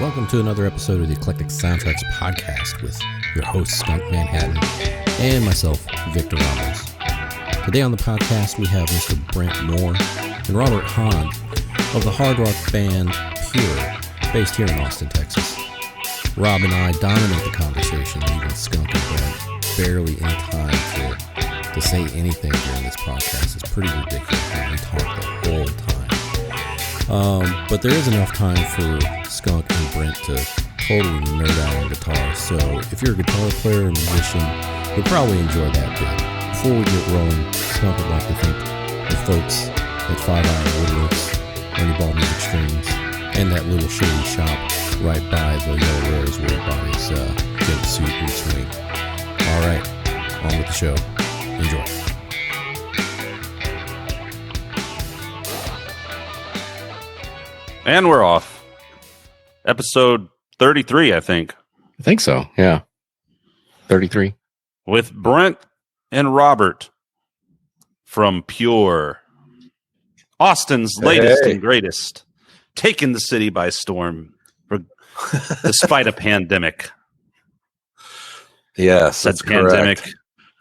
Welcome to another episode of the Eclectic Soundtrax podcast with your host, Skunk Manhattan, and myself, Victor Ramos. Today on the podcast, we have Mr. Brent Moore and Robert Hanz of the hard rock band Pure, based here in Austin, Texas. Rob and I dominate the conversation, leaving Skunk and Brent barely any time to say anything during this podcast. It's pretty ridiculous. We talk the whole time. But there is enough time for Skunk and Brent to totally nerd out on guitar. So if you're a guitar player or musician, you'll probably enjoy that bit. Before we get rolling, Skunk would like to thank the folks at 5 Hour Woodworks, Ernie Ball Music Strings, and that little shady shop right by the Yellow Rares where he bought his jumpsuit and swing. All right, on with the show. Enjoy. And we're off. Episode 33, I think. I think so, yeah. 33. With Brent and Robert from Pure. Austin's latest and greatest. Taking the city by storm despite a pandemic. Yes, that's pandemic. Correct.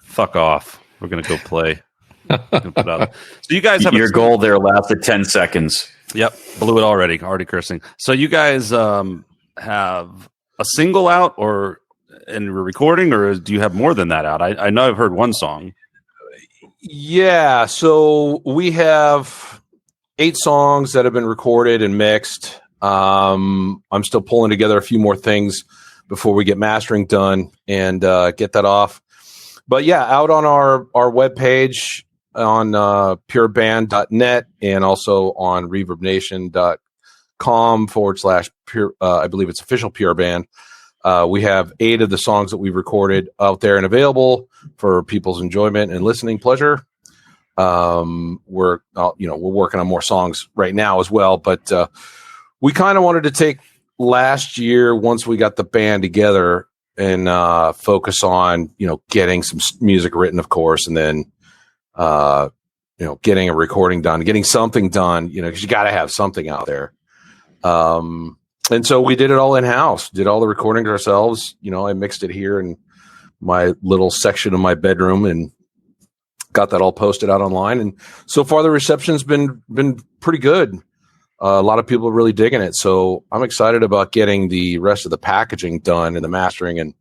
Fuck off. We're going to go play. So you guys have your goal there lasted 10 seconds. Yep, blew it already cursing. So you guys have a single out or in recording, or do you have more than that out? I know I've heard one song. Yeah, so we have 8 songs that have been recorded and mixed. I'm still pulling together a few more things before we get mastering done and get that off. But yeah, out on our webpage on pureband.net and also on reverbnation.com/pure, I believe it's official Pure Band. We have 8 of the songs that we've recorded out there and available for people's enjoyment and listening pleasure. We're working on more songs right now as well, but we kind of wanted to take last year, once we got the band together, and focus on getting some music written, of course, and then getting a recording done, getting something done, because you got to have something out there. And so we did it all in house, did all the recordings ourselves. I mixed it here in my little section of my bedroom and got that all posted out online. And so far the reception's been pretty good. A lot of people are really digging it. So I'm excited about getting the rest of the packaging done and the mastering and,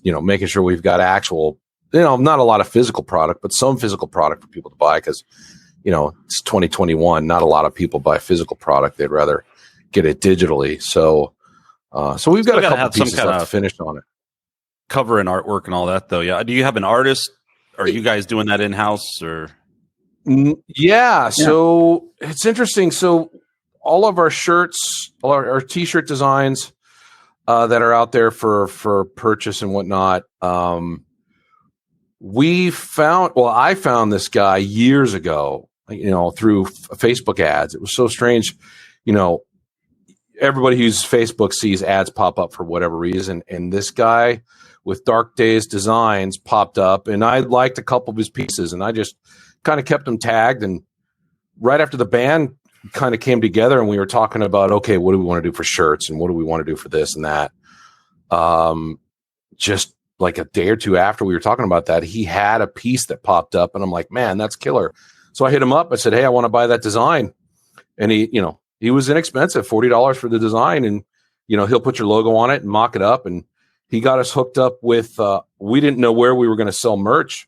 making sure we've got actual, not a lot of physical product, but some physical product for people to buy. Cause it's 2021. Not a lot of people buy physical product. They'd rather get it digitally. So we've got a couple pieces left to finish on it. Cover and artwork and all that though. Yeah. Do you have an artist? Are you guys doing that in-house or? Yeah. So it's interesting. So all of our shirts, our t-shirt designs that are out there for purchase and whatnot, I found this guy years ago, through Facebook ads. It was so strange. Everybody who uses Facebook sees ads pop up for whatever reason. And this guy with Dark Days Designs popped up, and I liked a couple of his pieces, and I just kind of kept them tagged. And right after the band kind of came together and we were talking about, okay, what do we want to do for shirts and what do we want to do for this and that? Just like a day or two after we were talking about that, he had a piece that popped up and I'm like, man, that's killer. So I hit him up. I said, hey, I want to buy that design. And he was inexpensive, $40 for the design. And, he'll put your logo on it and mock it up. And he got us hooked up with, we didn't know where we were going to sell merch.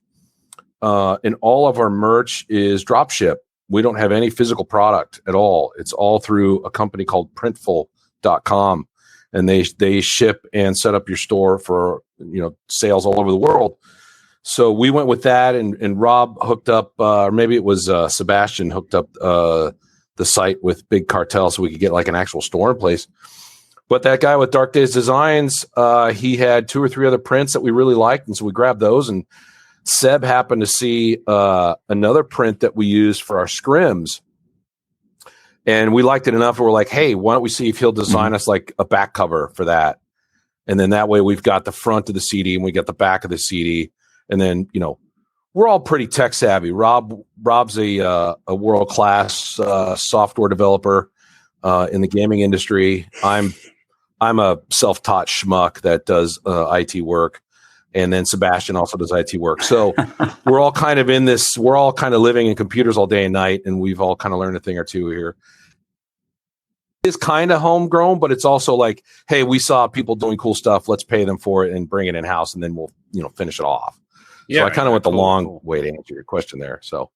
And all of our merch is drop ship. We don't have any physical product at all. It's all through a company called Printful.com. And they ship and set up your store for, sales all over the world. So we went with that, and Rob hooked up, or maybe it was Sebastian hooked up the site with Big Cartel so we could get like an actual store in place. But that guy with Dark Days Designs, he had 2 or 3 other prints that we really liked. And so we grabbed those, and Seb happened to see another print that we used for our scrims, and we liked it enough. We're like, hey, why don't we see if he'll design us like a back cover for that? And then that way we've got the front of the CD and we got the back of the CD. And then, we're all pretty tech savvy. Rob's a world-class software developer in the gaming industry. I'm I'm a self-taught schmuck that does IT work. And then Sebastian also does IT work. So we're all kind of in this, we're all kind of living in computers all day and night. And we've all kind of learned a thing or two here. It's kind of homegrown, but it's also like, hey, we saw people doing cool stuff. Let's pay them for it and bring it in house. And then we'll, finish it off. Yeah. So I kind of went the long way to answer your question there. So,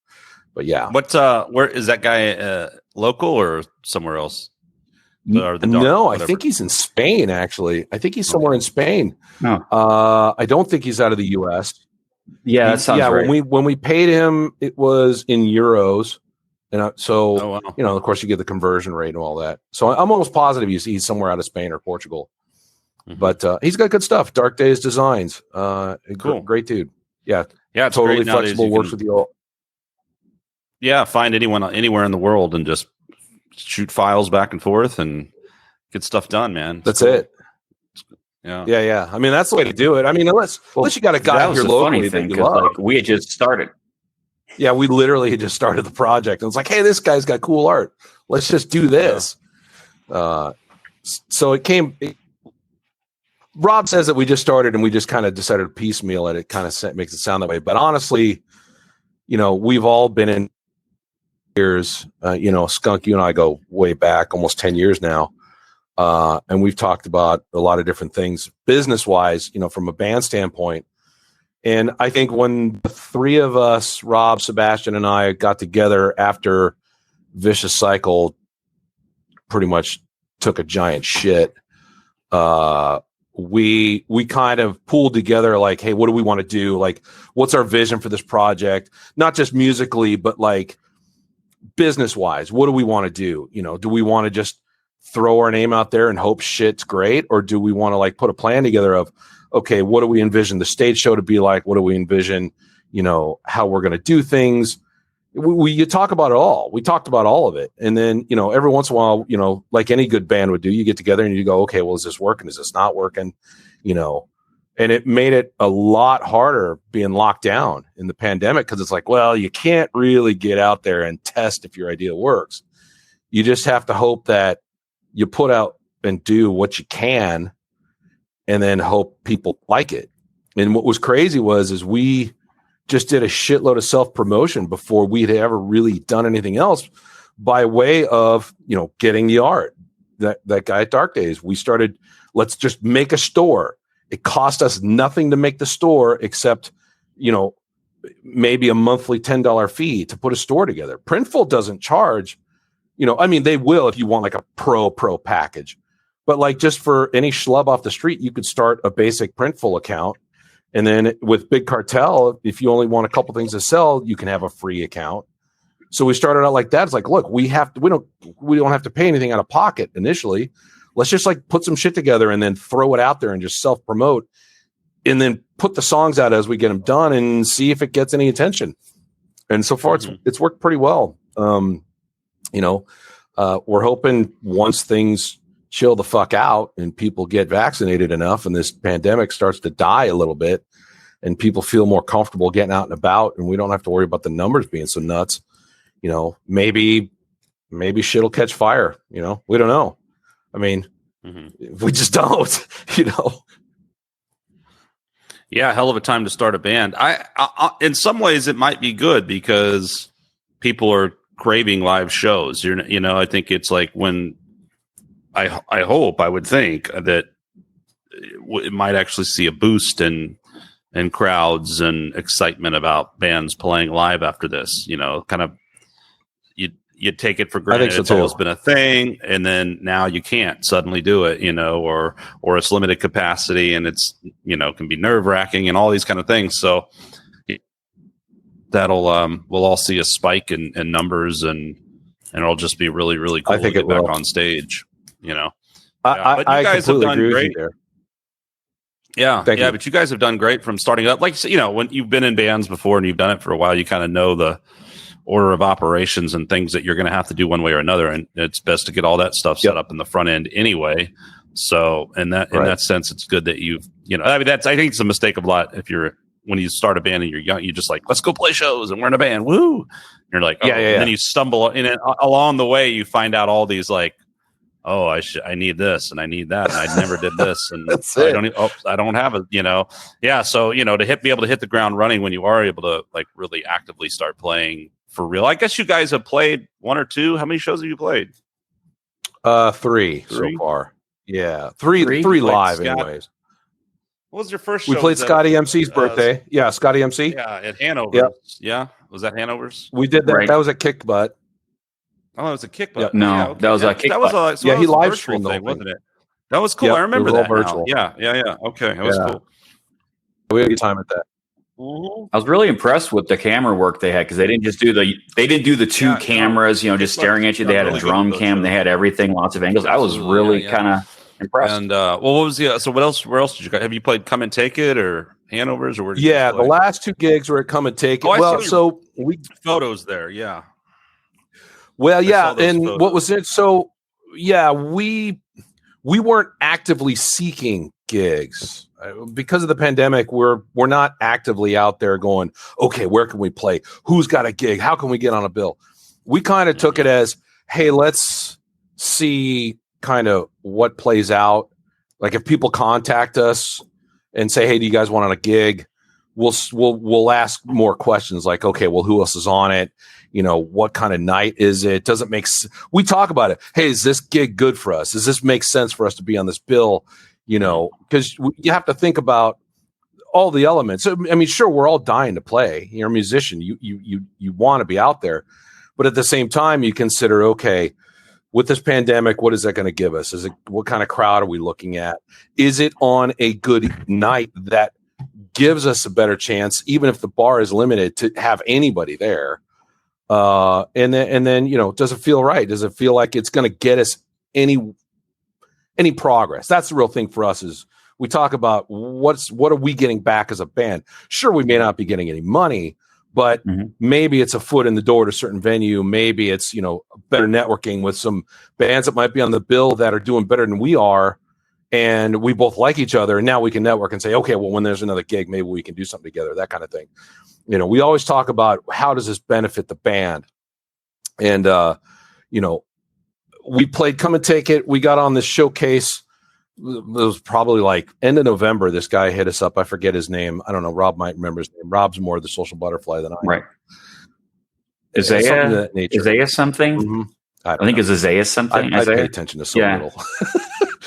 but yeah. Where is that guy local or somewhere else? No, I think he's in Spain, actually. I think he's somewhere in Spain. No. I don't think he's out of the U.S. Yeah, that sounds right. When we paid him, it was in euros. And of course, you get the conversion rate and all that. So I'm almost positive he's somewhere out of Spain or Portugal. Mm-hmm. But he's got good stuff. Dark Days Designs. Cool. Great dude. Yeah. Yeah, totally flexible, works with you all. Yeah, find anyone anywhere in the world and just shoot files back and forth and get stuff done, man. That's cool. It. Yeah. I mean, that's the way to do it. I mean, unless you got a guy here locally that you love. Like, we had just started. Yeah, we literally had just started the project. And it's like, hey, this guy's got cool art. Let's just do this. Yeah. So it came. Rob says that we just started and we just kind of decided to piecemeal it. It kind of makes it sound that way. But honestly, we've all been in years. Skunk, you and I go way back, almost 10 years now. And we've talked about a lot of different things business-wise, from a band standpoint. And I think when the three of us, Rob, Sebastian, and I got together after Vicious Cycle pretty much took a giant shit, we kind of pooled together like, hey, what do we want to do? Like, what's our vision for this project? Not just musically, but like business-wise, what do we want to do? Do we want to just throw our name out there and hope shit's great? Or do we want to like put a plan together of, okay, what do we envision the stage show to be like? What do we envision, how we're going to do things? You talk about it all. We talked about all of it. And then, every once in a while, like any good band would do, you get together and you go, okay, well, is this working? Is this not working? And it made it a lot harder being locked down in the pandemic because it's like, well, you can't really get out there and test if your idea works. You just have to hope that you put out and do what you can and then hope people like it. And what was crazy is we just did a shitload of self-promotion before we'd ever really done anything else by way of, getting the art. That guy at Dark Days, we started, let's just make a store. It cost us nothing to make the store except, maybe a monthly $10 fee to put a store together. Printful doesn't charge, they will if you want like a pro package. But like just for any schlub off the street, you could start a basic Printful account. And then with Big Cartel, if you only want a couple things to sell, you can have a free account. So we started out like that. It's like, look, we don't have to pay anything out of pocket initially. Let's just like put some shit together and then throw it out there and just self-promote and then put the songs out as we get them done and see if it gets any attention. And so far it's worked pretty well. We're hoping once things chill the fuck out and people get vaccinated enough and this pandemic starts to die a little bit and people feel more comfortable getting out and about and we don't have to worry about the numbers being so nuts, maybe shit'll catch fire. We don't know. I mean, we just don't, Yeah, hell of a time to start a band. I in some ways it might be good because people are craving live shows. I think it's like when I hope, I would think that it might actually see a boost in crowds and excitement about bands playing live after this. Kind of you take it for granted. It's always been a thing, and then now you can't suddenly do it, or it's limited capacity, and it's can be nerve wracking and all these kind of things. So that'll we'll all see a spike in numbers, and it'll just be really really cool. I think to get back on stage. But you guys have done great. Yeah, but you guys have done great from starting up. Like, when you've been in bands before and you've done it for a while, you kind of know the order of operations and things that you're going to have to do one way or another. And it's best to get all that stuff set up in the front end anyway. So in that sense, it's good that you've, I think it's a mistake of a lot. When you start a band and you're young, you're just like, let's go play shows and we're in a band. Woo. And you're like, and then you stumble in it along the way. You find out all these like oh, I need this and I need that, and I never did this, and I don't have it, Yeah, so to be able to hit the ground running when you are able to like really actively start playing for real. I guess you guys have played 1 or 2. How many shows have you played? 3 so far. Yeah, three live, anyways. What was your first show? We played Scotty MC's birthday. Yeah, Scotty MC. Yeah, at Hanover. Yep. Yeah, was that Hanover's? We did that. Right. That was at Kick Butt. Oh, it was a Kick Butt. Yep. No, okay. That was a Kick Butt. He live streamed thing, wasn't it? That was cool. I remember that. Virtual. Yeah. Okay, that was cool. We had a good time at that. Mm-hmm. I was really impressed with the camera work they had because they didn't do the two cameras, just staring at you. They had a drum cam. They had everything, lots of angles. I was really kind of impressed. And what was so what else? Where else did you go? Have you played Come and Take It or Hanover's or where? Did you play? The last 2 gigs were at Come and Take It. So we photos there. Yeah. Well, yeah, and photos. What was it? So yeah, we weren't actively seeking gigs. Because of the pandemic, we're not actively out there going, okay, where can we play? Who's got a gig? How can we get on a bill? We kind of took it as, hey, let's see kind of what plays out. Like if people contact us and say, hey, do you guys want on a gig? We'll ask more questions like, okay, well, who else is on it? What kind of night is it? Does it make we talk about it. Hey, is this gig good for us? Does this make sense for us to be on this bill? Because you have to think about all the elements. I mean, sure, we're all dying to play. You're a musician. You want to be out there. But at the same time, you consider, okay, with this pandemic, what is that going to give us? What kind of crowd are we looking at? Is it on a good night that gives us a better chance, even if the bar is limited, to have anybody there? And then, does it feel right? Does it feel like it's going to get us any progress? That's the real thing for us. Is we talk about what are we getting back as a band? Sure, we may not be getting any money, but maybe it's a foot in the door to a certain venue. Maybe it's better networking with some bands that might be on the bill that are doing better than we are, and we both like each other. And now we can network and say, okay, well, when there's another gig, maybe we can do something together. That kind of thing. We always talk about how does this benefit the band, and we played Come and Take It. We got on this showcase. It was probably like end of November. This guy hit us up. I forget his name. I don't know. Rob might remember his name. Rob's more the social butterfly than I am. Right. Isaiah something? Mm-hmm. I think it's Isaiah something. I pay attention to so little.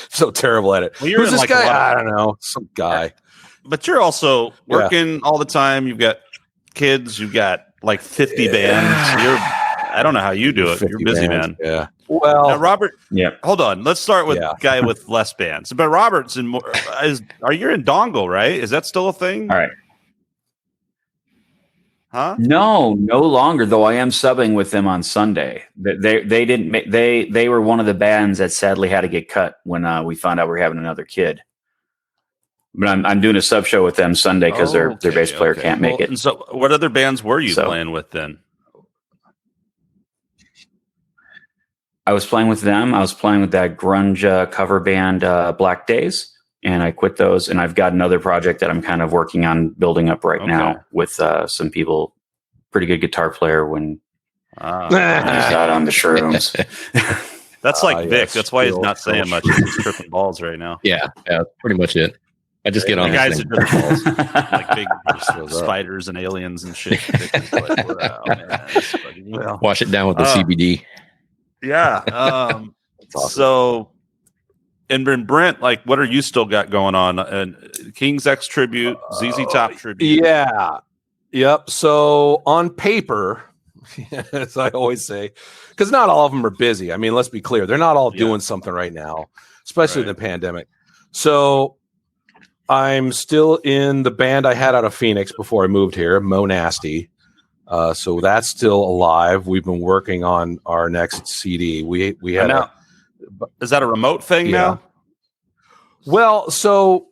So terrible at it. Well, who's this guy? I don't know. Some guy. But you're also working all the time. You've got kids. You've got like 50 bands. I don't know how you do it. You're busy, man. Yeah. Well, now, Robert. Yeah. Hold on. Let's start with guy with less bands. But Robert's in more. Are you in Dongle? Right? Is that still a thing? All right. Huh? No longer. Though I am subbing with them on Sunday. They didn't. They were one of the bands that sadly had to get cut when we found out we were having another kid. But I'm doing a sub show with them Sunday because their bass player can't make it. And so, what other bands were you playing with then? I was playing with them. I was playing with that grunge cover band, Black Days, and I quit those. And I've got another project that I'm kind of working on building up right now with some people. Pretty good guitar player when he's out on the shrooms. That's like Vic. That's why he's not saying much. He's tripping balls right now. Yeah, pretty much it. I just get on the guys that tripping balls, like big spiders and aliens and shit. Wash it down with the CBD. Yeah. Awesome. So, and Brent, like, what are you still got going on? And King's X tribute, ZZ Top tribute. Yeah. Yep. So on paper, as I always say, because not all of them are busy. I mean, let's be clear. They're not all doing something right now, especially in the pandemic. So I'm still in the band I had out of Phoenix before I moved here, Mo Nasty. So that's still alive. We've been working on our next CD. We had is that a remote thing now? Well, so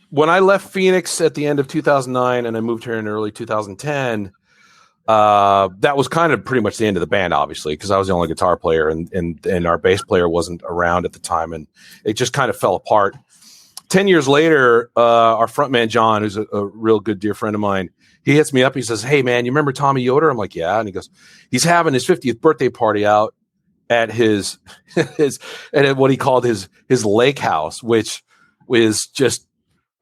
when I left Phoenix at the end of 2009 and I moved here in early 2010, that was kind of pretty much the end of the band, obviously, because I was the only guitar player and our bass player wasn't around at the time, and it just kind of fell apart. 10 years later, our frontman John, who's a real good dear friend of mine, he hits me up. He says, "Hey man, you remember Tommy Yoder?" I'm like, "Yeah." And he goes, "He's having his 50th birthday party out at his at what he called his lake house, which was just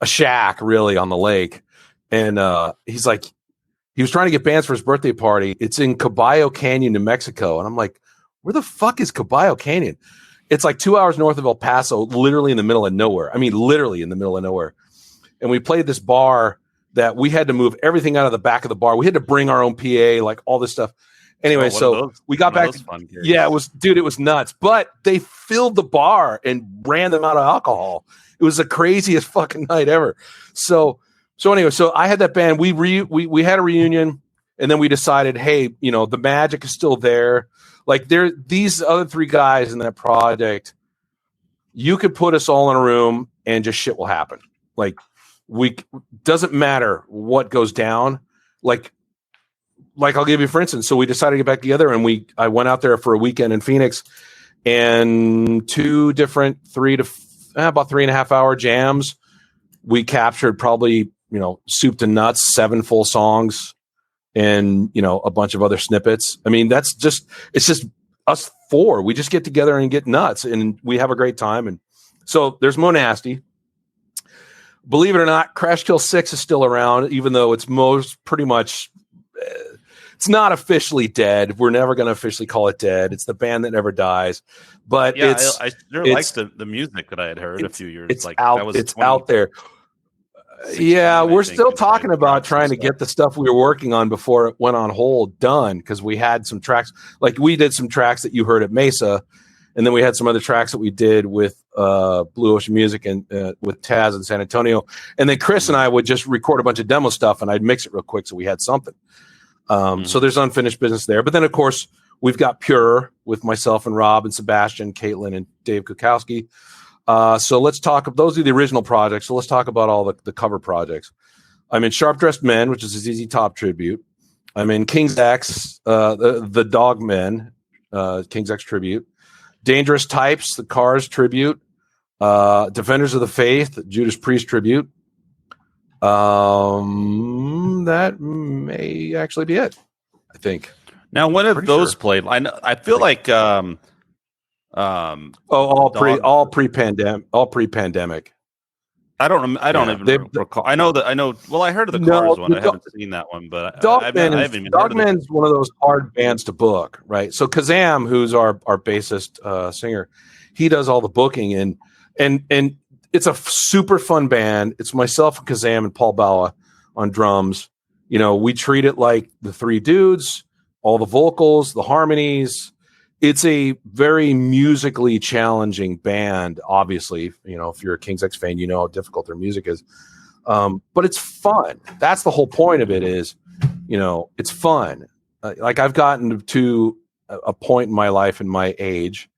a shack really on the lake. And he's like, he was trying to get bands for his birthday party. It's in Caballo Canyon, New Mexico. And I'm like, where the fuck is Caballo Canyon? It's like 2 hours north of El Paso, literally in the middle of nowhere. I mean, literally in the middle of nowhere. And we played this bar that we had to move everything out of the back of the bar. We had to bring our own PA, like all this stuff. Anyway, so we got back. Yeah, it was nuts. But they filled the bar and ran them out of alcohol. It was the craziest fucking night ever. So anyway, so I had that band. We had a reunion, and then we decided, hey, you know, the magic is still there. Like these other three guys in that project, you could put us all in a room and just shit will happen. Like doesn't matter what goes down. Like I'll give you for instance. So we decided to get back together, and I went out there for a weekend in Phoenix, and about 3.5 hour jams. We captured probably, you know, soup to nuts, 7 full songs, and, you know, a bunch of other snippets. I mean, it's just us 4. We just get together and get nuts, and we have a great time. And so there's Monasty. Believe it or not, Crashkill 6 is still around, even though it's pretty much, it's not officially dead. We're never going to officially call it dead. It's the band that never dies. But yeah, I sure liked the music that I had heard a few years. It's like out. It's out there. Yeah, we're still talking about trying to get the stuff we were working on before it went on hold done, because we had some tracks. Like we did some tracks that you heard at Mesa, and then we had some other tracks that we did with Blue Ocean Music and with Taz in San Antonio. And then Chris and I would just record a bunch of demo stuff, and I'd mix it real quick so we had something. So there's unfinished business there. But then, of course, we've got Pure with myself and Rob and Sebastian, Caitlin, and Dave Kulikowski. So let's talk. Those are the original projects. So let's talk about all the cover projects. I'm in Sharp Dressed Men, which is a ZZ Top tribute. I'm in King's X, the Dog Men, King's X tribute. Dangerous Types, the Cars tribute. Defenders of the Faith, Judas Priest tribute. That may actually be it, I think. Now, when have those played? I feel like all pre-pandemic. I don't even recall. I know. Well, I heard of the Cars one. I haven't seen that one, but Dogman's one of those hard bands to book, right? So Kazam, who's our bassist singer, he does all the booking, and it's a super fun band. It's myself and Kazam and Paul Bala on drums. You know, we treat it like the three dudes, all the vocals, the harmonies. It's a very musically challenging band. Obviously, you know, if you're a King's X fan, you know how difficult their music is. But it's fun. That's the whole point of it is, you know, it's fun. Like I've gotten to a point in my life and my age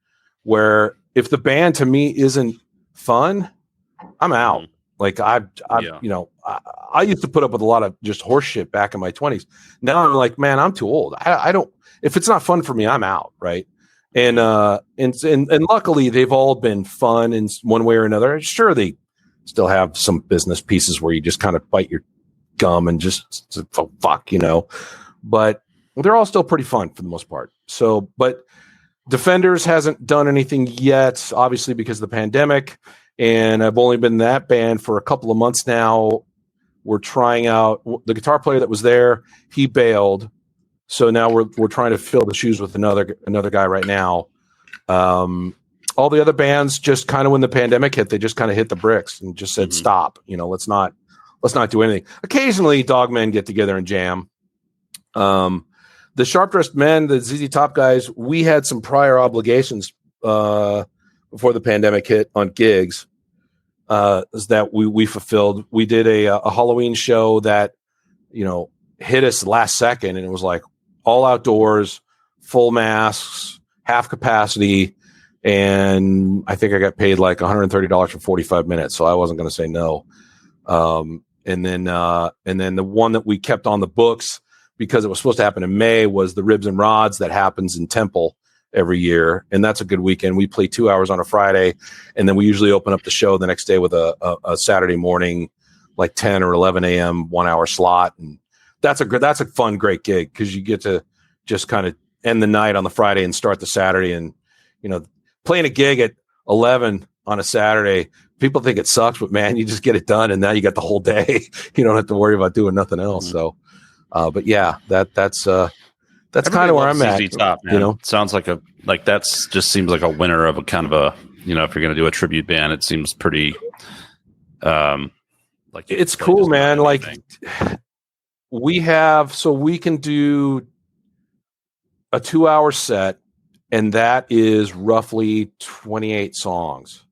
where if the band to me isn't fun, I'm out. Like you know, I used to put up with a lot of just horse shit back in my 20s. Now I'm like, man, I'm too old. I don't. If it's not fun for me, I'm out, right? And luckily they've all been fun in one way or another. Sure, they still have some business pieces where you just kind of bite your gum and just fuck, you know. But they're all still pretty fun for the most part. So, but Defenders hasn't done anything yet, obviously because of the pandemic. And I've only been in that band for a couple of months now. We're trying out the guitar player that was there. He bailed. So now we're trying to fill the shoes with another guy right now. All the other bands just kind of when the pandemic hit, they just kind of hit the bricks and just said, stop, you know, let's not do anything. Occasionally Dogmen get together and jam. The Sharp Dressed Men, the ZZ Top guys, we had some prior obligations before the pandemic hit on gigs that we fulfilled. We did a Halloween show that, you know, hit us last second, and it was like all outdoors, full masks, half capacity, and I think I got paid like $130 for 45 minutes, so I wasn't going to say no. And then the one that we kept on the books because it was supposed to happen in May was the Ribs and Rods that happens in Temple every year, and that's a good weekend. We play 2 hours on a Friday, and then we usually open up the show the next day with a Saturday morning, like 10 or 11 a.m. 1 hour slot, and that's a fun, great gig because you get to just kind of end the night on the Friday and start the Saturday, and playing a gig at 11 on a Saturday, people think it sucks, but man, you just get it done, and now you got the whole day. You don't have to worry about doing nothing else. So, but yeah, that's kind of where I'm at. Top, man. Sounds like that's just seems like a winner of a kind of a, if you're going to do a tribute band, it seems pretty, it's cool, man. Like we can do a 2-hour set, and that is roughly 28 songs.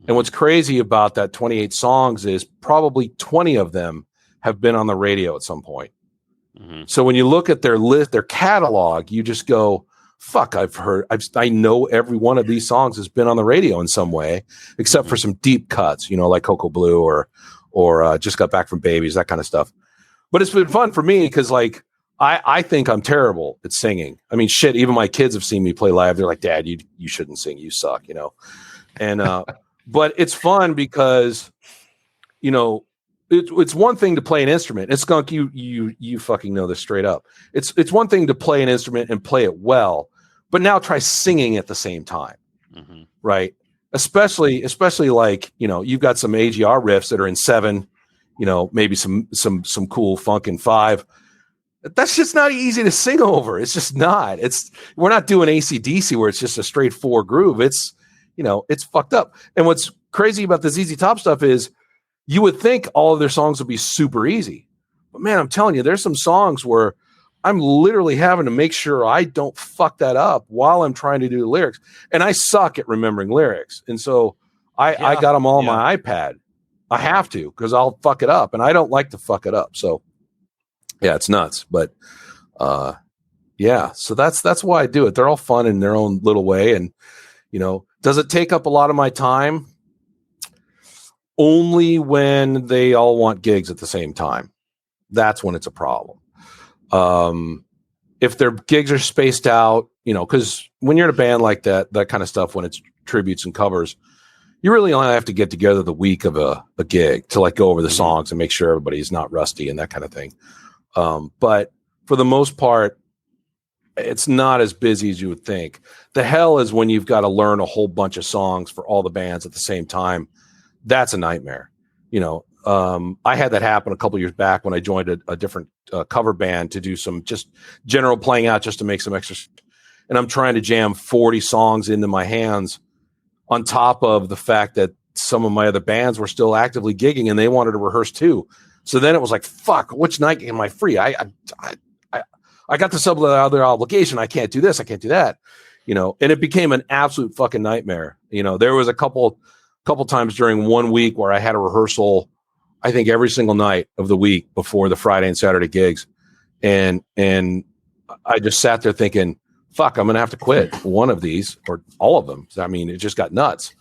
And what's crazy about that 28 songs is probably 20 of them have been on the radio at some point. Mm-hmm. So when you look at their list, their catalog, you just go, fuck, I know every one of these songs has been on the radio in some way, except for some deep cuts, like Cocoa Blue or Just Got Back from Babies, that kind of stuff. But it's been fun for me because I think I'm terrible at singing. I mean, shit, even my kids have seen me play live. They're like, Dad, you shouldn't sing. You suck, And, but it's fun because, it's one thing to play an instrument. It's Skunk, you fucking know this straight up. It's one thing to play an instrument and play it well, but now try singing at the same time, right? Especially like you've got some AGR riffs that are in 7, maybe some cool funk in 5. That's just not easy to sing over. It's just not. We're not doing AC/DC where it's just a straight 4 groove. It's fucked up. And what's crazy about the ZZ Top stuff is you would think all of their songs would be super easy. But man, I'm telling you, there's some songs where I'm literally having to make sure I don't fuck that up while I'm trying to do the lyrics. And I suck at remembering lyrics. And so I got them all on my iPad. I have to, because I'll fuck it up. And I don't like to fuck it up. So yeah, it's nuts. But so that's why I do it. They're all fun in their own little way. And, does it take up a lot of my time? Only when they all want gigs at the same time. That's when it's a problem. If their gigs are spaced out, because when you're in a band like that kind of stuff, when it's tributes and covers, you really only have to get together the week of a gig to go over the songs and make sure everybody's not rusty and that kind of thing. But for the most part, it's not as busy as you would think. The hell is when you've got to learn a whole bunch of songs for all the bands at the same time. That's a nightmare. I had that happen a couple years back when I joined a different cover band to do some just general playing out just to make some extra. And I'm trying to jam 40 songs into my hands on top of the fact that some of my other bands were still actively gigging and they wanted to rehearse too. So then it was like, fuck, which night am I free? I got this other obligation. I can't do this. I can't do that. And it became an absolute fucking nightmare. There was a couple times during one week where I had a rehearsal, I think every single night of the week before the Friday and Saturday gigs. And I just sat there thinking, fuck, I'm going to have to quit one of these or all of them. I mean, it just got nuts.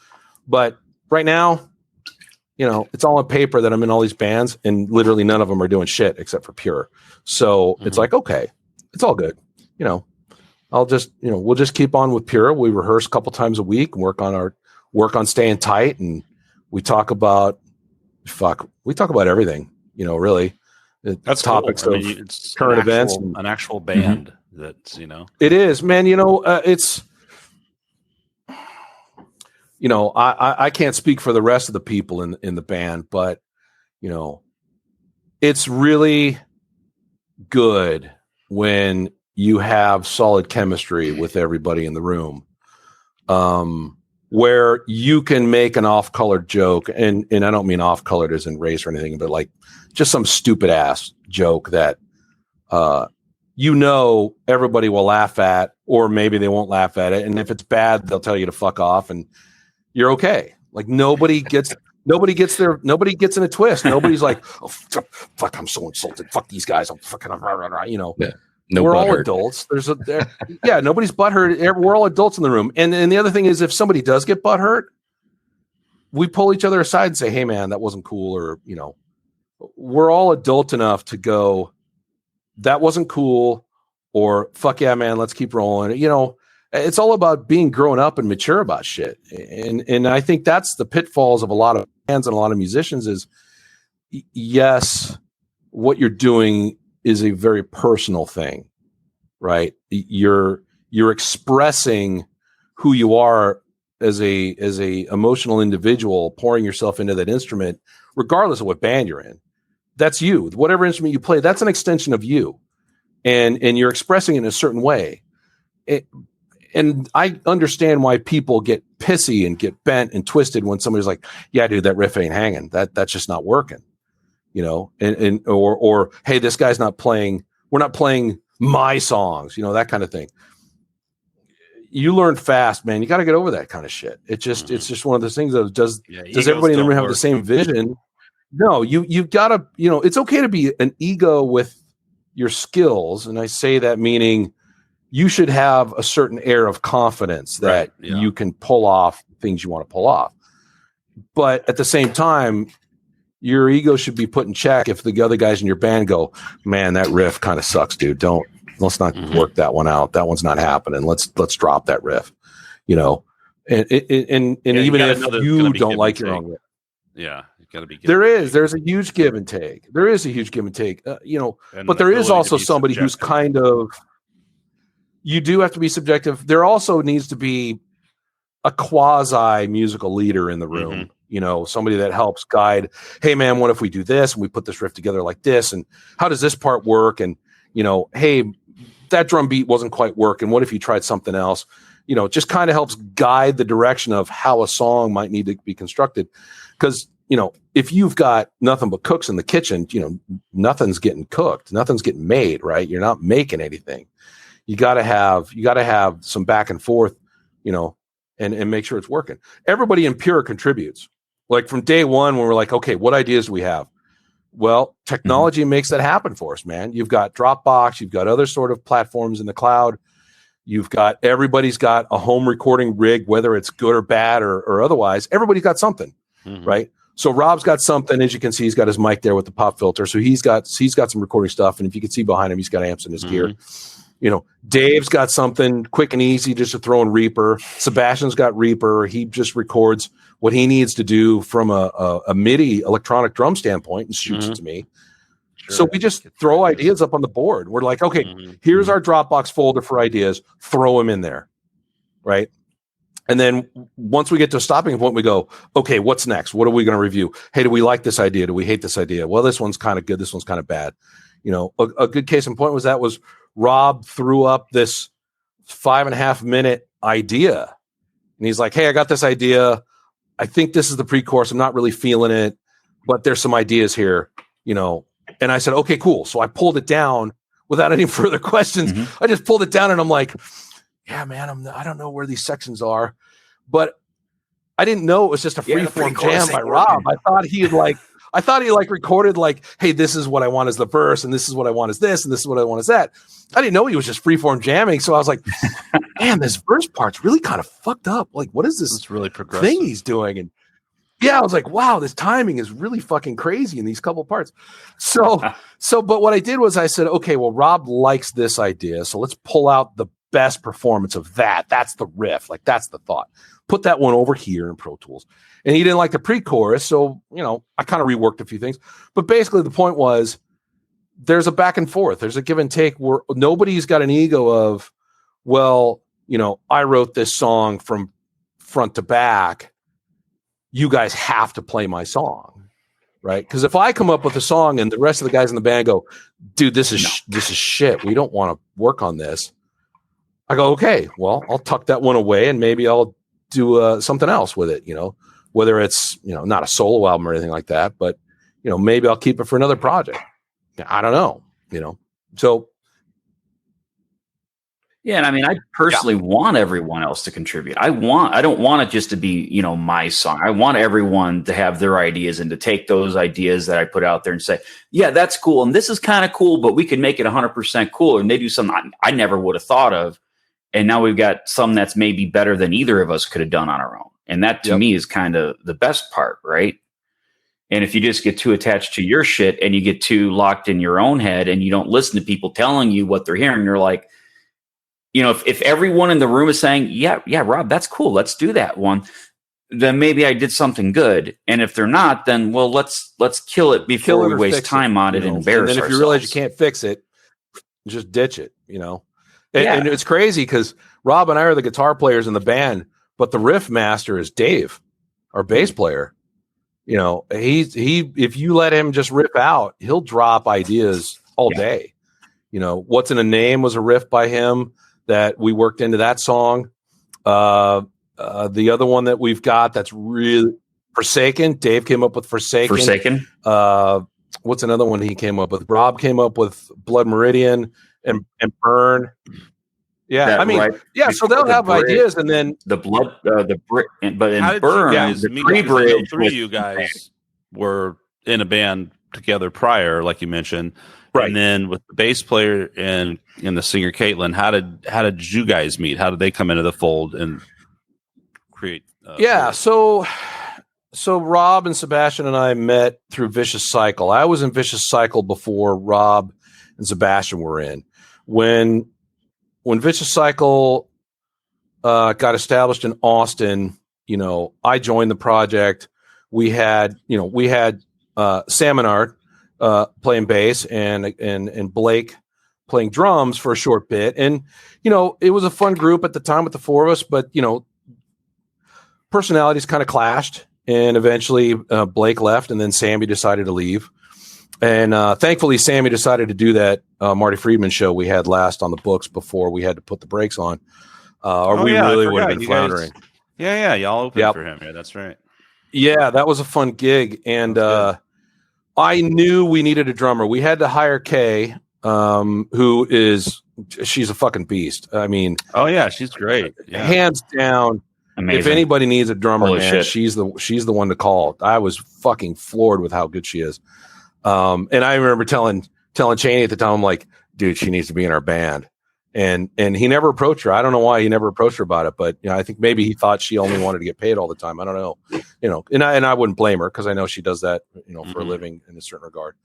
But right now, it's all on paper that I'm in all these bands and literally none of them are doing shit except for Pure. So it's like, okay, it's all good. I'll just, we'll just keep on with Pure. We rehearse a couple times a week and work on staying tight. And we talk about everything, really. That's topics cool. of it's current events. An actual band that's, It is, man. It's, I can't speak for the rest of the people in the band, but, it's really good when you have solid chemistry with everybody in the room, where you can make an off-colored joke, and I don't mean off-colored as in race or anything, but just some stupid ass joke that everybody will laugh at, or maybe they won't laugh at it, and if it's bad, they'll tell you to fuck off, and you're okay. Nobody gets in a twist. Nobody's like, oh, fuck, I'm so insulted. Fuck these guys. I'm fucking, Yeah. We're all adults. Nobody's butthurt. We're all adults in the room. And the other thing is, if somebody does get butthurt, we pull each other aside and say, hey man, that wasn't cool. Or, we're all adult enough to go, that wasn't cool, or fuck yeah, man, let's keep rolling. It's all about being grown up and mature about shit. And I think that's the pitfalls of a lot of bands and a lot of musicians is, yes, what you're doing is a very personal thing, right? You're expressing who you are as a emotional individual, pouring yourself into that instrument, regardless of what band you're in. That's you. Whatever instrument you play, that's an extension of you, and you're expressing it in a certain way. And I understand why people get pissy and get bent and twisted when somebody's like, "Yeah, dude, that riff ain't hanging. That's just not working," or hey, this guy's not playing. We're not playing my songs, that kind of thing. You learn fast, man. You got to get over that kind of shit. It's just one of those things of does everybody in the room have the same vision? No, you've got to, it's okay to be an ego with your skills. And I say that meaning you should have a certain air of confidence that you can pull off things you want to pull off. But at the same time, your ego should be put in check if the other guys in your band go, "Man, that riff kind of sucks, dude. Let's not work that one out. That one's not happening. Let's drop that riff," And even if you don't like your own riff. Yeah. Got to be. There's a huge give and take. There is a huge give and take, but there is also somebody who's kind of, you do have to be subjective. There also needs to be a quasi musical leader in the room, somebody that helps guide. Hey man, what if we do this and we put this riff together like this? And how does this part work? And, hey, that drum beat wasn't quite working. What if you tried something else? Just kind of helps guide the direction of how a song might need to be constructed. Because, if you've got nothing but cooks in the kitchen, nothing's getting cooked, nothing's getting made, right? You're not making anything. You got to have some back and forth, and make sure it's working. Everybody in Pure contributes. Like from day one, when we're like, okay, what ideas do we have? Well, technology makes that happen for us, man. You've got Dropbox, you've got other sort of platforms in the cloud. Everybody's got a home recording rig, whether it's good or bad or otherwise. Everybody's got something, right? So Rob's got something, as you can see, he's got his mic there with the pop filter. So he's got some recording stuff. And if you can see behind him, he's got amps in his gear. Dave's got something quick and easy just to throw in Reaper. Sebastian's got Reaper. He just records what he needs to do from a MIDI electronic drum standpoint and shoots it to me. Sure. So we just throw ideas up on the board. We're like, okay, here's our Dropbox folder for ideas. Throw them in there, right? And then once we get to a stopping point, we go, okay, what's next? What are we going to review? Hey, do we like this idea? Do we hate this idea? Well, this one's kind of good. This one's kind of bad. A good case in point was Rob threw up this 5.5 minute idea. And he's like, hey, I got this idea. I think this is the pre-chorus. I'm not really feeling it, but there's some ideas here, And I said, okay, cool. So I pulled it down without any further questions. I just pulled it down and I'm like, yeah, man, I don't know where these sections are, but I didn't know it was just a freeform jam by Rob. I thought he recorded like, hey, this is what I want as the verse, and this is what I want as this, and this is what I want as that. I didn't know he was just freeform jamming. So I was like, man, this verse part's really kind of fucked up. Like, what is this? It's really progressive thing he's doing? And yeah, I was like, wow, this timing is really fucking crazy in these couple parts. But what I did was I said, okay, well, Rob likes this idea. So let's pull out the best performance of that. That's the riff. Like, that's the thought. Put that one over here in Pro Tools. And he didn't like the pre-chorus. So, I kind of reworked a few things. But basically the point was there's a back and forth. There's a give and take where nobody's got an ego of, well, I wrote this song from front to back. You guys have to play my song, right? Because if I come up with a song and the rest of the guys in the band go, dude, this is shit. We don't want to work on this. I go, okay, well, I'll tuck that one away and maybe I'll do something else with it, whether it's, not a solo album or anything like that, but, maybe I'll keep it for another project. I don't know, so. Yeah. And I mean, I personally want everyone else to contribute. I don't want it just to be, my song. I want everyone to have their ideas and to take those ideas that I put out there and say, yeah, that's cool. And this is kind of cool, but we could make it 100% cool. And they do something I never would have thought of. And now we've got some that's maybe better than either of us could have done on our own. And that to me is kind of the best part, right? And if you just get too attached to your shit and you get too locked in your own head and you don't listen to people telling you what they're hearing, you're like, if everyone in the room is saying, yeah, Rob, that's cool. Let's do that one. Then maybe I did something good. And if they're not, then well, let's kill it before we waste time on it and embarrass ourselves. And then if you realize you can't fix it, just ditch it, And it's crazy because Rob and I are the guitar players in the band, but the riff master is Dave, our bass player. You know, if you let him just rip out, he'll drop ideas all day. You know, What's in a Name was a riff by him that we worked into that song. The other one that we've got that's really Forsaken. Dave came up with Forsaken. What's another one he came up with? Rob came up with Blood Meridian and Burn. Yeah, so they'll have ideas, and then the blood, but in Burn, the pre-bridge, three of you guys were in a band together prior, like you mentioned, right? And then with the bass player and the singer Caitlin, how did you guys meet? How did they come into the fold and create? So Rob and Sebastian and I met through Vicious Cycle. I was in Vicious Cycle before Rob and Sebastian were in. When Vicious Cycle got established in Austin, you know, I joined the project. We had Saminard playing bass and Blake playing drums for a short bit. And, you know, it was a fun group at the time with the four of us, but, you know, personalities kind of clashed. And eventually Blake left, and then Sammy decided to leave. And thankfully, Sammy decided to do that Marty Friedman show we had last on the books before we had to put the brakes on. We really would have been floundering. Y'all opened for him. Yeah, that's right. Yeah, that was a fun gig. And I knew we needed a drummer. We had to hire Kay, she's a fucking beast. I mean, she's great. Yeah. Hands down. Amazing. If anybody needs a drummer, man, she's the one to call. I was fucking floored with how good she is. And I remember telling Cheney at the time, I'm like, dude, she needs to be in our band. And he never approached her. I don't know why he never approached her about it, but you know, I think maybe he thought she only wanted to get paid all the time. I don't know, you know, and I wouldn't blame her because I know she does that, you know, for a living in a certain regard.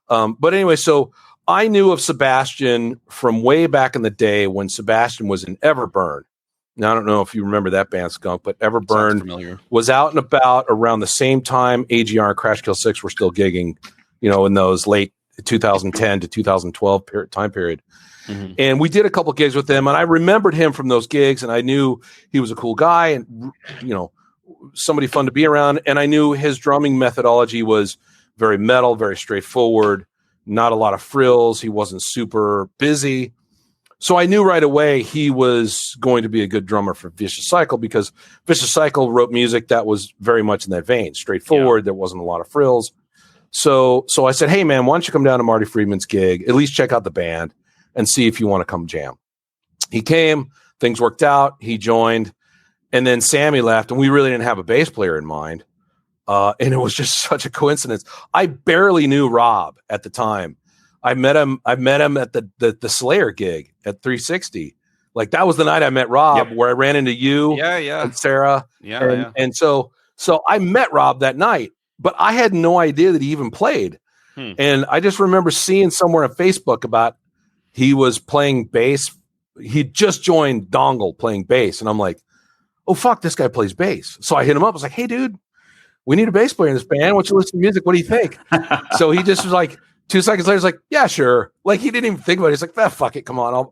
But anyway, so I knew of Sebastian from way back in the day when Sebastian was in Everburn. Now, I don't know if you remember that band, Skunk, but Everburn was out and about around the same time AGR and Crashkill Six were still gigging, you know, in those late 2010 to 2012 time period. Mm-hmm. And we did a couple gigs with him, and I remembered him from those gigs, and I knew he was a cool guy and, you know, somebody fun to be around. And I knew his drumming methodology was very metal, very straightforward, not a lot of frills. He wasn't super busy. So I knew right away he was going to be a good drummer for Vicious Cycle because Vicious Cycle wrote music that was very much in that vein, straightforward. There wasn't a lot of frills. So I said, hey, man, why don't you come down to Marty Friedman's gig, at least check out the band and see if you want to come jam. He came, things worked out, he joined, and then Sammy left, and we really didn't have a bass player in mind. And it was just such a coincidence. I barely knew Rob at the time. I met him at the Slayer gig at 360. Like that was the night I met Rob, where I ran into you and Sarah. And so I met Rob that night, but I had no idea that he even played. And I just remember seeing somewhere on Facebook about he was playing bass. He just joined Dongle playing bass. And I'm like, oh, fuck, this guy plays bass. So I hit him up. I was like, hey, dude, we need a bass player in this band. I want you to listen to music. What do you think? So he just was like, 2 seconds later, he's like, yeah, sure. Like he didn't even think about it. He's like, fuck it. Come on.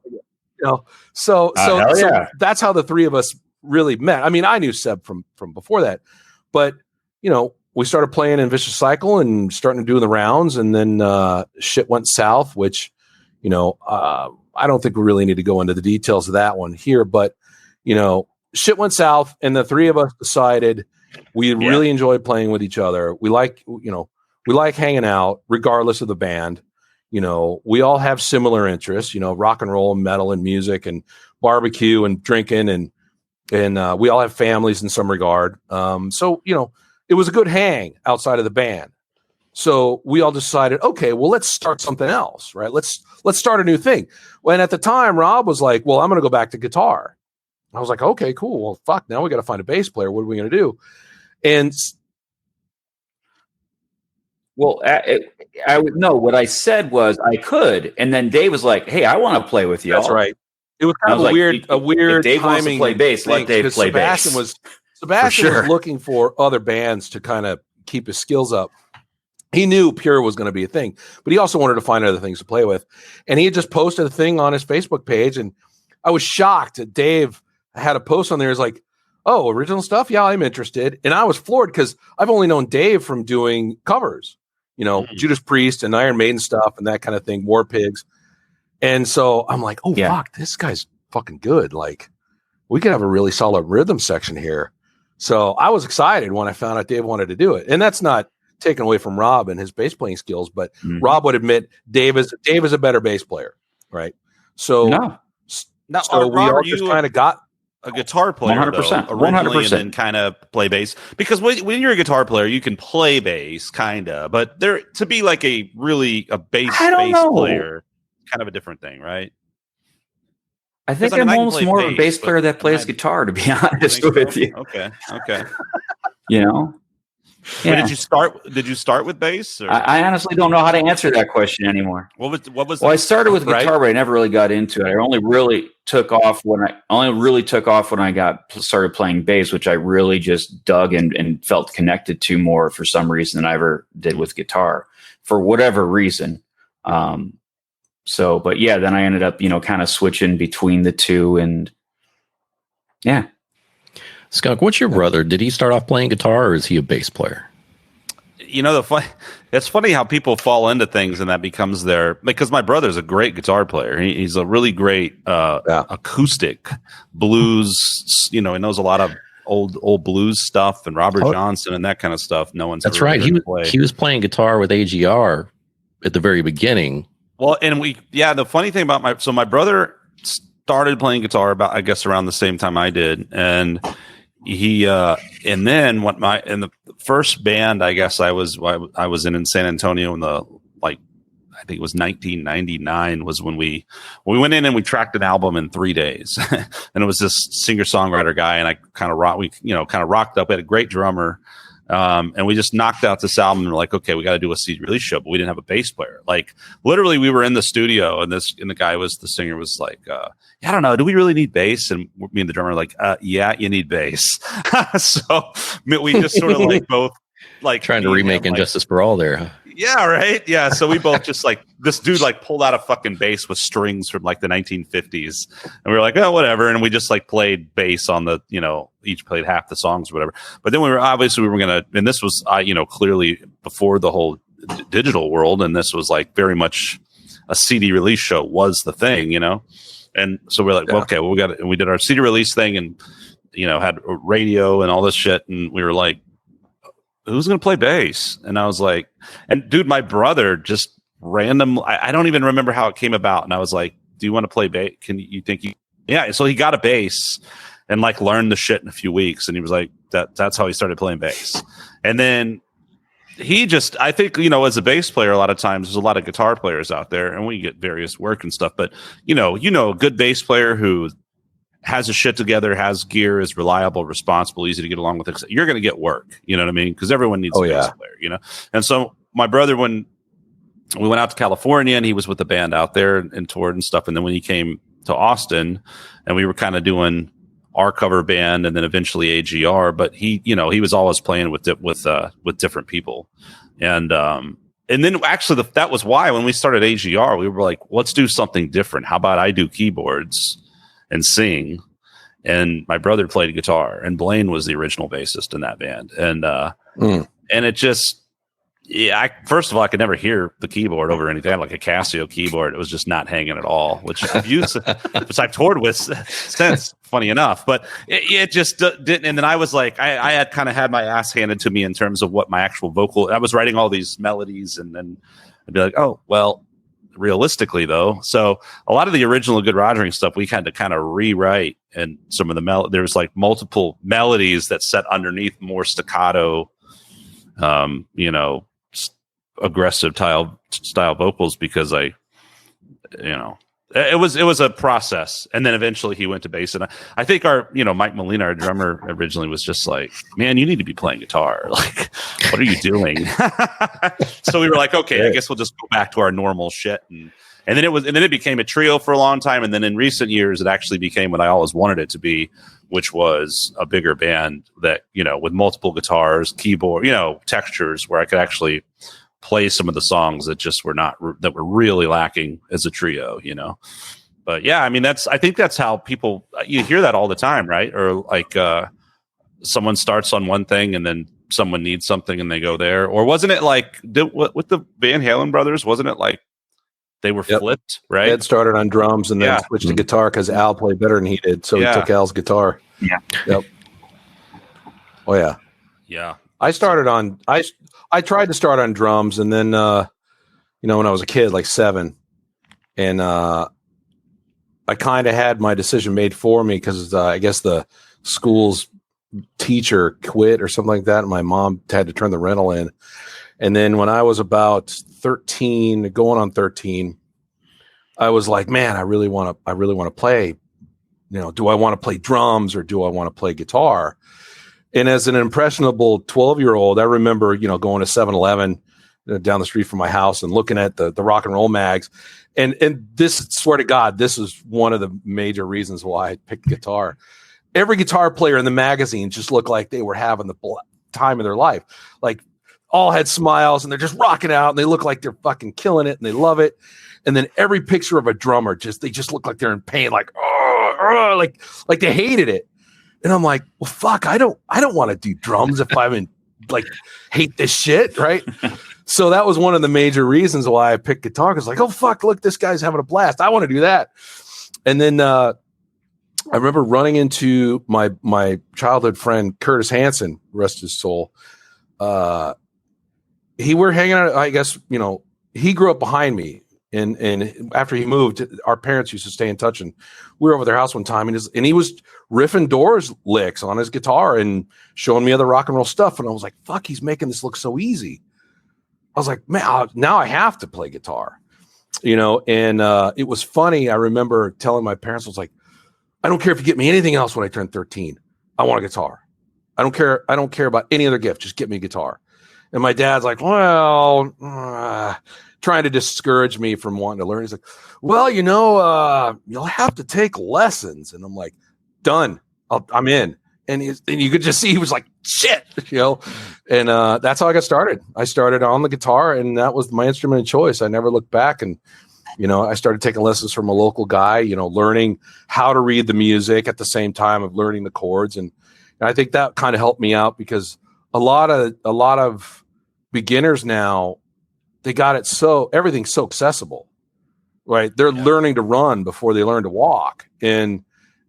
So that's how the three of us really met. I mean, I knew Seb from before that, but you know, we started playing in Vicious Cycle and starting to do the rounds. And then shit went south, which, you know, I don't think we really need to go into the details of that one here, but you know, shit went south and the three of us decided we really enjoyed playing with each other. We like hanging out regardless of the band. You know, we all have similar interests, you know, rock and roll and metal and music and barbecue and drinking and we all have families in some regard. So, you know, it was a good hang outside of the band. So we all decided, okay, well, let's start something else, right? Let's start a new thing. When at the time, Rob was like, well, I'm going to go back to guitar. I was like, okay, cool. Well, fuck, now we got to find a bass player. What are we going to do? And well, I would know what I said was I could, and then Dave was like, "Hey, I want to play with you." That's right. It was kind of a weird if Dave wants to play bass. Let Dave play bass. Sebastian was looking for other bands to kind of keep his skills up. He knew Pure was going to be a thing, but he also wanted to find other things to play with. And he had just posted a thing on his Facebook page, and I was shocked that Dave had a post on there. Is like, oh, original stuff. Yeah, I'm interested. And I was floored because I've only known Dave from doing covers, Judas Priest and Iron Maiden stuff and that kind of thing, War Pigs. And so I'm like, oh, fuck, this guy's fucking good. Like, we could have a really solid rhythm section here. So I was excited when I found out Dave wanted to do it. And that's not taken away from Rob and his bass playing skills, but Rob would admit Dave is a better bass player, right? So, so we all just kind of got a guitar player 100%, though, 100%, and then kind of play bass, because when you're a guitar player, you can play bass kind of, but there to be like a bass player, kind of a different thing, right? I think I'm almost more of a bass player that plays guitar, to be honest with you. Okay. Yeah. Did you start with bass? Or? I honestly don't know how to answer that question anymore. What was? Well, I started with guitar, but I never really got into it. I only really took off when I started playing bass, which I really just dug and felt connected to more for some reason than I ever did with guitar, for whatever reason. But yeah, then I ended up, kind of switching between the two, and yeah. Skunk, what's your brother? Did he start off playing guitar, or is he a bass player? It's funny how people fall into things and that becomes because my brother's a great guitar player. He's a really great acoustic blues. He knows a lot of old blues stuff and Robert Johnson and that kind of stuff. No one's that's right. He was playing guitar with AGR at the very beginning. Well, and the funny thing about my brother started playing guitar about, I guess, around the same time I did, and he and then in the first band I guess I was in San Antonio in the I think it was 1999 was when we went in and we tracked an album in 3 days. And it was this singer-songwriter guy, and I kind of rocked up. We had a great drummer. And we just knocked out this album and we're like, okay, we got to do a CD release show, but we didn't have a bass player. Like literally we were in the studio and the singer was like, I don't know, do we really need bass? And me and the drummer were like, yeah, you need bass. So we just sort of like both like trying to remake Injustice for All there, huh? Yeah, right. Yeah. So we both just like this dude like pulled out a fucking bass with strings from like the 1950s, and we were like, oh, whatever. And we just like played bass on the, each played half the songs or whatever. But then we were gonna, and this was clearly before the whole digital world, and this was like very much a CD release show was the thing, And so we're like, okay, well, we did our CD release thing, and had a radio and all this shit, and we were like, who's going to play bass? And I was like, and dude, my brother just random. I don't even remember how it came about. And I was like, do you want to play bass? Yeah. So he got a bass and like learned the shit in a few weeks. And he was like, that's how he started playing bass. And then I think, as a bass player, a lot of times there's a lot of guitar players out there and we get various work and stuff, but a good bass player who has his shit together, has gear, is reliable, responsible, easy to get along with. You're going to get work. You know what I mean? Because everyone needs a bass player, And so my brother, when we went out to California and he was with the band out there and toured and stuff. And then when he came to Austin and we were kind of doing our cover band and then eventually AGR, but he was always playing with different people. And then actually that was why when we started AGR, we were like, let's do something different. How about I do keyboards and sing, and my brother played guitar, and Blaine was the original bassist in that band. And and it just, first of all, I could never hear the keyboard over anything. I had like a Casio keyboard. It was just not hanging at all, which I've toured with since, funny enough, but it just didn't. And then I was like, I had kind of had my ass handed to me in terms of what my actual vocal, I was writing all these melodies, and then I'd be like, oh, well, realistically though, so a lot of the original Good Rogering stuff we had to kind of rewrite, and some of the there's like multiple melodies that set underneath more staccato aggressive style vocals, because it was a process. And then eventually he went to bass, and I think our Mike Molina, our drummer, originally was just like, man, you need to be playing guitar, like what are you doing? So we were like, okay, I guess we'll just go back to our normal shit, and then it became a trio for a long time, and then in recent years it actually became what I always wanted it to be, which was a bigger band that with multiple guitars, keyboard, textures, where I could actually play some of the songs that just were really lacking as a trio, But yeah, I mean, I think that's how people, you hear that all the time, right? Or like someone starts on one thing and then someone needs something and they go there. Or wasn't it like with the Van Halen brothers? Wasn't it like they were flipped, right? Ed started on drums and then switched to guitar because Al played better than he did. So he took Al's guitar. Yeah. Yep. Oh yeah. Yeah. I started on, I tried to start on drums and then, when I was a kid, like 7, and I kind of had my decision made for me because I guess the school's teacher quit or something like that. And my mom had to turn the rental in. And then when I was about 13, going on 13, I was like, man, I really want to play, do I want to play drums or do I want to play guitar? And as an impressionable 12-year-old, I remember, going to 7-Eleven down the street from my house and looking at the rock and roll mags. And this, swear to God, this is one of the major reasons why I picked guitar. Every guitar player in the magazine just looked like they were having the time of their life. Like, all had smiles and they're just rocking out and they look like they're fucking killing it and they love it. And then every picture of a drummer, they just look like they're in pain, like, like they hated it. And I'm like, well, fuck, I don't want to do drums if I'm in, like, hate this shit, right? So that was one of the major reasons why I picked guitar. Because like, oh fuck, look, this guy's having a blast. I want to do that. And then I remember running into my childhood friend Curtis Hanson, rest his soul. We were hanging out. I guess he grew up behind me. And after he moved, our parents used to stay in touch, and we were over their house one time, and he was riffing Doors licks on his guitar and showing me other rock and roll stuff. And I was like, fuck, he's making this look so easy. I was like, man, now I have to play guitar, and it was funny. I remember telling my parents, I was like, I don't care if you get me anything else when I turn 13. I want a guitar. I don't care about any other gift. Just get me a guitar. And my dad's like, well, trying to discourage me from wanting to learn. He's like, well, you'll have to take lessons. And I'm like, done. I'm in. And you could just see he was like, shit, and that's how I got started. I started on the guitar, and that was my instrument of choice. I never looked back. And, I started taking lessons from a local guy, learning how to read the music at the same time of learning the chords. And I think that kind of helped me out because a lot of beginners now, they got it everything's so accessible, right? They're learning to run before they learn to walk. And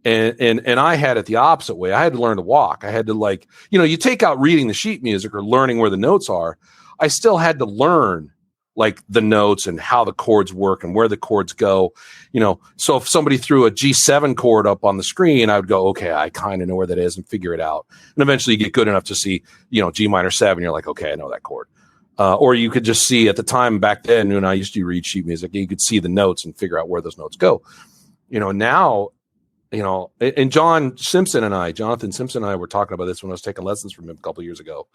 I had it the opposite way. I had to learn to walk. I had to you take out reading the sheet music or learning where the notes are. I still had to learn like the notes and how the chords work and where the chords go, so if somebody threw a G7 chord up on the screen, I would go, okay, I kind of know where that is and figure it out. And eventually you get good enough to see, G minor 7. You're like, okay, I know that chord. Or you could just see at the time back then when I used to read sheet music, you could see the notes and figure out where those notes go. Now, and Jonathan Simpson and I were talking about this when I was taking lessons from him a couple of years ago.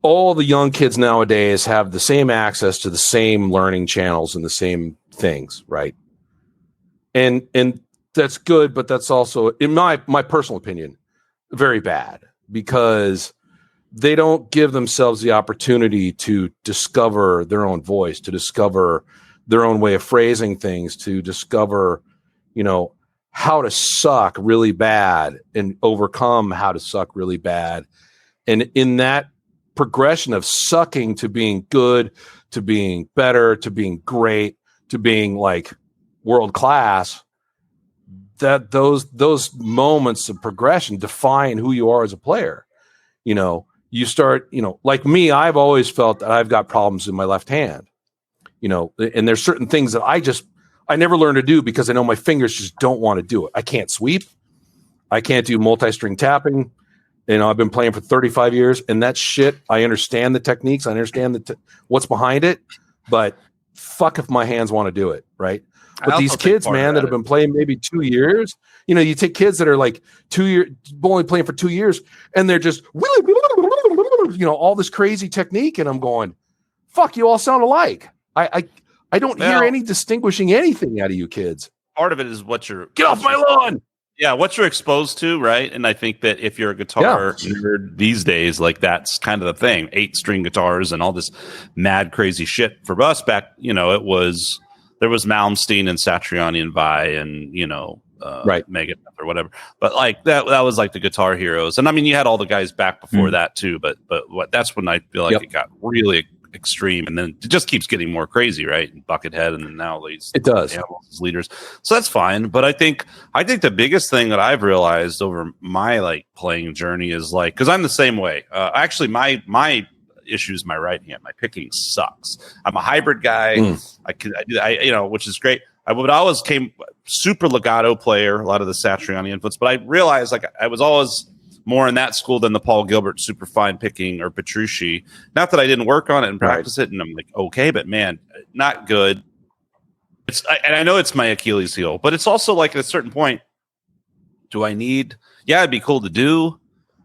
All the young kids nowadays have the same access to the same learning channels and the same things, right? And that's good, but that's also, in my personal opinion, very bad because they don't give themselves the opportunity to discover their own voice, to discover their own way of phrasing things, to discover, how to suck really bad and overcome how to suck really bad. And in that progression of sucking to being good, to being better, to being great, to being like world class, that those moments of progression define who you are as a player. You start, like me, I've always felt that I've got problems in my left hand, and there's certain things that I never learned to do because I know my fingers just don't want to do it. I can't sweep. I can't do multi-string tapping. I've been playing for 35 years, and that shit, I understand the techniques. I understand what's behind it, but fuck if my hands want to do it, right? But these kids, man, that have been playing maybe 2 years, you take kids that are like 2 years, only playing for 2 years, and they're just, all this crazy technique, and I'm going, fuck, you all sound alike. I don't hear any distinguishing anything out of you kids. Part of it is what you're... Get off my lawn! Yeah, what you're exposed to, right? And I think that if you're a guitar nerd these days, like that's kind of the thing. 8-string guitars and all this mad crazy shit. For us back, it was there was Malmsteen and Satriani and Vi and, you know, Megadeth or whatever. But like that was like the guitar heroes. And I mean, you had all the guys back before that too, but that's when I feel like it got really extreme, and then it just keeps getting more crazy, right? Buckethead, and then now it does as leaders. So that's fine. But I think the biggest thing that I've realized over my like playing journey is like, because I'm the same way. Actually, my issue is my right hand. My picking sucks. I'm a hybrid guy. Which is great. I always came super legato player, a lot of the Satriani influence, but I realized like I was always more in that school than the Paul Gilbert super fine picking or Petrucci. Not that I didn't work on it and practice it, and I'm like, okay, but man, not good. And I know it's my Achilles heel, but it's also like at a certain point, do I need? Yeah, it'd be cool to do,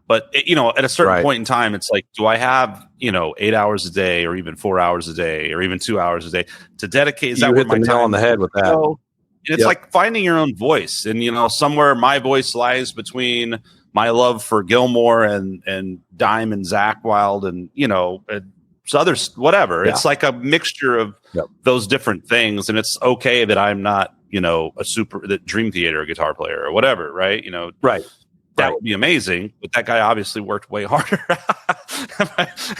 but at a certain point in time, it's like, do I have 8 hours a day, or even 4 hours a day, or even 2 hours a day to dedicate? Is that where my time on the head with that? It's like finding your own voice, and somewhere my voice lies between my love for Gilmore and Dime and Zakk Wylde and others, whatever. It's like a mixture of those different things, and it's okay that I'm not that Dream Theater guitar player or whatever, right? That would be amazing, but that guy obviously worked way harder.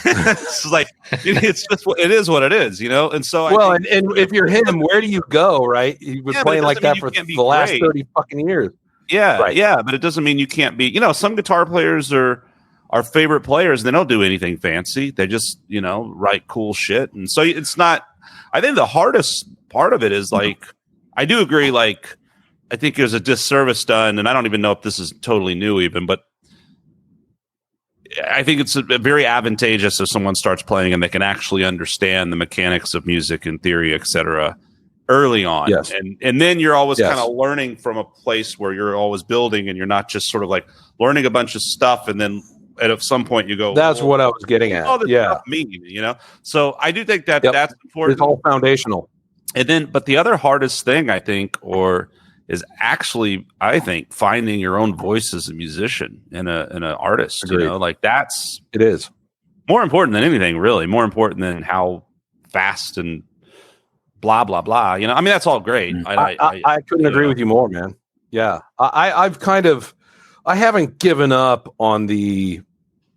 It's like it's just it is what it is, And so and if you're him, where do you go? Right? You've been playing like that for the last 30 fucking years. Yeah, but it doesn't mean you can't be. Some guitar players are our favorite players. They don't do anything fancy. They just write cool shit, and so it's not. I think the hardest part of it is like I do agree. Like I think there's a disservice done, and I don't even know if this is totally new, even, but I think it's very advantageous if someone starts playing and they can actually understand the mechanics of music and theory, etc. early on. Yes. And then you're always kind of learning from a place where you're always building, and you're not just sort of like learning a bunch of stuff and then at some point you go, that's what I was getting at. Stuff mean, So I do think that that's important. It's all foundational. And then, but the other hardest thing I think, is actually, I think, finding your own voice as a musician and an artist. Agreed. Like it is more important than anything, really. More important than how fast and blah blah blah. I mean, that's all great. I couldn't agree with you more, man. Yeah, I haven't given up on the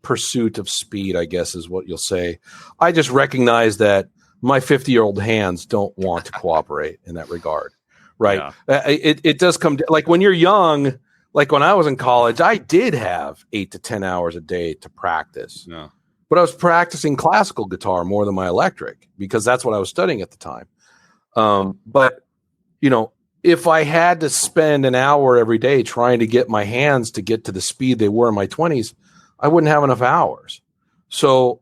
pursuit of speed, I guess is what you'll say. I just recognize that my 50-year-old hands don't want to cooperate in that regard. Right. Yeah. It does come like when you're young, like when I was in college, I did have 8 to 10 hours a day to practice. Yeah. But I was practicing classical guitar more than my electric because that's what I was studying at the time. But if I had to spend an hour every day trying to get my hands to get to the speed they were in my 20s, I wouldn't have enough hours. So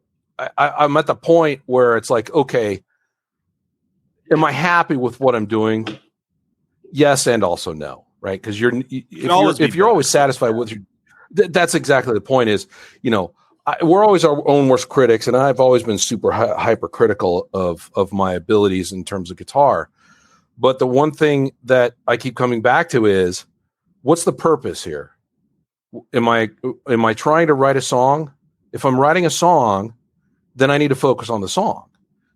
I'm at the point where it's like, okay, am I happy with what I'm doing? Yes, and also no, right? Because if you're always satisfied with your, that's exactly the point. Is we're always our own worst critics, and I've always been super hypercritical of my abilities in terms of guitar. But the one thing that I keep coming back to is, what's the purpose here? Am I trying to write a song? If I'm writing a song, then I need to focus on the song.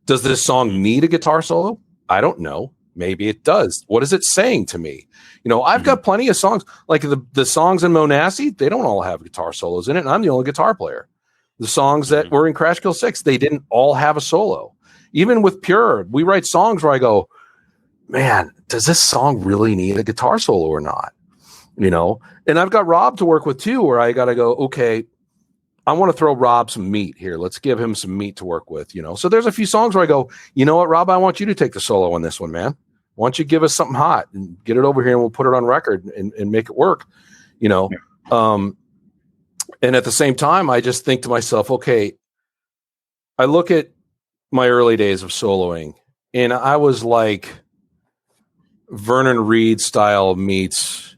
Does this song need a guitar solo? I don't know. Maybe it does. What is it saying to me? I've got plenty of songs. Like the songs in Monassi, they don't all have guitar solos in it, and I'm the only guitar player. The songs that were in Crashkill 6, they didn't all have a solo. Even with Pure, we write songs where I go, man, does this song really need a guitar solo or not? And I've got Rob to work with too, where I got to go, okay, I want to throw Rob some meat here. Let's give him some meat to work with, So there's a few songs where I go, you know what, Rob, I want you to take the solo on this one, man. Why don't you give us something hot and get it over here and we'll put it on record and make it work, And at the same time, I just think to myself, okay, I look at my early days of soloing and I was like Vernon Reid style meets,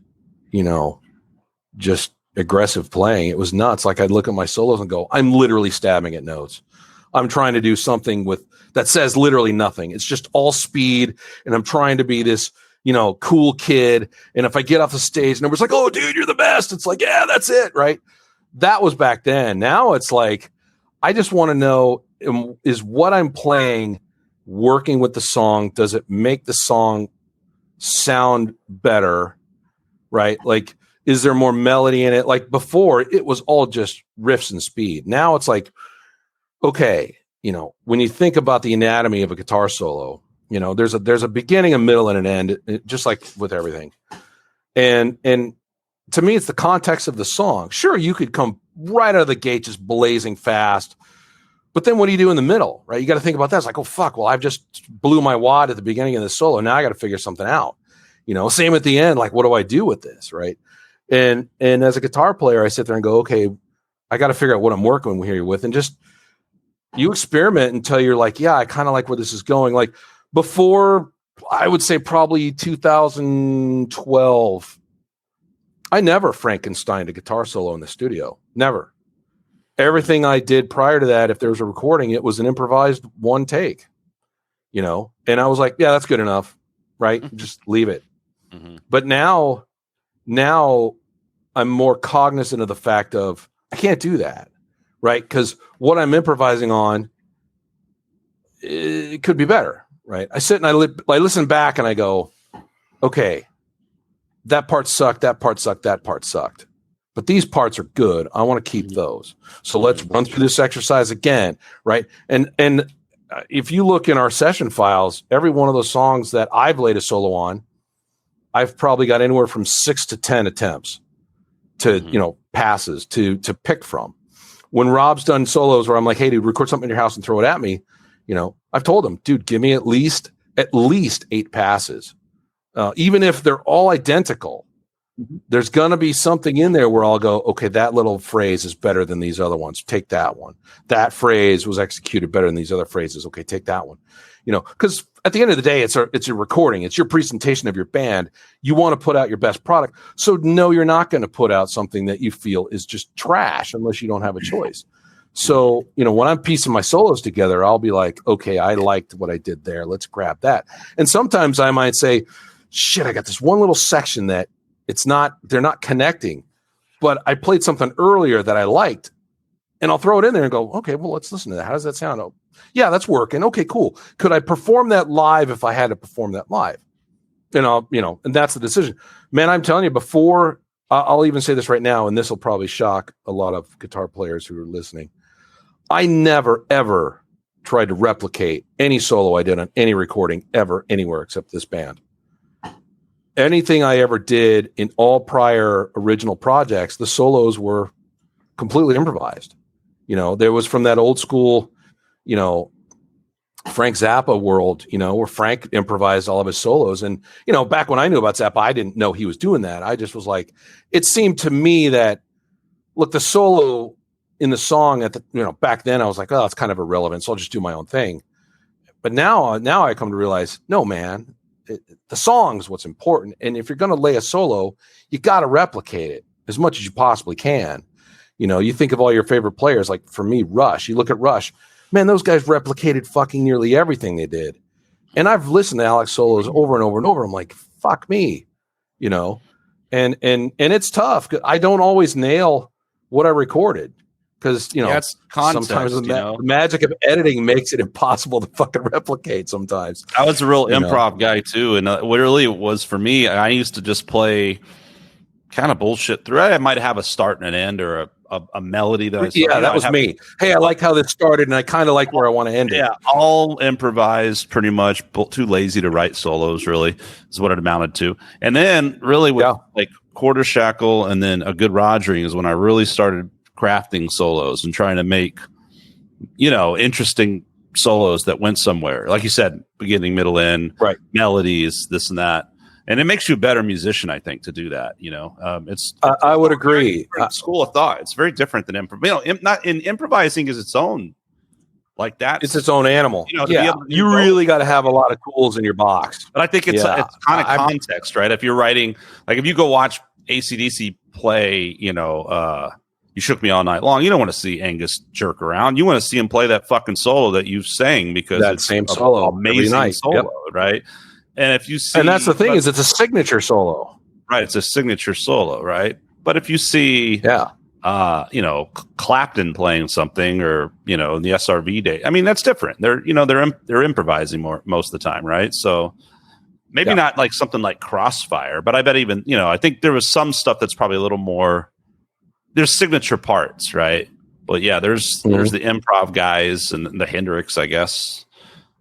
just aggressive playing. It was nuts. Like I'd look at my solos and go, I'm literally stabbing at notes. I'm trying to do something that says literally nothing. It's just all speed. And I'm trying to be this, cool kid. And if I get off the stage and everyone's like, oh dude, you're the best. It's like, yeah, that's it. Right. That was back then. Now it's like, I just want to know, is what I'm playing working with the song? Does it make the song sound better? Right? Like, is there more melody in it? Like before, it was all just riffs and speed. Now it's like, okay, you know, when you think about the anatomy of a guitar solo, you know, there's a beginning, a middle, and an end, just like with everything. And to me, it's the context of the song. Sure, you could come right out of the gate just blazing fast, but then what do you do in the middle, right? You got to think about that. It's like, oh, fuck, well, I've just blew my wad at the beginning of the solo. Now I got to figure something out. You know, same at the end, like, what do I do with this, right? And as a guitar player, I sit there and go, okay, I got to figure out what I'm working here with, and just you experiment until you're like, yeah, I kind of like where this is going. Like before, I would say probably 2012, I never Frankensteined a guitar solo in the studio. Never. Everything I did prior to that, if there was a recording, it was an improvised one take, you know? And I was like, yeah, that's good enough, right? Just leave it. Mm-hmm. But now I'm more cognizant of the fact of I can't do that, right? Because what I'm improvising on, it could be better, right? I sit and I listen back and I go, okay, that part sucked, that part sucked, that part sucked. But these parts are good. I want to keep those. So let's run through this exercise again, right? And if you look in our session files, every one of those songs that I've laid a solo on, I've probably got anywhere from 6 to 10 attempts to, you know, passes to pick from. When Rob's done solos where I'm like, hey, dude, record something in your house and throw it at me, you know, I've told him, dude, give me at least 8 passes. Even if they're all identical, there's going to be something in there where I'll go, okay, that little phrase is better than these other ones. Take that one. That phrase was executed better than these other phrases. Okay, take that one. You know, because at the end of the day, it's a recording. It's your presentation of your band. You want to put out your best product. So no, you're not going to put out something that you feel is just trash unless you don't have a choice. So, you know, when I'm piecing my solos together, I'll be like, okay, I liked what I did there. Let's grab that. And sometimes I might say, shit, I got this one little section that they're not connecting, but I played something earlier that I liked, and I'll throw it in there and go, okay, well, let's listen to that. How does that sound? Oh, yeah, that's working. Okay, cool. Could I perform that live if I had to perform that live? And that's the decision, man. I'm telling you, before I'll even say this right now, and this will probably shock a lot of guitar players who are listening. I never, ever tried to replicate any solo I did on any recording ever, anywhere except this band. Anything I ever did in all prior original projects, the solos were completely improvised. You know, there was from that old school, you know, Frank Zappa world, you know, where Frank improvised all of his solos. And, you know, back when I knew about Zappa, I didn't know he was doing that. I just was like, it seemed to me that, look, the solo in the song back then I was like, oh, it's kind of irrelevant. So I'll just do my own thing. But now I come to realize, no, man, the song is what's important. And if you're going to lay a solo, you got to replicate it as much as you possibly can. You know, you think of all your favorite players, like for me, Rush. You look at Rush, man, those guys replicated fucking nearly everything they did. And I've listened to Alex solos over and over and over. I'm like, fuck me, you know, and it's tough. I don't always nail what I recorded. Because, you know, context, sometimes the magic of editing makes it impossible to fucking replicate sometimes. I was a real improv guy, too. And what really was for me, I used to just play kind of bullshit through it. I might have a start and an end or a melody that that was me. Hey, I like how this started, and I kind of like where I want to end it. Yeah, all improvised pretty much. Too lazy to write solos, really, is what it amounted to. And then really with like Quarter Shackle and then A Good Rogering is when I really started crafting solos and trying to make, you know, interesting solos that went somewhere. Like you said, beginning, middle, end, right? Melodies, this and that, and it makes you a better musician, I think, to do that. You know, I would agree. School of thought. It's very different than improv. You know, not in improvising is its own, like that. It's its own animal. You know, you really got to have a lot of tools in your box. But I think it's kind of context, right? If you're writing, like if you go watch AC/DC play, you know. You Shook Me All Night Long. You don't want to see Angus jerk around. You want to see him play that fucking solo that you sang because it's same solo, amazing solo, right? And if you see, and that's the thing is, it's a signature solo, right? It's a signature solo, right? But if you see, Clapton playing something, or in the SRV day. I mean, that's different. They're improvising most of the time, right? So maybe not like something like Crossfire, but I bet even I think there was some stuff that's probably a little more. There's signature parts, right? But yeah, there's the improv guys and the Hendrix, I guess.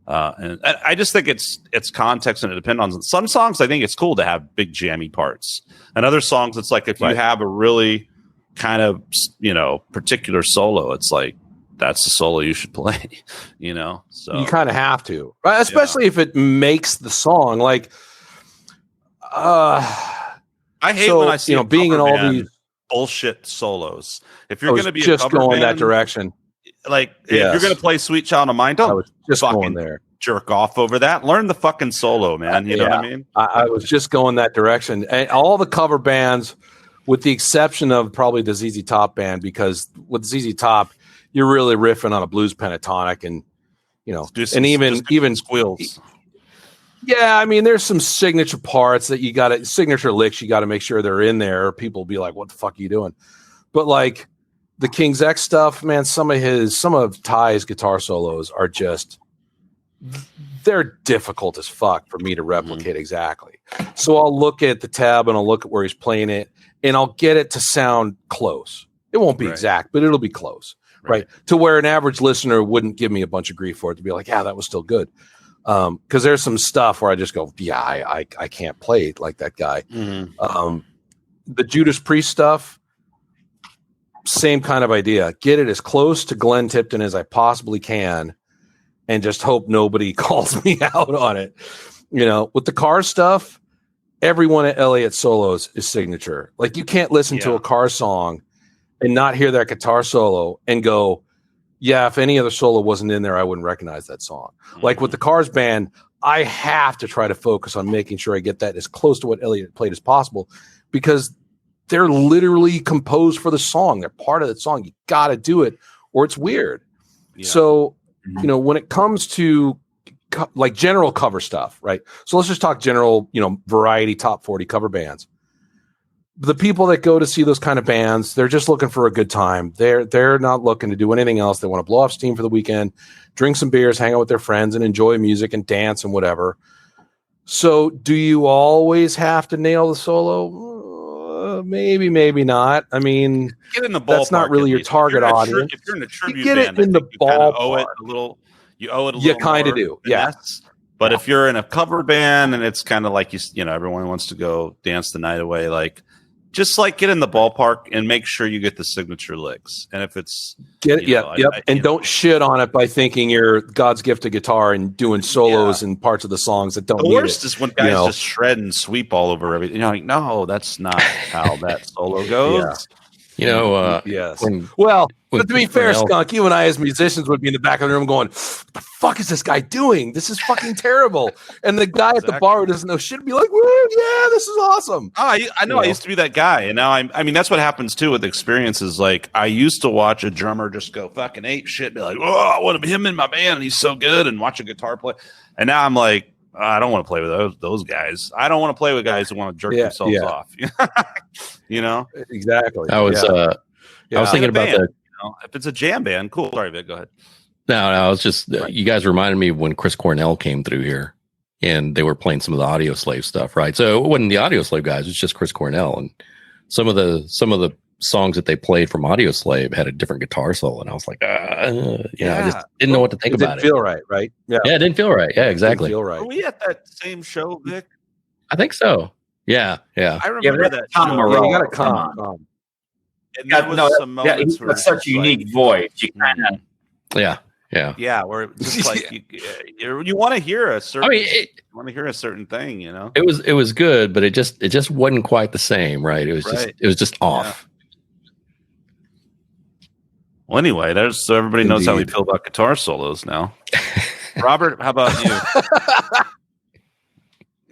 And I just think it's context, and it depends on some songs. I think it's cool to have big jammy parts, and other songs it's like if you have a really kind of particular solo, it's like that's the solo you should play. So you kind of have to, right? Especially if it makes the song. Like, I hate when I see being in all these bullshit solos. If you're going to be just a cover going band, that direction, like if you're going to play "Sweet Child of Mine," don't just fucking going there. Jerk off over that. Learn the fucking solo, man. You know what I mean? I was just going that direction, and all the cover bands, with the exception of probably the ZZ Top band, because with ZZ Top, you're really riffing on a blues pentatonic, and and even squeals. Yeah, I mean, there's some signature parts that signature licks you got to make sure they're in there, or people will be like, "What the fuck are you doing?" But like the King's X stuff, man, some of Ty's guitar solos are just they're difficult as fuck for me to replicate exactly. So I'll look at the tab and I'll look at where he's playing it, and I'll get it to sound close. It won't be exact, but it'll be close, right? To where an average listener wouldn't give me a bunch of grief for it, to be like, yeah, that was still good. Because there's some stuff where I just go, yeah, I can't play it like that guy. The Judas Priest stuff, same kind of idea. Get it as close to Glenn Tipton as I possibly can, and just hope nobody calls me out on it. With the Cars stuff, everyone at Elliott solos is signature. Like, you can't listen to a Cars song and not hear that guitar solo and go, yeah, if any other solo wasn't in there, I wouldn't recognize that song. Like with the Cars band, I have to try to focus on making sure I get that as close to what Elliott played as possible, because they're literally composed for the song. They're part of the song. You got to do it or it's weird. Yeah. So, when it comes to like general cover stuff, right? So let's just talk general, variety top 40 cover bands. The people that go to see those kind of bands, they're just looking for a good time. They're not looking to do anything else. They want to blow off steam for the weekend, drink some beers, hang out with their friends, and enjoy music and dance and whatever. So do you always have to nail the solo? Maybe, maybe not. I mean, get in the ballpark. That's not really your target audience. If you're in a tribute get band, it in the ballpark. You owe it a little. You kind of do, yeah. But if you're in a cover band and it's kind of like everyone wants to go dance the night away, like just like get in the ballpark and make sure you get the signature licks. And if it's don't shit on it by thinking you're God's gift to guitar and doing solos and parts of the songs that don't. The need worst it. is when guys just shred and sweep all over everything. You're like, no, that's not how that solo goes. Yes. But to be fair, Skunk, you and I as musicians would be in the back of the room going, what the fuck is this guy doing? This is fucking terrible. And the guy at the bar who doesn't know shit would be like, woo, yeah, this is awesome. I know. I used to be that guy. And now I mean, that's what happens too with experiences. Like I used to watch a drummer just go fucking ape shit, be like, oh, I want him in my band and he's so good, and watch a guitar play. And now I'm like, I don't want to play with those guys. I don't want to play with guys who want to jerk themselves off. Exactly. I was thinking about that. If it's a jam band, cool. Sorry, Vic, go ahead. No, I was just you guys reminded me of when Chris Cornell came through here, and they were playing some of the Audio Slave stuff, right? So it wasn't the Audio Slave guys; it's just Chris Cornell, and some of the songs that they played from Audio Slave had a different guitar solo, and I was like, I just didn't know what to think about it. Didn't feel right, right? Yeah, it didn't feel right. Yeah, exactly. Didn't feel right. Were we at that same show, Vic? I think so. Yeah. I remember that show. You got to come. And there was some moments where that's such a unique voice. You kind of, where it's just like you want to hear a certain. You want to hear a certain thing, It was good, but it just wasn't quite the same, right? It was just off. Well, anyway, so everybody knows how we feel about guitar solos now. Robert, how about you?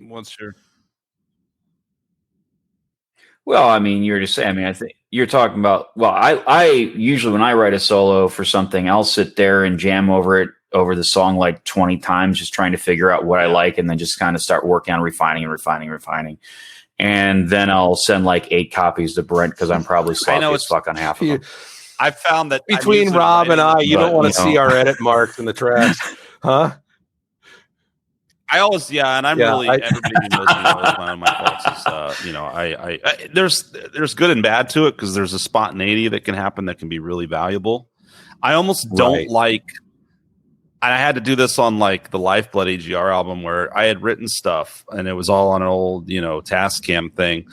What's your? Well, I mean, you're just saying. I mean, I think you're talking about. Well, I usually when I write a solo for something, I'll sit there and jam over the song like 20 times, just trying to figure out what I like, and then just kind of start working on refining. and then I'll send like 8 copies to Brent because I'm probably sloppy as fuck on half of them. I found that between Rob and I, you don't want to see our edit marks in the tracks, huh? I always, and I'm really, everybody who knows me knows one of my faults is, I there's good and bad to it because there's a spontaneity that can happen that can be really valuable. I almost don't like, and I had to do this on like the Lifeblood AGR album where I had written stuff and it was all on an old, Tascam thing.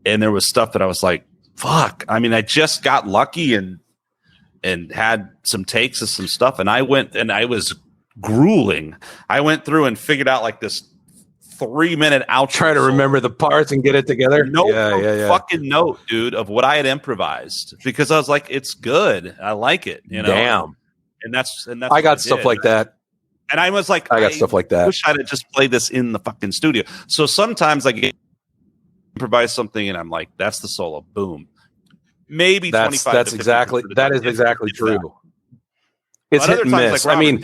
And there was stuff that I was like, fuck. I mean, I just got lucky and had some takes of some stuff. And I went and I was grueling. I went through and figured out like this 3-minute outro. Try to remember the parts and get it together. Fucking note, dude, of what I had improvised because I was like, it's good. I like it. Damn. And that's I got stuff like that. And I was like, I got stuff like that. I wish I'd have just played this in the fucking studio. So sometimes I get improvise something and I'm like, that's the solo. Boom. Maybe 25. That's exactly true. It's hit and miss. Like Robert,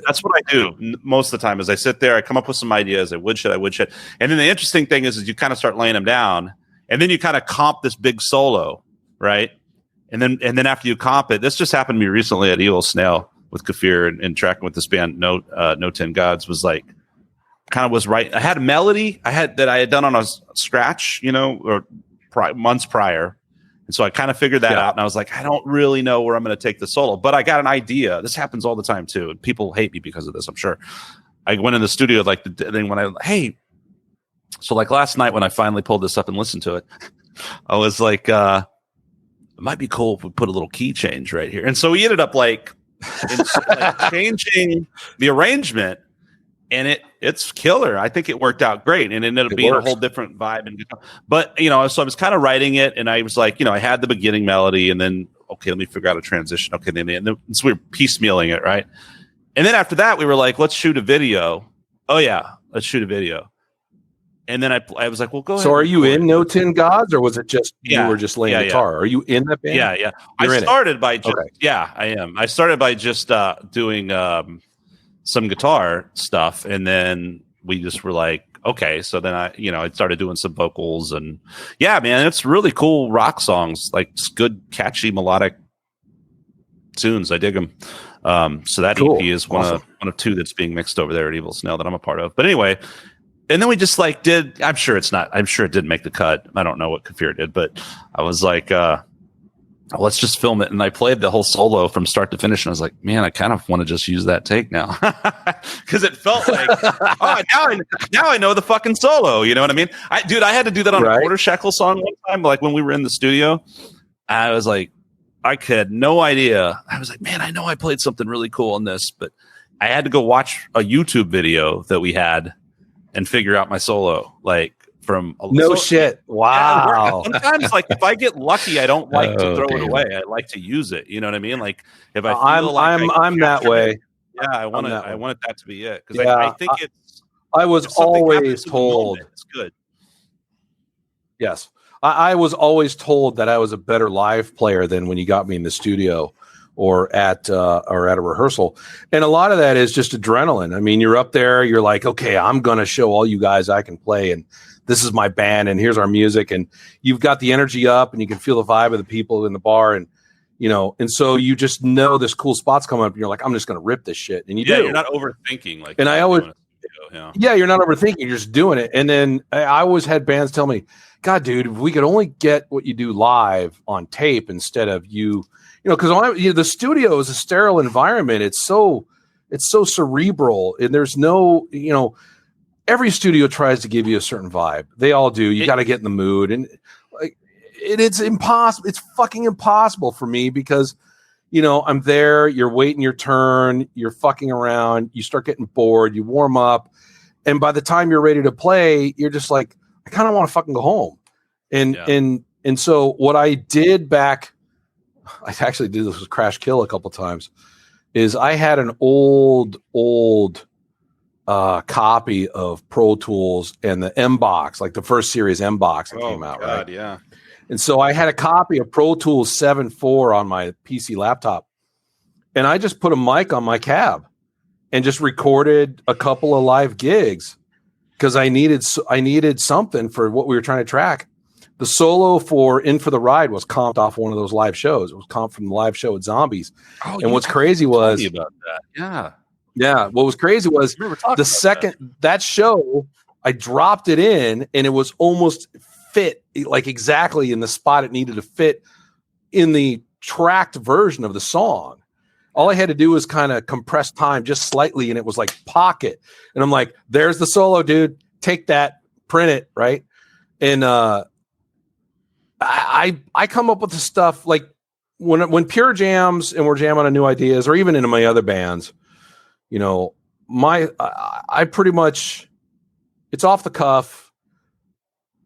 that's what I do most of the time is I sit there, I come up with some ideas, I would shit. And then the interesting thing is you kind of start laying them down and then you kind of comp this big solo, right? And then after you comp it, this just happened to me recently at Evil Snail with Kafir and tracking with this band, No 10 Gods, was like, kind of was right. I had a melody I had done on a scratch, or months prior. And so I kind of figured that out and I was like, I don't really know where I'm going to take the solo, but I got an idea. This happens all the time too. And people hate me because of this, I'm sure. I went in the studio so like last night when I finally pulled this up and listened to it, I was like, it might be cool if we put a little key change right here. And so we ended up like changing the arrangement, and it's killer. I think it worked out great, and it ended up being a whole different vibe. But so I was kind of writing it, and I was like, I had the beginning melody, and then let me figure out a transition. Okay, then so we were piecemealing it, right? And then after that, we were like, let's shoot a video. Oh yeah, let's shoot a video. And then I was like, well, go ahead. So are you in No 10 Gods, or was it just you were just laying guitar? Are you in that band? Yeah. I started by just I am. I started by just doing some guitar stuff, and then we just were like, okay. So then I started doing some vocals, and man, it's really cool rock songs, like just good, catchy, melodic tunes. I dig them. So that EP is one of 2 that's being mixed over there at Evil Snail that I'm a part of. But anyway. And then we just I'm sure it didn't make the cut. I don't know what Kafir did, but I was like, let's just film it. And I played the whole solo from start to finish. And I was like, man, I kind of want to just use that take now. Cause it felt like, now I know the fucking solo. You know what I mean? I had to do that on a Quarter Shekel song one time. Like when we were in the studio, I was like, I had no idea. I was like, man, I know I played something really cool on this, but I had to go watch a YouTube video that we had and figure out my solo, like from shit. Wow. Sometimes, like if I get lucky, I don't like to throw it away. I like to use it. You know what I mean? Like if I feel I'm that way. I wanted that to be it because I think I was always told it's good. Yes, I was always told that I was a better live player than when you got me in the studio or at a rehearsal. And a lot of that is just adrenaline. I mean, you're up there, you're like, okay, I'm going to show all you guys I can play. And this is my band and here's our music. And you've got the energy up and you can feel the vibe of the people in the bar. And, and so you just know this cool spot's coming up and you're like, I'm just going to rip this shit. And you do. You're not overthinking. Like, and I always, you're not overthinking. You're just doing it. And then I always had bands tell me, God, dude, if we could only get what you do live on tape instead of you, because the studio is a sterile environment. It's so cerebral, and there's no, every studio tries to give you a certain vibe. They all do. You got to get in the mood, and like it's impossible. It's fucking impossible for me because, I'm there. You're waiting your turn. You're fucking around. You start getting bored. You warm up, and by the time you're ready to play, you're just like, I kind of want to fucking go home. And so what I did back. I actually did this with Crashkill a couple times, is I had an old copy of Pro Tools and the M box, like the first series M box that came out, right? Yeah. And so I had a copy of Pro Tools 7.4 on my PC laptop, and I just put a mic on my cab and just recorded a couple of live gigs because I needed something for what we were trying to track. The solo for In for the Ride was comped off one of those live shows. It was comped from the live show at Zombies. Oh, and what's crazy was about that. Yeah. Yeah. What was crazy was the second that show, I dropped it in and it was almost fit like exactly in the spot it needed to fit in the tracked version of the song. All I had to do was kind of compress time just slightly and it was like pocket. And I'm like, there's the solo, dude. Take that, print it, right? And I come up with the stuff like when Pure jams and we're jamming on new ideas, or even into my other bands, you know, I pretty much, it's off the cuff,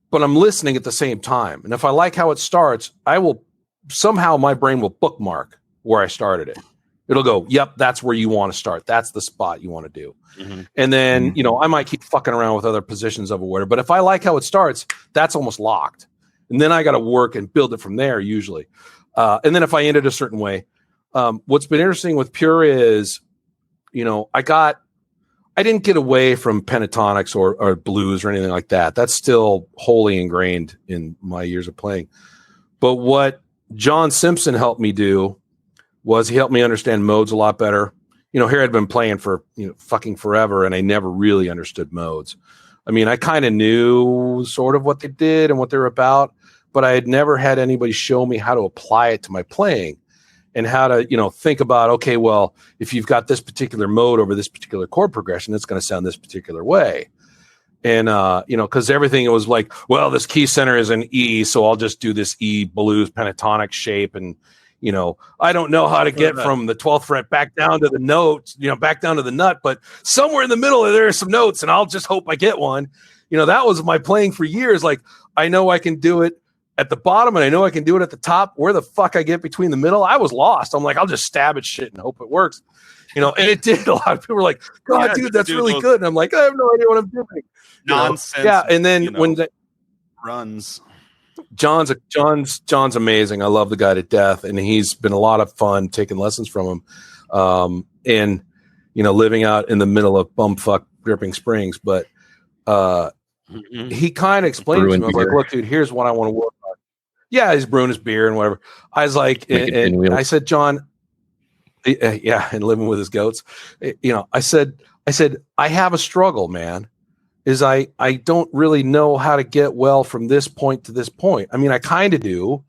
but I'm listening at the same time. And if I like how it starts, I will somehow, my brain will bookmark where I started it. It'll go, yep, that's where you want to start. That's the spot you want to do. Mm-hmm. And then, you know, I might keep fucking around with other positions of a word, but if I like how it starts, that's almost locked. And then I got to work and build it from there usually. And then if I end it a certain way, what's been interesting with Pure is, you know, I didn't get away from pentatonics or blues or anything like that. That's still wholly ingrained in my years of playing. But what John Simpson helped me do was he helped me understand modes a lot better. You know, here I'd been playing for, you know, fucking forever, and I never really understood modes. I mean, I kind of knew sort of what they did and what they're about, but I had never had anybody show me how to apply it to my playing and how to, you know, think about, okay, well, if you've got this particular mode over this particular chord progression, it's going to sound this particular way. And, you know, because everything was like, well, this key center is an E, so I'll just do this E blues pentatonic shape. And, you know, I don't know how to get from the 12th fret back down to the note, you know, back down to the nut, but somewhere in the middle there are some notes and I'll just hope I get one. You know, that was my playing for years. Like, I know I can do it at the bottom and I know I can do it at the top. Where the fuck I get between the middle, I was lost. I'm like, I'll just stab at shit and hope it works. You know, and it did. A lot of people were like, God, yeah, dude, that's really good. And I'm like, I have no idea what I'm doing. Nonsense. Yeah. And then when runs. John's amazing. I love the guy to death, and he's been a lot of fun taking lessons from him. And you know, living out in the middle of bumfuck Dripping Springs, but he kind of explained to me, I was like, look, dude, here's what I want to work on. Yeah, he's brewing his beer and whatever. I was like, and I said, John, yeah, and living with his goats. You know, I said, I have a struggle, man. Is I don't really know how to get well from this point to this point. I mean, I kind of do.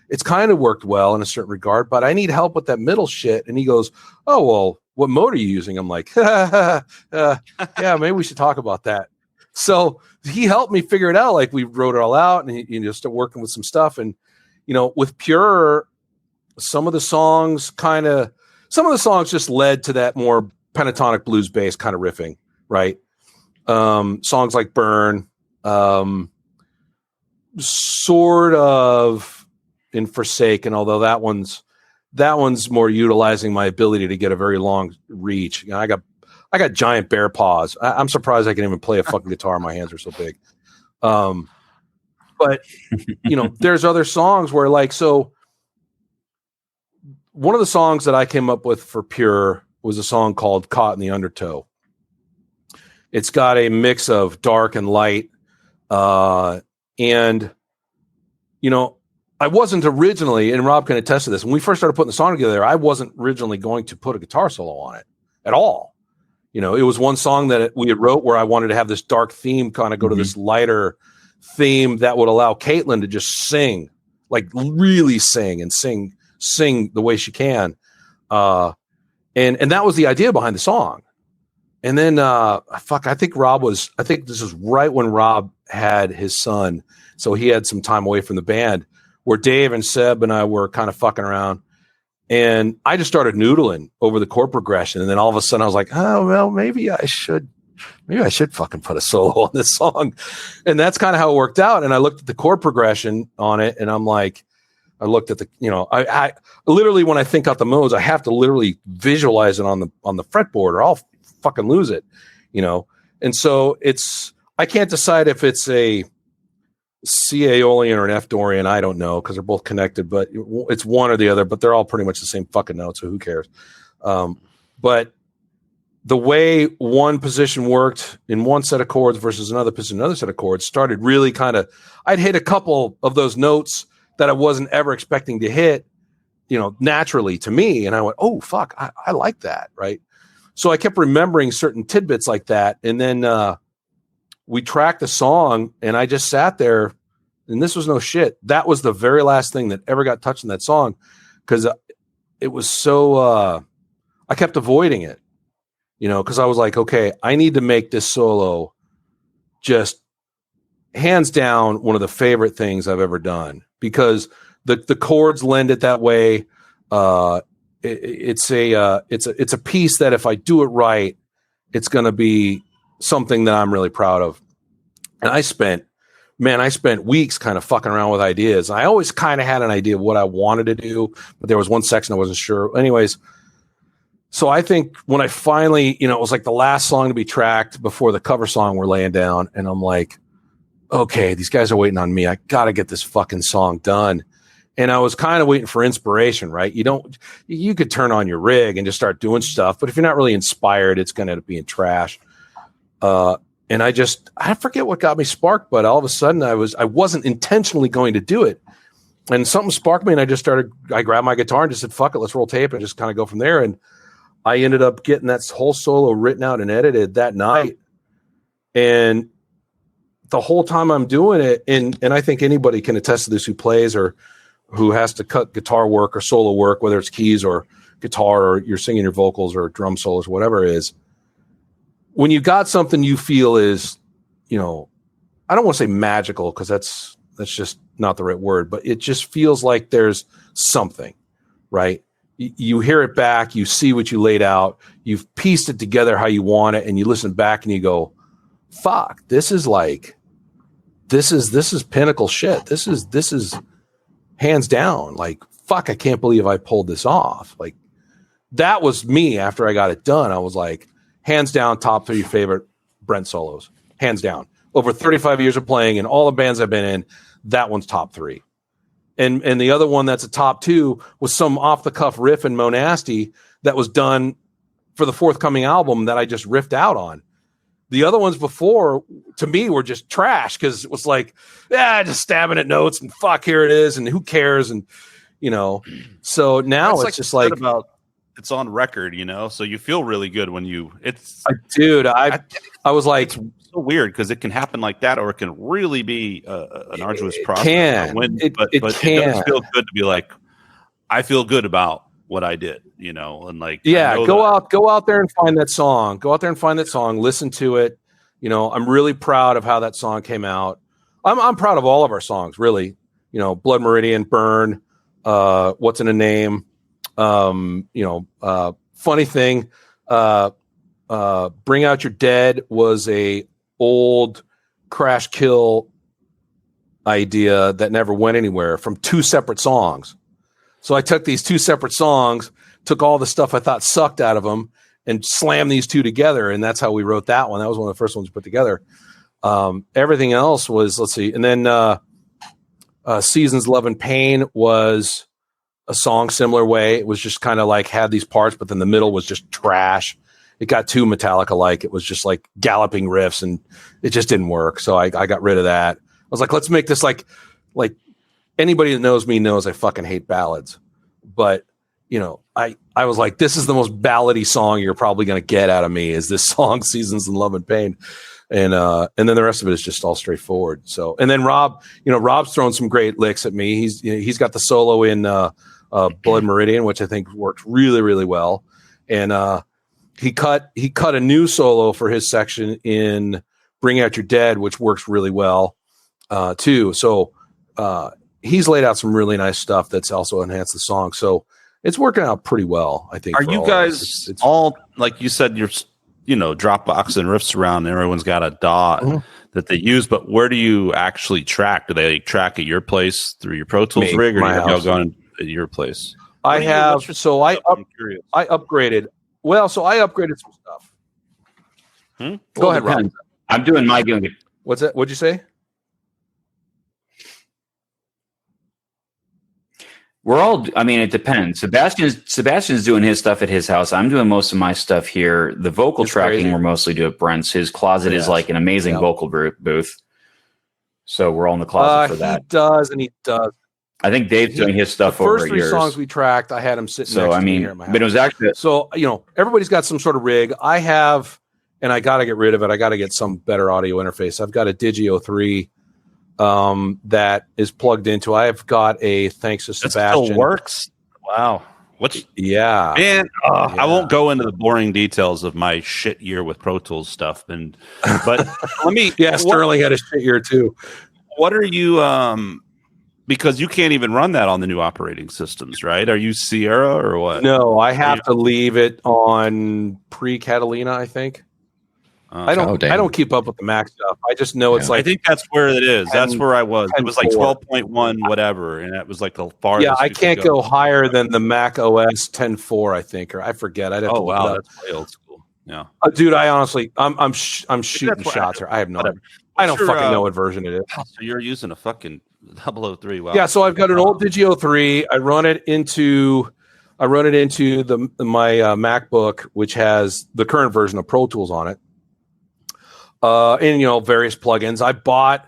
It's kind of worked well in a certain regard, but I need help with that middle shit. And he goes, oh, well, what mode are you using? I'm like, yeah, maybe we should talk about that. So he helped me figure it out. Like, we wrote it all out, and he just started working with some stuff. And, you know, with Pure, some of the songs just led to that more pentatonic blues bass kind of riffing, right? Songs like Burn, sort of in Forsaken, although that one's more utilizing my ability to get a very long reach. You know, I got giant bear paws. I'm surprised I can even play a fucking guitar. My hands are so big. But you know, there's other songs where, like, so one of the songs that I came up with for Pure was a song called Caught in the Undertow. It's got a mix of dark and light. And, you know, I wasn't originally, and Rob can attest to this, when we first started putting the song together, I wasn't originally going to put a guitar solo on it at all. You know, it was one song that we had wrote where I wanted to have this dark theme kind of go to this lighter theme that would allow Caitlin to just sing, like really sing and sing the way she can. And that was the idea behind the song. And then, I think this was right when Rob had his son. So he had some time away from the band where Dave and Seb and I were kind of fucking around. And I just started noodling over the chord progression. And then all of a sudden I was like, oh, well, maybe I should fucking put a solo on this song. And that's kind of how it worked out. And I looked at the chord progression on it, and I'm like, I looked at the, you know, I literally, when I think out the modes, I have to literally visualize it on the fretboard, or I'll fucking lose it, you know? And so I can't decide if it's a C Aeolian or an F Dorian. I don't know, because they're both connected, but it's one or the other, but they're all pretty much the same fucking note. So who cares? But the way one position worked in one set of chords versus another position, another set of chords started really kind of, I'd hit a couple of those notes that I wasn't ever expecting to hit, naturally to me. And I went, oh, fuck, I like that. Right. So I kept remembering certain tidbits like that. And then we tracked the song and I just sat there, and this was no shit. That was the very last thing that ever got touched in that song. Cause it was so, I kept avoiding it. Because I was like, okay, I need to make this solo just hands down one of the favorite things I've ever done, because the chords lend it that way. It's a piece that if I do it right, it's going to be something that I'm really proud of. And I spent weeks kind of fucking around with ideas. I always kind of had an idea of what I wanted to do, but there was one section I wasn't sure. Anyways. So I think when I finally, it was like the last song to be tracked before the cover song we're laying down. And I'm like, okay, these guys are waiting on me. I got to get this fucking song done. And I was kind of waiting for inspiration, right? You could turn on your rig and just start doing stuff, but if you're not really inspired, it's going to end up being trash. And I forget what got me sparked, but all of a sudden I wasn't intentionally going to do it. And something sparked me, and I grabbed my guitar and just said, fuck it, let's roll tape and just kind of go from there. And I ended up getting that whole solo written out and edited that night. And the whole time I'm doing it, and I think anybody can attest to this who plays or who has to cut guitar work or solo work, whether it's keys or guitar or you're singing your vocals or drum solos, whatever it is. When you got something you feel is, I don't want to say magical because that's just not the right word, but it just feels like there's something, right? You hear it back, you see what you laid out, you've pieced it together how you want it, and you listen back and you go, fuck, this is pinnacle shit. This is hands down. Like, fuck, I can't believe I pulled this off. Like, that was me after I got it done. I was like, hands down, top 3 favorite Brent solos. Hands down. Over 35 years of playing in all the bands I've been in, that one's top 3. And the other one that's a top 2 was some off the cuff riff in Monasty that was done for the forthcoming album that I just riffed out on. The other ones before, to me, were just trash because it was like, just stabbing at notes and fuck, here it is, and who cares? And so now it's just like about it's on record, so you feel really good when I was like, it's so weird because it can happen like that, or it can really be an arduous process. It does feel good to be like, I feel good about what I did, and like, go out there and find that song. Go out there and find that song. Listen to it. I'm really proud of how that song came out. I'm proud of all of our songs, really. Blood Meridian, Burn, What's in a Name. Funny thing, Bring Out Your Dead was a old Crashkill idea that never went anywhere from 2 separate songs. So I took these 2 separate songs, took all the stuff I thought sucked out of them, and slammed these 2 together. And that's how we wrote that one. That was one of the first ones we put together. Everything else was, let's see. And then Seasons, Love and Pain was a song similar way. It was just kind of like had these parts, but then the middle was just trash. It got too Metallica-like. It was just like galloping riffs, and it just didn't work. So I got rid of that. I was like, let's make this like anybody that knows me knows I fucking hate ballads. But, I was like, this is the most ballady song you're probably going to get out of me is this song, Seasons in Love and Pain. And then the rest of it is just all straightforward. So, and then Rob's thrown some great licks at me. He's got the solo in Blood Meridian, which I think worked really, really well. And he cut a new solo for his section in Bring Out Your Dead, which works really well too. So he's laid out some really nice stuff that's also enhanced the song. So it's working out pretty well, I think. Are you guys all, like you said, you're Dropbox and riffs around, and everyone's got a DAW that they use, but where do you actually track? Do they track at your place through your Pro Tools rig, or do you have y'all going at your place? I upgraded. Well, so I upgraded some stuff. Go ahead, Rob. I'm doing my game. What's that? What'd you say? We're all, I mean, it depends. Sebastian's doing his stuff at his house. I'm doing most of my stuff here. The vocal tracking, we're mostly doing at Brent's. His closet is like an amazing vocal booth. So we're all in the closet for that. He does. I think Dave's doing his stuff over the first 3 songs we tracked, I had him sitting next to me here at my house. But it was actually... So, everybody's got some sort of rig. I have, and I got to get rid of it. I got to get some better audio interface. I've got a Digio 3 that is plugged into. I've got a, thanks to Sebastian. It still works? Wow. Yeah. Man, I won't go into the boring details of my shit year with Pro Tools stuff. But let me... Yeah, Sterling had a shit year too. What are you... because you can't even run that on the new operating systems, right? Are you Sierra or what? No, I have to leave it on pre-Catalina, I think. I don't keep up with the Mac stuff. I just know it's like... I think that's where it is. That's where I was. It was like 12.1 whatever, and that was like the farthest. Yeah, I can't go higher than the Mac OS 10.4, I think, or I forget. I'd have to look it up. That's way old school. Yeah. Dude, I honestly... I'm shooting shots here. I have no idea. I don't fucking know what version it is. So you're using a fucking 003. Wow. Yeah, so I've got an old Digio 3. I run it into my MacBook, which has the current version of Pro Tools on it. And various plugins. I bought,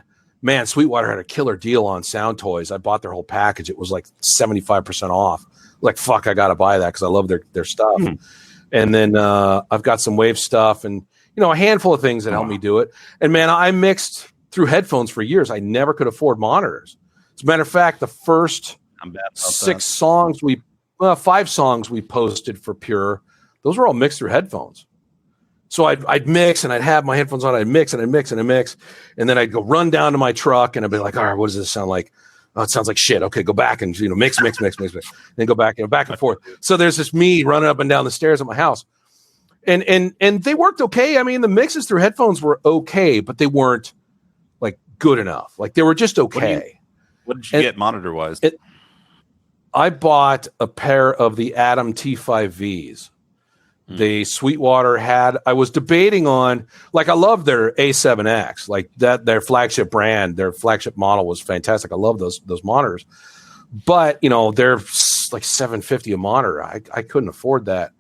Sweetwater had a killer deal on Sound Toys. I bought their whole package. It was like 75% off. Like, fuck, I gotta buy that because I love their stuff. And then I've got some Wave stuff and a handful of things that help me do it. And man, I mixed through headphones for years. I never could afford monitors. As a matter of fact, the first 5 songs we posted for Pure, those were all mixed through headphones. So I'd mix and I'd have my headphones on. I'd mix and I'd mix and I'd mix. And then I'd go run down to my truck and I'd be like, all right, what does this sound like? Oh, it sounds like shit. Okay, go back and mix. Then go back, back and forth. So there's this me running up and down the stairs at my house. And they worked okay. I mean, the mixes through headphones were okay, but they weren't like good enough. Like they were just okay. What did you get monitor wise? I bought a pair of the Atom T5Vs. The Sweetwater had, I was debating on, like, I love their A7X, like that, their flagship brand, their flagship model was fantastic. I love those monitors, but they're like $750 a monitor. I couldn't afford that.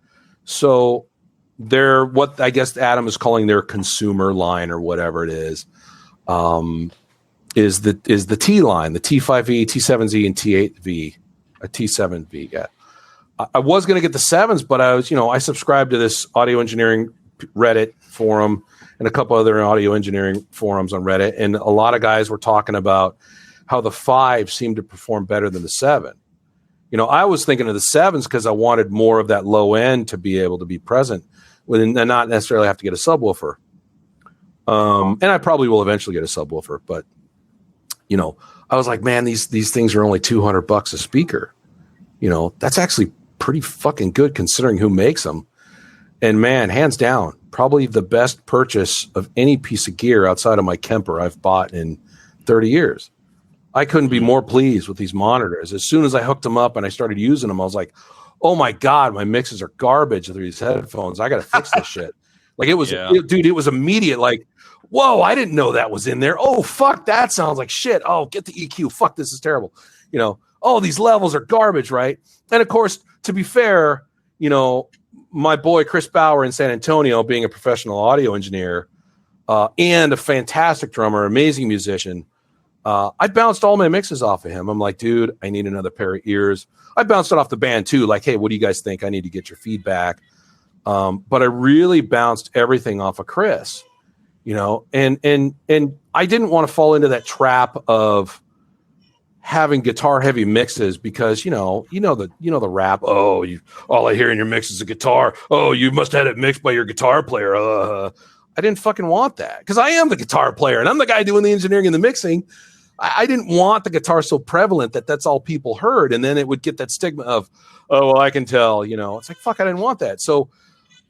So they're what I guess Adam is calling their consumer line or whatever it is the T line, the T5V, T7Z, and T8V, a T7V. Yeah. I was going to get the 7s, but I was, I subscribed to this audio engineering Reddit forum and a couple other audio engineering forums on Reddit. And a lot of guys were talking about how the 5 seemed to perform better than the 7. I was thinking of the 7s because I wanted more of that low end to be able to be present and not necessarily have to get a subwoofer. And I probably will eventually get a subwoofer, but I was like, man, these things are only $200 a speaker. That's actually pretty fucking good considering who makes them. And man, hands down, probably the best purchase of any piece of gear outside of my Kemper I've bought in 30 years. I couldn't be more pleased with these monitors. As soon as I hooked them up and I started using them, I was like, oh my God, my mixes are garbage through these headphones. I got to fix this shit. Like it was, dude, it was immediate. Like, whoa, I didn't know that was in there. Oh, fuck, that sounds like shit. Oh, get the EQ. Fuck, this is terrible. Oh, these levels are garbage, right? And of course, to be fair, my boy Chris Bauer in San Antonio, being a professional audio engineer and a fantastic drummer, amazing musician, I bounced all my mixes off of him. I'm like, dude, I need another pair of ears. I bounced it off the band too. Like, hey, what do you guys think? I need to get your feedback. But I really bounced everything off of Chris, and I didn't want to fall into that trap of having guitar heavy mixes because the rap. Oh, all I hear in your mix is a guitar. Oh, you must have had it mixed by your guitar player. I didn't fucking want that because I am the guitar player and I'm the guy doing the engineering and the mixing. I didn't want the guitar so prevalent that that's all people heard, and then it would get that stigma of, oh, well, I can tell. It's like, fuck, I didn't want that. So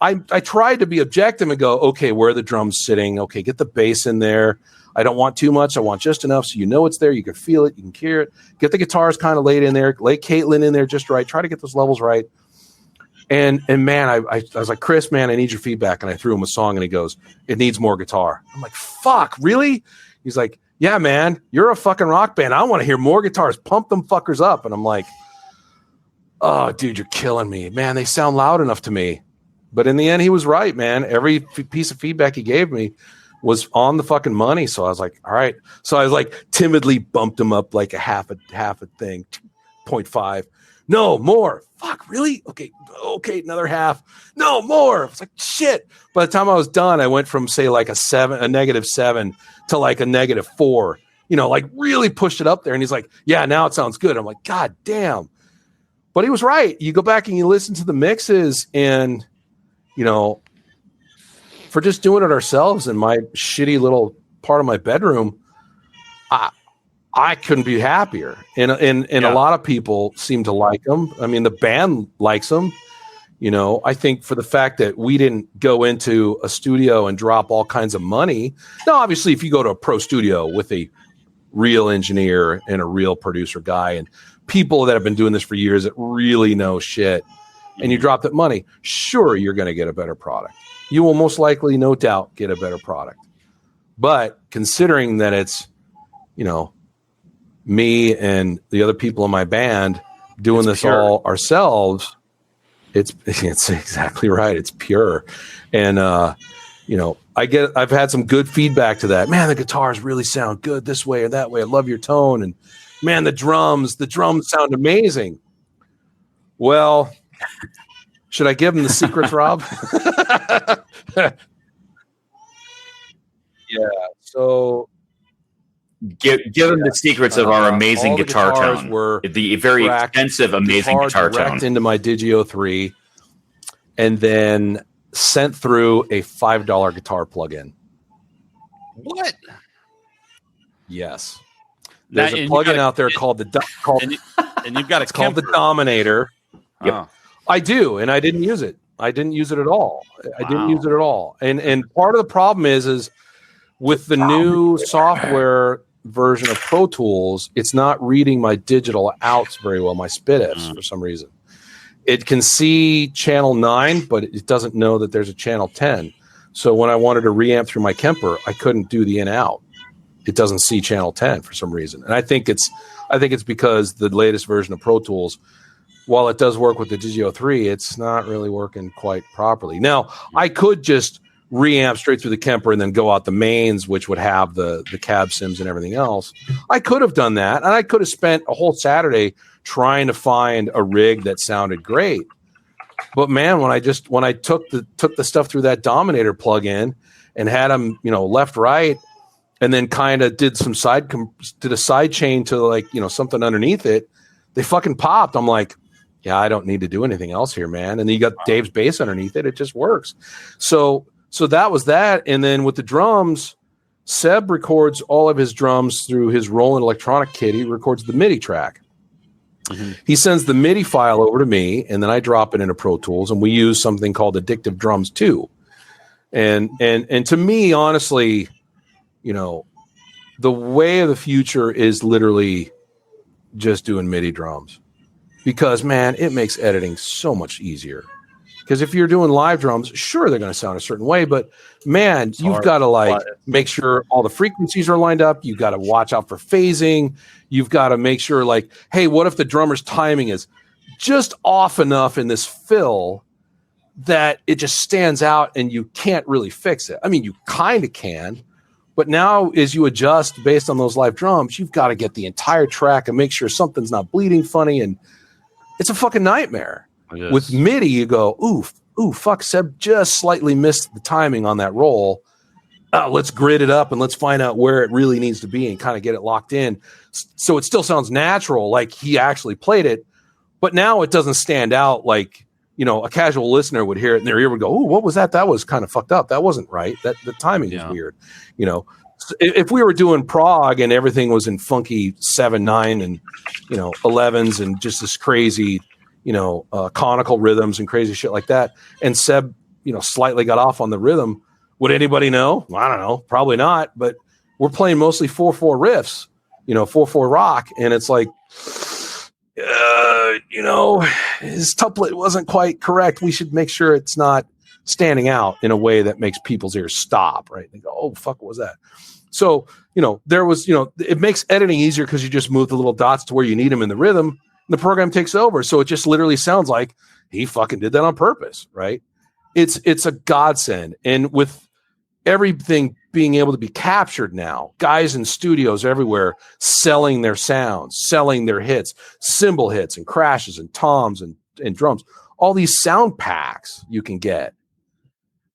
I tried to be objective and go, okay, where are the drums sitting? Okay, get the bass in there. I don't want too much. I want just enough so it's there. You can feel it. You can hear it. Get the guitars kind of laid in there. Lay Caitlin in there just right. Try to get those levels right. And man, I was like, Chris, man, I need your feedback. And I threw him a song and he goes, it needs more guitar. I'm like, fuck, really? He's like, yeah, man, you're a fucking rock band. I want to hear more guitars. Pump them fuckers up. And I'm like, oh, dude, you're killing me, man. They sound loud enough to me. But in the end, he was right, man. Every piece of feedback he gave me was on the fucking money. So I was like, all right. So I was like timidly bumped him up like a half a thing, 0.5. No, more. Fuck, really? Okay, another half. No, more. I was like, shit. By the time I was done, I went from say like a -7 to like a -4. Like really pushed it up there. And he's like, yeah, now it sounds good. I'm like, God damn. But he was right. You go back and you listen to the mixes, and for just doing it ourselves in my shitty little part of my bedroom, I couldn't be happier. And a lot of people seem to like them. I mean, the band likes them. I think for the fact that we didn't go into a studio and drop all kinds of money. Now, obviously, if you go to a pro studio with a real engineer and a real producer guy and people that have been doing this for years that really know shit, and you drop that money, sure, you're going to get a better product. You will most likely, no doubt, get a better product. But considering that it's, me and the other people in my band doing this pure. All ourselves, it's exactly right. It's pure. And, I've had some good feedback to that. Man, the guitars really sound good this way or that way. I love your tone. And man, the drums sound amazing. Well, should I give them the secrets, Rob? Yeah. So give them the secrets of our amazing guitar tone. The very expensive, amazing guitar tone. Into my Digio 3, and then sent through a $5 guitar plug-in. What? Yes. There's a plug-in out there called the and you've got it's called the Dominator. Yep. Oh. I do, and I didn't use it. I didn't use it at all. I didn't use it at all. And part of the problem is with the new software version of Pro Tools, it's not reading my digital outs very well, my SPDIFs for some reason. It can see channel 9, but it doesn't know that there's a channel 10. So when I wanted to reamp through my Kemper, I couldn't do the in out. It doesn't see channel 10 for some reason. And I think it's because the latest version of Pro Tools, while it does work with the Digio 3, it's not really working quite properly. Now, I could just reamp straight through the Kemper and then go out the mains, which would have the cab sims and everything else. I could have done that, and I could have spent a whole Saturday trying to find a rig that sounded great. But man, when I took the stuff through that Dominator plug-in and had them, left, right, and then kind of did a side chain to something underneath it, they fucking popped. I'm like, yeah, I don't need to do anything else here, man. And then you got Dave's bass underneath it. It just works. So that was that. And then with the drums, Seb records all of his drums through his Roland electronic kit. He records the MIDI track. Mm-hmm. He sends the MIDI file over to me, and then I drop it into Pro Tools, and we use something called Addictive Drums 2. And to me, honestly, the way of the future is literally just doing MIDI drums. Because, man, it makes editing so much easier. Because if you're doing live drums, sure, they're going to sound a certain way. But, man, you've got to, make sure all the frequencies are lined up. You've got to watch out for phasing. You've got to make sure, hey, what if the drummer's timing is just off enough in this fill that it just stands out and you can't really fix it? I mean, you kind of can. But now as you adjust based on those live drums, you've got to get the entire track and make sure something's not bleeding funny, and it's a fucking nightmare. Yes. With MIDI, you go, ooh, fuck, Seb just slightly missed the timing on that roll. Let's grid it up and let's find out where it really needs to be and kind of get it locked in. So it still sounds natural, like he actually played it, but now it doesn't stand out like, a casual listener would hear it and their ear would go, ooh, what was that? That was kind of fucked up. That wasn't right. That the timing is weird. If we were doing prog and everything was in funky 7/9 and 11s and just this crazy conical rhythms and crazy shit like that, and Seb slightly got off on the rhythm, would anybody know? Well, I don't know, probably not. But we're playing mostly 4/4 riffs, 4/4 rock, and it's like his tuplet wasn't quite correct. We should make sure it's not standing out in a way that makes people's ears stop, right? They go, oh, fuck, what was that? So, there was, it makes editing easier because you just move the little dots to where you need them in the rhythm. the program takes over. So it just literally sounds like he fucking did that on purpose, right? It's a godsend. And with everything being able to be captured now, guys in studios everywhere selling their sounds, selling their hits, cymbal hits and crashes and toms and drums, all these sound packs you can get.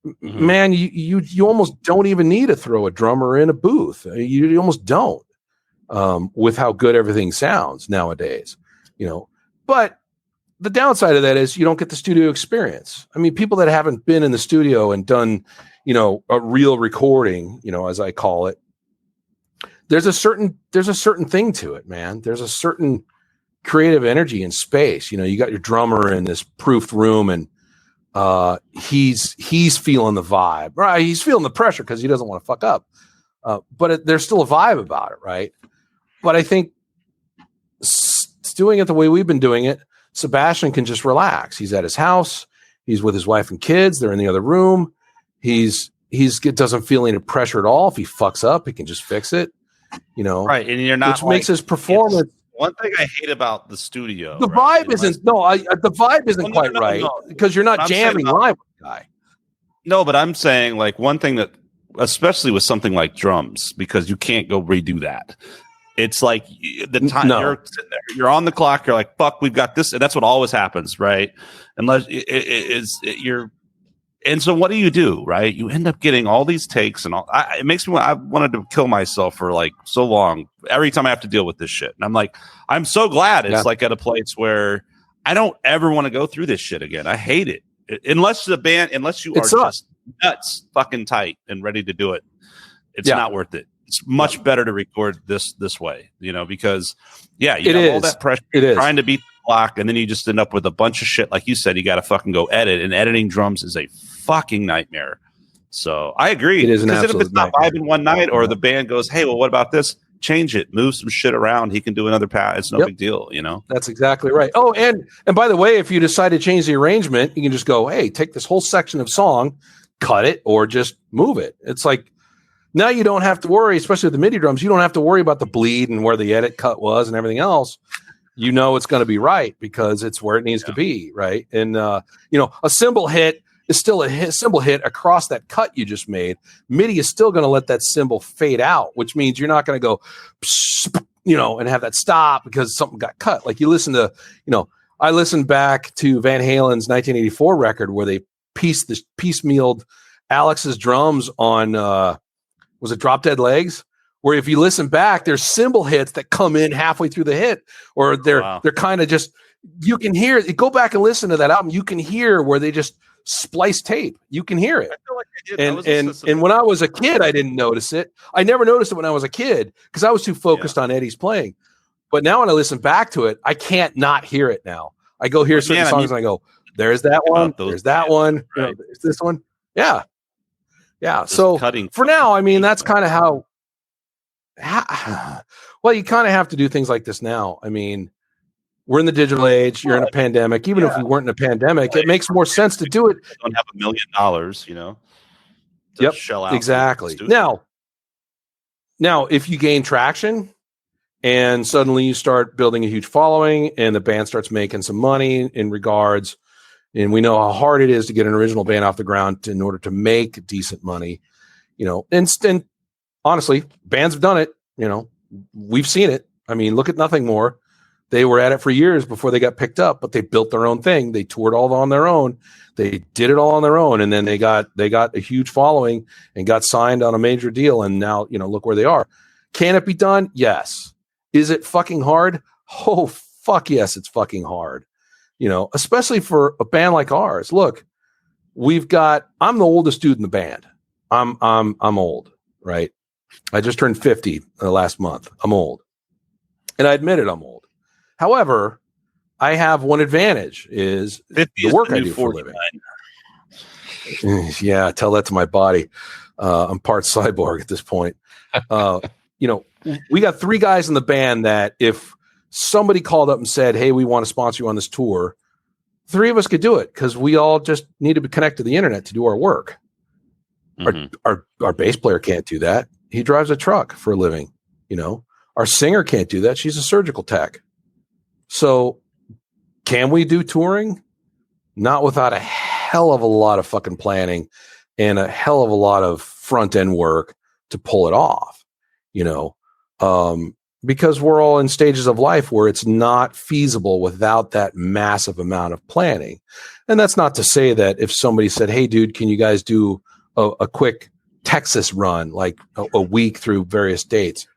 Mm-hmm. Man, you almost don't even need to throw a drummer in a booth. You almost don't, with how good everything sounds nowadays, but the downside of that is you don't get the studio experience. I mean, people that haven't been in the studio and done, a real recording, as I call it, there's a certain thing to it, man. There's a certain creative energy and space. You got your drummer in this proofed room and he's feeling the vibe, right? He's feeling the pressure because he doesn't want to fuck up. But there's still a vibe about it, right? But I think doing it the way we've been doing it, Sebastian can just relax. He's at his house. He's with his wife and kids. They're in the other room. He doesn't feel any pressure at all. If he fucks up, he can just fix it. Right? And you're not, which makes his performance. One thing I hate about the studio, the vibe isn't. The vibe isn't quite right because you're not jamming live with the guy. No, but I'm saying like one thing that, especially with something like drums, because you can't go redo that. It's like the time you're sitting there, you're on the clock. You're like, "Fuck, we've got this," and that's what always happens, right? Unless you're, and so what do? Right? You end up getting all these takes, and all. It makes me. I wanted to kill myself for like so long. Every time I have to deal with this shit, and I'm like, I'm so glad it's like at a place where I don't ever want to go through this shit again. I hate it, unless you are just nuts, fucking tight, and ready to do it. It's not worth it. It's much better to record this way, because you have all that pressure trying to beat the clock, and then you just end up with a bunch of shit. Like you said, you got to fucking go edit, and editing drums is a fucking nightmare. So I agree. It is an absolute if it's not vibing one night, or the band goes, "Hey, well, what about this? Change it, move some shit around. He can do another pass. It's no big deal, That's exactly right. Oh, and by the way, if you decide to change the arrangement, you can just go, "Hey, take this whole section of song, cut it, or just move it." It's like. Now you don't have to worry, especially with the MIDI drums. You don't have to worry about the bleed and where the edit cut was and everything else. It's going to be right because it's where it needs to be, right? And a cymbal hit is still a cymbal hit across that cut you just made. MIDI is still going to let that cymbal fade out, which means you're not going to go, and have that stop because something got cut. Like you listen to, I listened back to Van Halen's 1984 record where they piecemealed Alex's drums on. Was it Drop Dead Legs? Where if you listen back, there's cymbal hits that come in halfway through the hit, or they're kind of just, you can hear it. Go back and listen to that album. You can hear where they just splice tape. You can hear it. I feel like I did. And when I was a kid, I didn't notice it. I never noticed it when I was a kid because I was too focused on Eddie's playing. But now when I listen back to it, I can't not hear it now. I go hear certain songs and I go, there's that one. There's that one. Right. There's this one. Yeah. Yeah. Just so for now, I mean, that's kind of how, well, you kind of have to do things like this now. I mean, we're in the digital age. You're in a pandemic. Even if we weren't in a pandemic, it makes more sense to do it. You don't have $1 million, to shell out. Exactly. Now, if you gain traction and suddenly you start building a huge following and the band starts making some money in regards, and we know how hard it is to get an original band off the ground in order to make decent money, and honestly, bands have done it. We've seen it. I mean, look at Nothing More. They were at it for years before they got picked up, but they built their own thing. They toured all on their own. They did it all on their own, and then they got a huge following and got signed on a major deal. And now, look where they are. Can it be done? Yes. Is it fucking hard? Oh, fuck yes, it's fucking hard. Especially for a band like ours. Look, I'm the oldest dude in the band. I'm old, right? I just turned 50 last month. I'm old. And I admit it, I'm old. However, I have one advantage is the work I do for a living. Yeah, tell that to my body. I'm part cyborg at this point. We got 3 guys in the band that if somebody called up and said, "Hey, we want to sponsor you on this tour," 3 of us could do it because we all just need to be connected to the internet to do our work. Mm-hmm. Our bass player can't do that. He drives a truck for a living. Our singer can't do that. She's a surgical tech. So can we do touring? Not without a hell of a lot of fucking planning and a hell of a lot of front end work to pull it off, because we're all in stages of life where it's not feasible without that massive amount of planning. And that's not to say that if somebody said, hey dude, can you guys do a quick Texas run, like a week through various dates?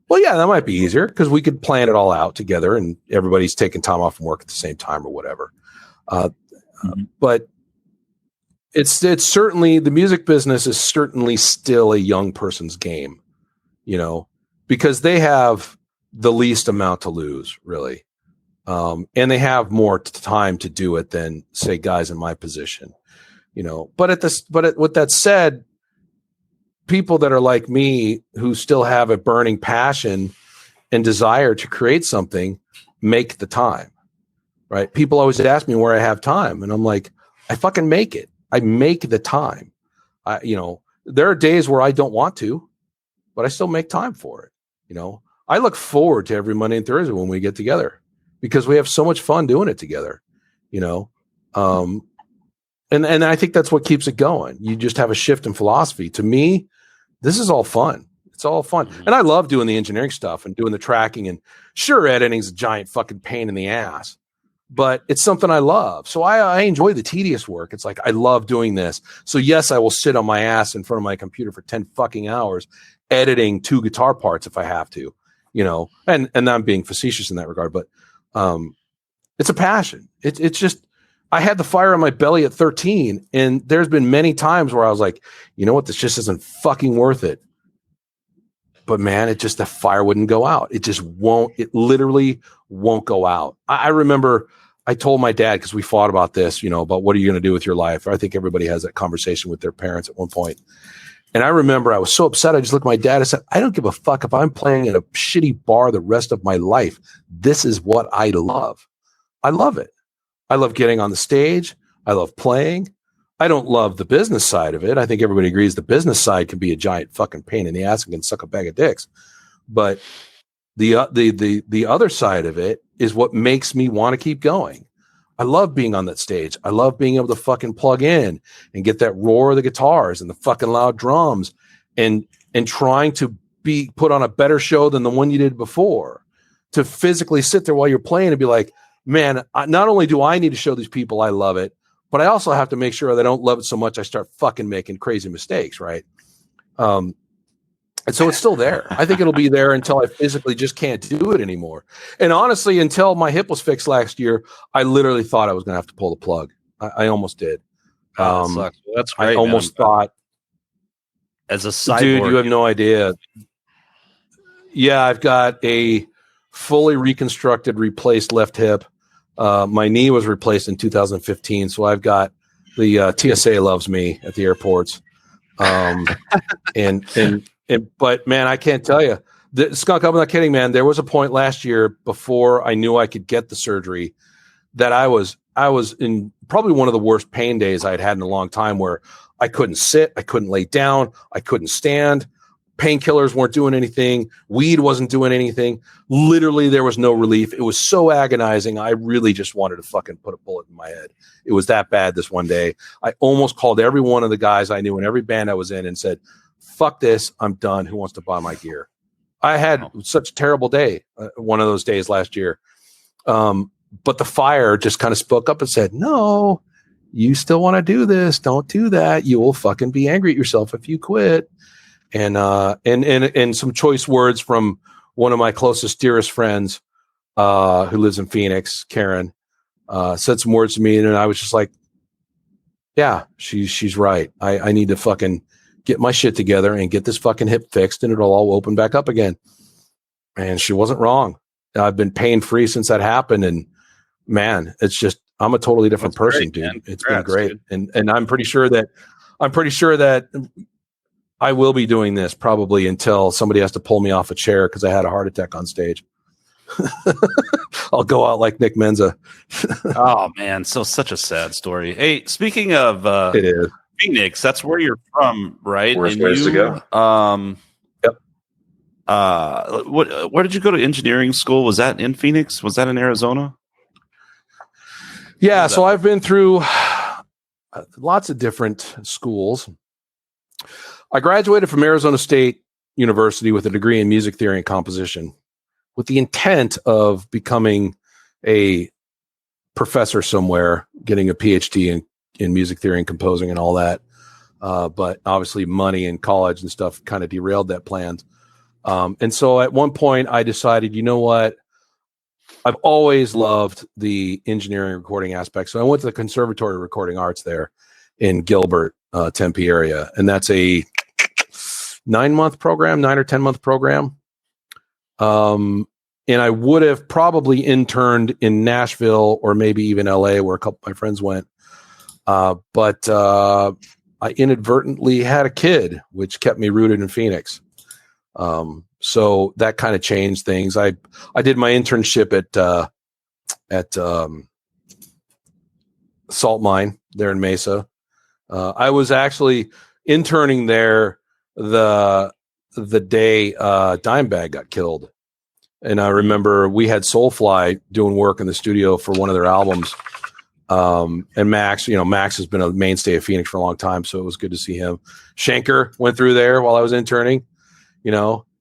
Well, yeah, that might be easier because we could plan it all out together and everybody's taking time off from work at the same time or whatever. But it's certainly, the music business is certainly still a young person's game, because they have the least amount to lose, really. And they have more time to do it than, say, guys in my position, But with that said, people that are like me who still have a burning passion and desire to create something make the time, right? People always ask me where I have time, and I'm like, I fucking make it. I make the time. There are days where I don't want to, but I still make time for it. I look forward to every Monday and Thursday when we get together because we have so much fun doing it together, and I think that's what keeps it going. You just have a shift in philosophy. To me, this is all fun. It's all fun. And I love doing the engineering stuff and doing the tracking, and sure, editing's a giant fucking pain in the ass, but it's something I love. So I enjoy the tedious work. It's like, I love doing this. So yes, I will sit on my ass in front of my computer for 10 fucking hours editing 2 guitar parts if I have to, and I'm being facetious in that regard, but it's a passion. It's just, I had the fire in my belly at 13, and there's been many times where I was like, you know what, this just isn't fucking worth it. But man, the fire wouldn't go out. It literally won't go out. I remember I told my dad, because we fought about this, about what are you going to do with your life? I think everybody has that conversation with their parents at one point. And I remember I was so upset. I just looked at my dad and said, I don't give a fuck if I'm playing at a shitty bar the rest of my life. This is what I love. I love it. I love getting on the stage. I love playing. I don't love the business side of it. I think everybody agrees the business side can be a giant fucking pain in the ass and can suck a bag of dicks. But the other side of it is what makes me want to keep going. I love being on that stage. I love being able to fucking plug in and get that roar of the guitars and the fucking loud drums and trying to be put on a better show than the one you did before. To physically sit there while you're playing and be like, man, not only do I need to show these people I love it, but I also have to make sure they don't love it so much I start fucking making crazy mistakes, right? And so it's still there. I think it'll be there until I physically just can't do it anymore. And honestly, until my hip was fixed last year, I literally thought I was going to have to pull the plug. I almost did. Well, that's great. I almost thought. As a cyborg, dude, you have no idea. Yeah, I've got a fully reconstructed, replaced left hip. My knee was replaced in 2015, so I've got the TSA loves me at the airports. But man, I can't tell you, Skunk, I'm not kidding, man. There was a point last year before I knew I could get the surgery that I was in probably one of the worst pain days I'd had in a long time, where I couldn't sit, I couldn't lay down, I couldn't stand. Painkillers weren't doing anything. Weed wasn't doing anything. Literally, there was no relief. It was so agonizing. I really just wanted to fucking put a bullet in my head. It was that bad this one day. I almost called every one of the guys I knew in every band I was in and said, fuck this, I'm done. Who wants to buy my gear? I had such a terrible day, one of those days last year. But the fire just kind of spoke up and said, no, you still want to do this. Don't do that. You will fucking be angry at yourself if you quit. And some choice words from one of my closest, dearest friends, who lives in Phoenix, Karen, said some words to me, and I was just like, yeah, she's right. I need to fucking get my shit together and get this fucking hip fixed, and it'll all open back up again. And she wasn't wrong. I've been pain-free since that happened, and man, it's just, I'm a totally different person, great, dude. Man. It's been great. Dude. And I'm pretty sure that I will be doing this probably until somebody has to pull me off a chair because I had a heart attack on stage. I'll go out like Nick Menza. Oh man, such a sad story. Hey, speaking of it is Phoenix, that's where you're from, right? Worst place to go. Yep. Where did you go to engineering school? Was that in Phoenix? Was that in Arizona? Yeah, so I've been through lots of different schools. I graduated from Arizona State University with a degree in music theory and composition, with the intent of becoming a professor somewhere, getting a PhD in music theory and composing and all that. But obviously money and college and stuff kind of derailed that plan. And so at one point I decided, you know what? I've always loved the engineering recording aspect. So I went to the Conservatory of Recording Arts there in Gilbert, Tempe area. And that's a 9-month program, 9 or 10-month program. And I would have probably interned in Nashville or maybe even LA, where a couple of my friends went. But I inadvertently had a kid, which kept me rooted in Phoenix. So that kind of changed things. I did my internship at Salt Mine there in Mesa. I was actually interning there the day Dimebag got killed. And I remember we had Soulfly doing work in the studio for one of their albums. And Max has been a mainstay of Phoenix for a long time, so it was good to see him. Schenker went through there while I was interning.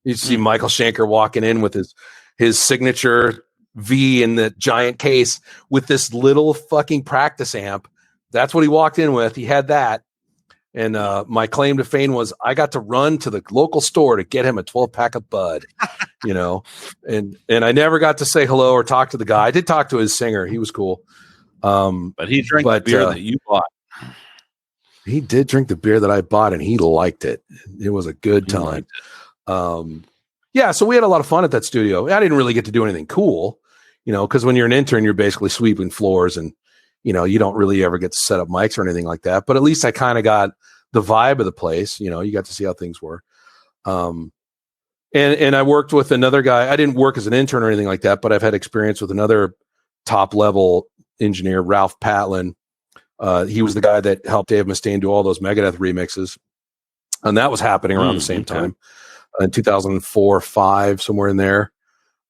You see Michael Schenker walking in with his signature V in the giant case with this little fucking practice amp. That's what he walked in with. He had that. And my claim to fame was I got to run to the local store to get him a 12-pack of Bud, and I never got to say hello or talk to the guy. I did talk to his singer. He was cool. But he drank the beer that you bought. He did drink the beer that I bought, and he liked it. It was a good time. Yeah, so we had a lot of fun at that studio. I didn't really get to do anything cool, because when you're an intern, you're basically sweeping floors and, you don't really ever get to set up mics or anything like that. But at least I kind of got the vibe of the place. You got to see how things were. And I worked with another guy. I didn't work as an intern or anything like that, but I've had experience with another top level engineer, Ralph Patlin. He was the guy that helped Dave Mustaine do all those Megadeth remixes. And that was happening around the same time. In 2004, 5, somewhere in there.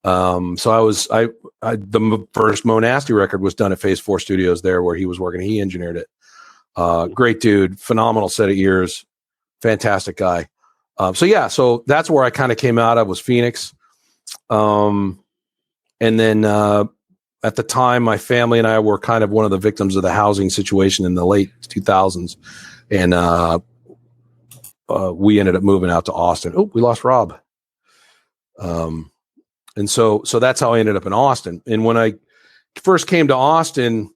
So the first Monasty record was done at Phase 4 Studios there where he was working. He engineered it. Great dude, phenomenal set of ears, fantastic guy. So that's where I kind of came out of, was Phoenix. And then at the time, my family and I were kind of one of the victims of the housing situation in the late 2000s. And we ended up moving out to Austin. Oh, we lost Rob. And so that's how I ended up in Austin. And when I first came to Austin,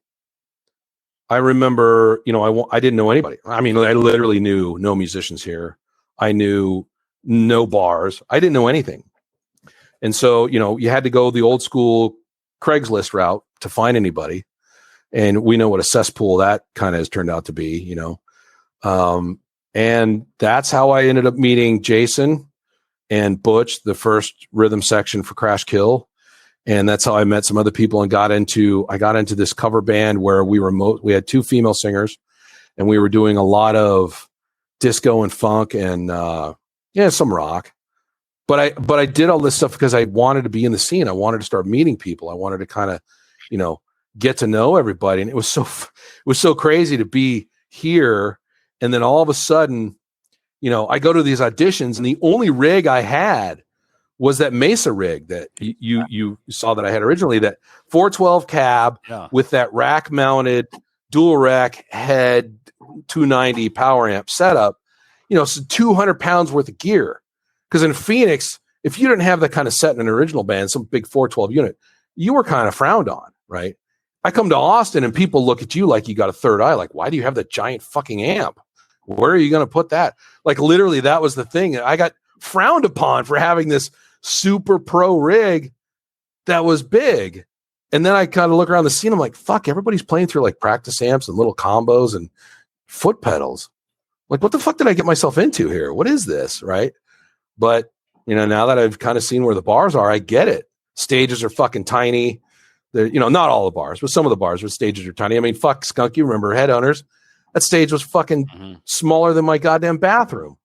I remember, I didn't know anybody. I mean, I literally knew no musicians here. I knew no bars. I didn't know anything. And so, you had to go the old school Craigslist route to find anybody. And we know what a cesspool that kind of has turned out to be, and that's how I ended up meeting Jason and Butch, the first rhythm section for Crashkill. And that's how I met some other people and I got into this cover band where we had 2 female singers and we were doing a lot of disco and funk and, some rock. But I did all this stuff because I wanted to be in the scene. I wanted to start meeting people. I wanted to kind of, get to know everybody. And it was so crazy to be here. And then all of a sudden, I go to these auditions and the only rig I had was that Mesa rig that you saw that I had originally, that 412 cab with that rack mounted dual rack head 290 power amp setup, so 200 pounds worth of gear. Because in Phoenix, if you didn't have that kind of set in an original band, some big 412 unit, you were kind of frowned on, right? I come to Austin and people look at you like you got a third eye. Like, why do you have that giant fucking amp? Where are you going to put that? Like, literally, that was the thing. I got frowned upon for having this super pro rig that was big. And then I kind of look around the scene. I'm like, fuck, everybody's playing through like practice amps and little combos and foot pedals. Like, what the fuck did I get myself into here? What is this? Right. But, now that I've kind of seen where the bars are, I get it. Stages are fucking tiny. They're, not all the bars, but some of the bars where stages are tiny. I mean, fuck, Skunk, you remember Headhunters? That stage was fucking smaller than my goddamn bathroom.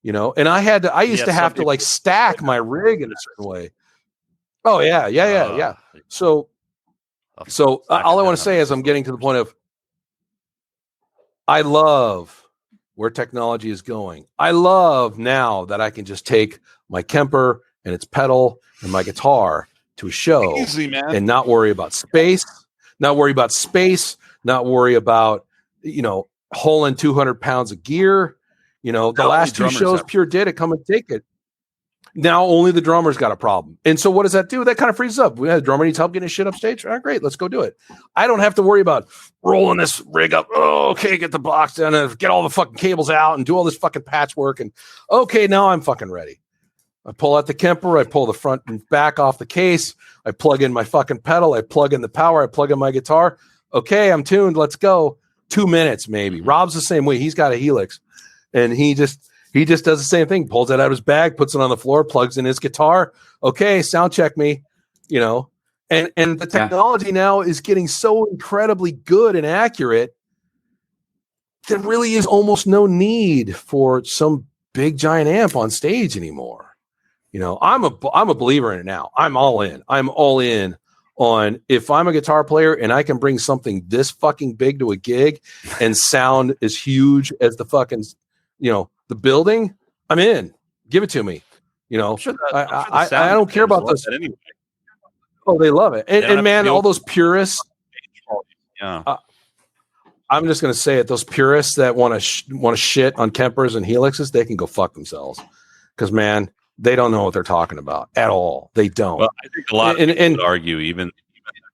you know. And I used to have to like stack my rig in a certain way. Oh yeah. So all I want to say is I'm getting to the point of I love where technology is going. I love now that I can just take my Kemper and its pedal and my guitar to a show and not worry about space, not worry about, you know, hauling 200 pounds of gear. You know, the last two shows Pure did it, come and take it. Now only the drummer's got a problem. And so what does that do? That kind of frees us up. We have a drummer needs help getting his shit up stage. All right, great. Let's go do it. I don't have to worry about rolling this rig up. Oh, okay. Get the box done and get all the fucking cables out and do all this fucking patchwork. And okay, now I'm fucking ready. I pull out the Kemper. I pull the front and back off the case. I plug in my fucking pedal. I plug in the power. I plug in my guitar. Okay, I'm tuned. Let's go. 2 minutes maybe. Rob's the same way. He's got a Helix and he just does the same thing, pulls it out of his bag, puts it on the floor, plugs in his guitar. Okay, sound check me, you know. And the technology now is getting so incredibly good and accurate. There really is almost no need for some big giant amp on stage anymore. You know, I'm a believer in it now. I'm all in. I'm all in on if I'm a guitar player and I can bring something this fucking big to a gig and sound as huge as the fucking, you know, the building, I'm in. Give it to me. You know, I don't care about this. Anyway. Oh, they love it. And man, all those purists. Yeah. I'm just going to say it. Those purists that want to shit on Kempers and Helixes, they can go fuck themselves. Because man, they don't know what they're talking about at all. They don't. Well, I think a lot of people would argue, even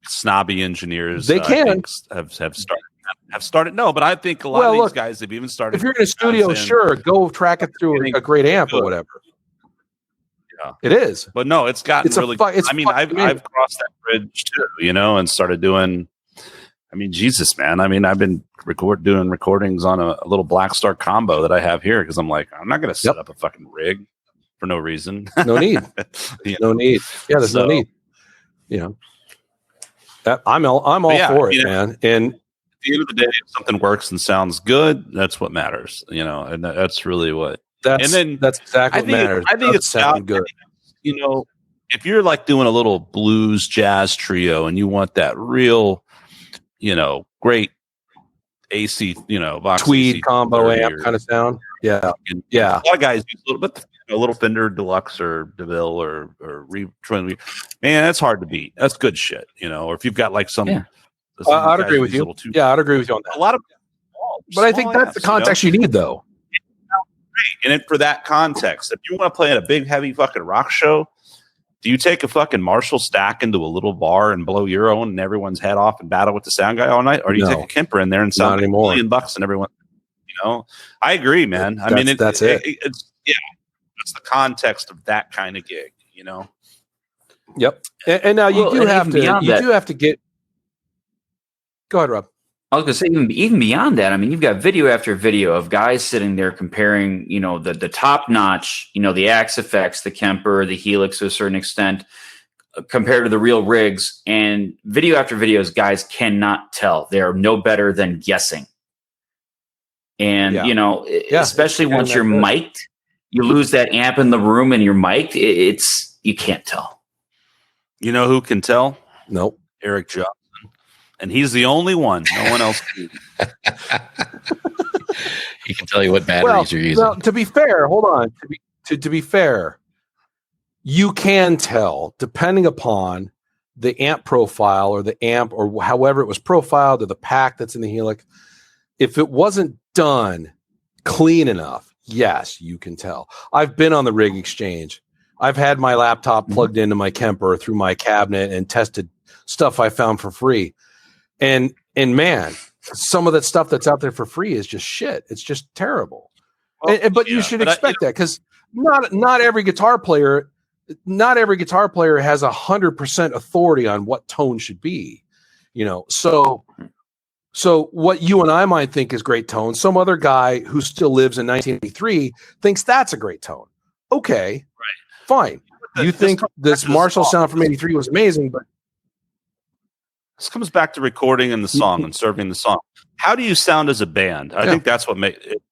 snobby engineers, they can have started. No, but I think a lot of these guys have even started. If you're in a studio, sure, go track it through a great amp or whatever. Yeah, it is. But no, it's gotten really. I've crossed that bridge too, you know, and started doing. I mean, Jesus, man. I mean, I've been doing recordings on a little Black Star combo that I have here because I'm like, I'm not going to set up a fucking rig for no reason. No need. No need. Yeah, there's no need. You know, I'm all for it, man. And at the end of the day, if something works and sounds good, that's what matters, you know, and that's really what. That's exactly what matters. I think it's sound good. You know, if you're like doing a little blues jazz trio and you want that real, you know, great AC, you know, Vox tweed AC combo amp kind of sound. Yeah, yeah. A lot of guys use a little Fender Deluxe or DeVille or Twin. Man, that's hard to beat. That's good shit, you know. Or if you've got like some. Yeah. I'd agree with you. Yeah, I'd agree with you on that. A lot of, but I think that's the context you need, though. And for that context, if you want to play at a big, heavy fucking rock show, do you take a fucking Marshall stack into a little bar and blow your own and everyone's head off and battle with the sound guy all night, or do you take a Kemper in there and sound $1 million and everyone? You know, I agree, man. That's it. It's that's the context of that kind of gig, you know. Yep. And now you do have to get. Go ahead, Rob. I was going to say, even beyond that, I mean, you've got video after video of guys sitting there comparing, you know, the top notch, you know, the Axe effects, the Kemper, the Helix to a certain extent, compared to the real rigs. And video after videos, guys cannot tell. They're no better than guessing. And, you know, especially once you're mic'd, you lose that amp in the room and you're mic'd. You can't tell. You know who can tell? Nope. Eric Johnson. And he's the only one. No one else can. He can tell you what batteries you're using. Well, to be fair, hold on. To be fair, you can tell depending upon the amp profile or the amp or however it was profiled or the pack that's in the Helix. If it wasn't done clean enough, yes, you can tell. I've been on the Rig Exchange. I've had my laptop plugged into my Kemper through my cabinet and tested stuff I found for free. And man, some of that stuff that's out there for free is just shit. It's just terrible. Well, but you should expect that because not every guitar player has 100% authority on what tone should be. You know, so what you and I might think is great tone, some other guy who still lives in 1983 thinks that's a great tone. Okay, right, fine. You think this Marshall sound from '83 was amazing, but this comes back to recording and the song and serving the song. How do you sound as a band? I think that's what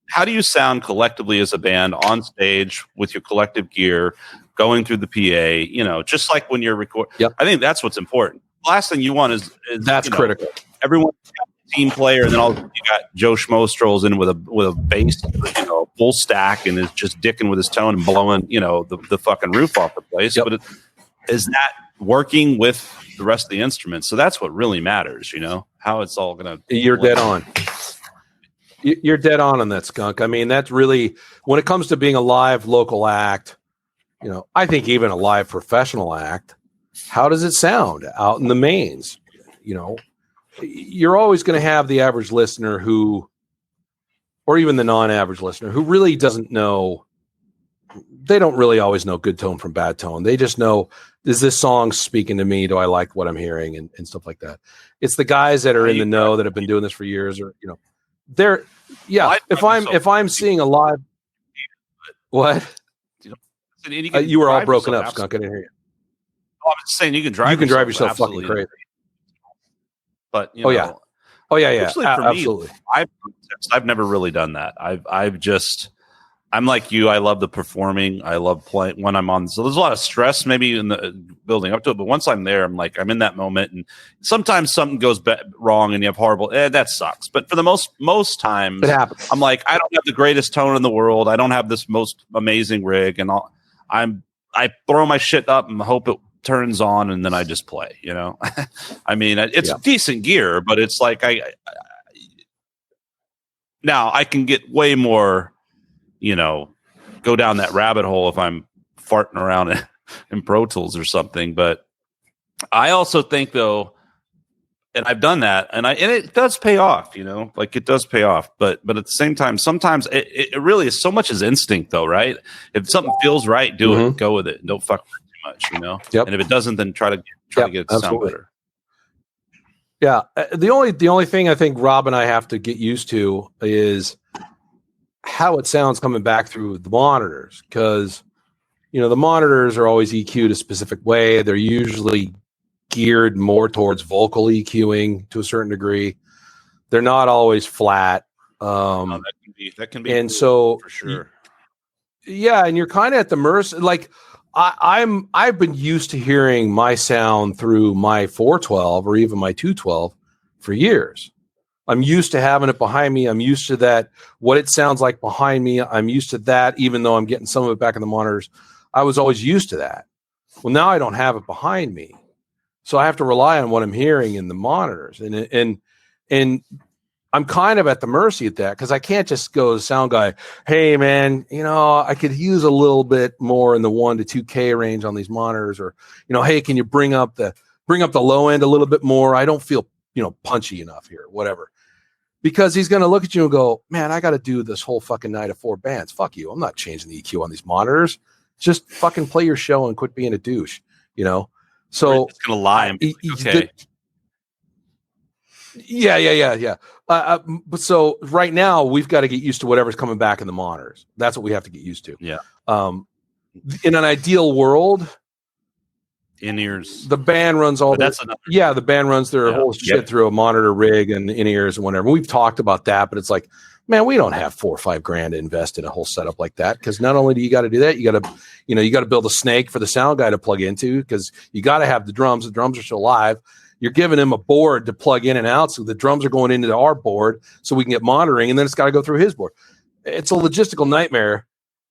how do you sound collectively as a band on stage with your collective gear, going through the PA? You know, just like when you're recording. Yep. I think that's what's important. The last thing you want is that's critical. Everyone's got a team player, and then you got Joe Schmo strolls in with a bass, you know, full stack, and is just dicking with his tone and blowing, you know, the fucking roof off the place. Yep. But is that working with the rest of the instruments? So that's what really matters, you know, how it's all gonna. You're dead on. You're dead on that, Skunk. I mean, that's really, when it comes to being a live local act, you know, I think even a live professional act, how does it sound out in the mains? You know, you're always going to have the average listener who, or even the non-average listener who really doesn't know, they don't really always know good tone from bad tone. They just know, is this song speaking to me? Do I like what I'm hearing and stuff like that? It's the guys that are in the know that have been doing this for years, or, you know, they're, yeah. If I'm seeing a live, what? You were all broken up, Skunk. I didn't hear you. Oh, I'm just saying you can drive yourself fucking crazy. But you know, yeah. Absolutely. Me, I've never really done that. I'm like you. I love the performing. I love playing when I'm on. So there's a lot of stress maybe in the building up to it. But once I'm there, I'm in that moment. And sometimes something goes wrong and you have horrible, that sucks. But for the most times, it happens. I'm like, I don't have the greatest tone in the world. I don't have this most amazing rig. And I throw my shit up and hope it turns on. And then I just play, you know, I mean, it's decent gear, but it's like, now I can get way more, you know, go down that rabbit hole if I'm farting around in Pro Tools or something. But I also think though, and I've done that, and it does pay off, you know, like it does pay off. But at the same time, sometimes it really is so much as instinct though, right? If something feels right, do it, go with it. Don't fuck with it too much, you know? Yep. And if it doesn't, then try to get it to sound better. Yeah. The only thing I think Rob and I have to get used to is how it sounds coming back through the monitors, because you know the monitors are always EQ'd a specific way. They're usually geared more towards vocal EQing to a certain degree. They're not always flat. That can be, and cool, so for sure. And you're kind of at the mercy. Like I've been used to hearing my sound through my 412 or even my 212 for years. I'm used to having it behind me. I'm used to that, what it sounds like behind me. I'm used to that, even though I'm getting some of it back in the monitors. I was always used to that. Well, now I don't have it behind me. So I have to rely on what I'm hearing in the monitors. And I'm kind of at the mercy of that, because I can't just go to the sound guy, hey, man, you know, I could use a little bit more in the 1 to 2K range on these monitors. Or, you know, hey, can you bring up the low end a little bit more? I don't feel, you know, punchy enough here, whatever. Because he's going to look at you and go, man, I got to do this whole fucking night of 4 bands. Fuck you. I'm not changing the EQ on these monitors. Just fucking play your show and quit being a douche, you know? So it's going to lie and be like, okay. Yeah. But so right now we've got to get used to whatever's coming back in the monitors. That's what we have to get used to. Yeah. In an ideal world, in-ears, the band runs all the band runs their whole shit through a monitor rig and in-ears and whatever. We've talked about that, but it's like, man, we don't have $4 or $5 grand to invest in a whole setup like that, because not only do you got to do that, you got to build a snake for the sound guy to plug into, because you got to have the drums are still live. You're giving him a board to plug in and out, so the drums are going into our board so we can get monitoring, and then it's got to go through his board. It's a logistical nightmare.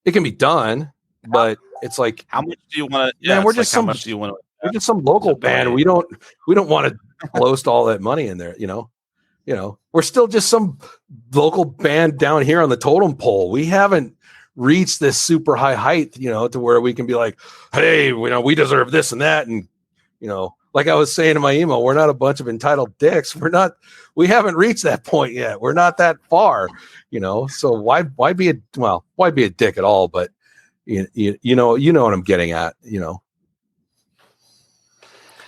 It can be done, but it's like, how much do you want to? Yeah, we're just like, we're just some local band. We don't want to bloast all that money in there. You know, we're still just some local band down here on the totem pole. We haven't reached this super high height, you know, to where we can be like, hey, you know, we deserve this and that, and you know, like I was saying in my email, we're not a bunch of entitled dicks. We haven't reached that point yet. We're not that far, you know. So why be a dick at all? But you know what I'm getting at, you know.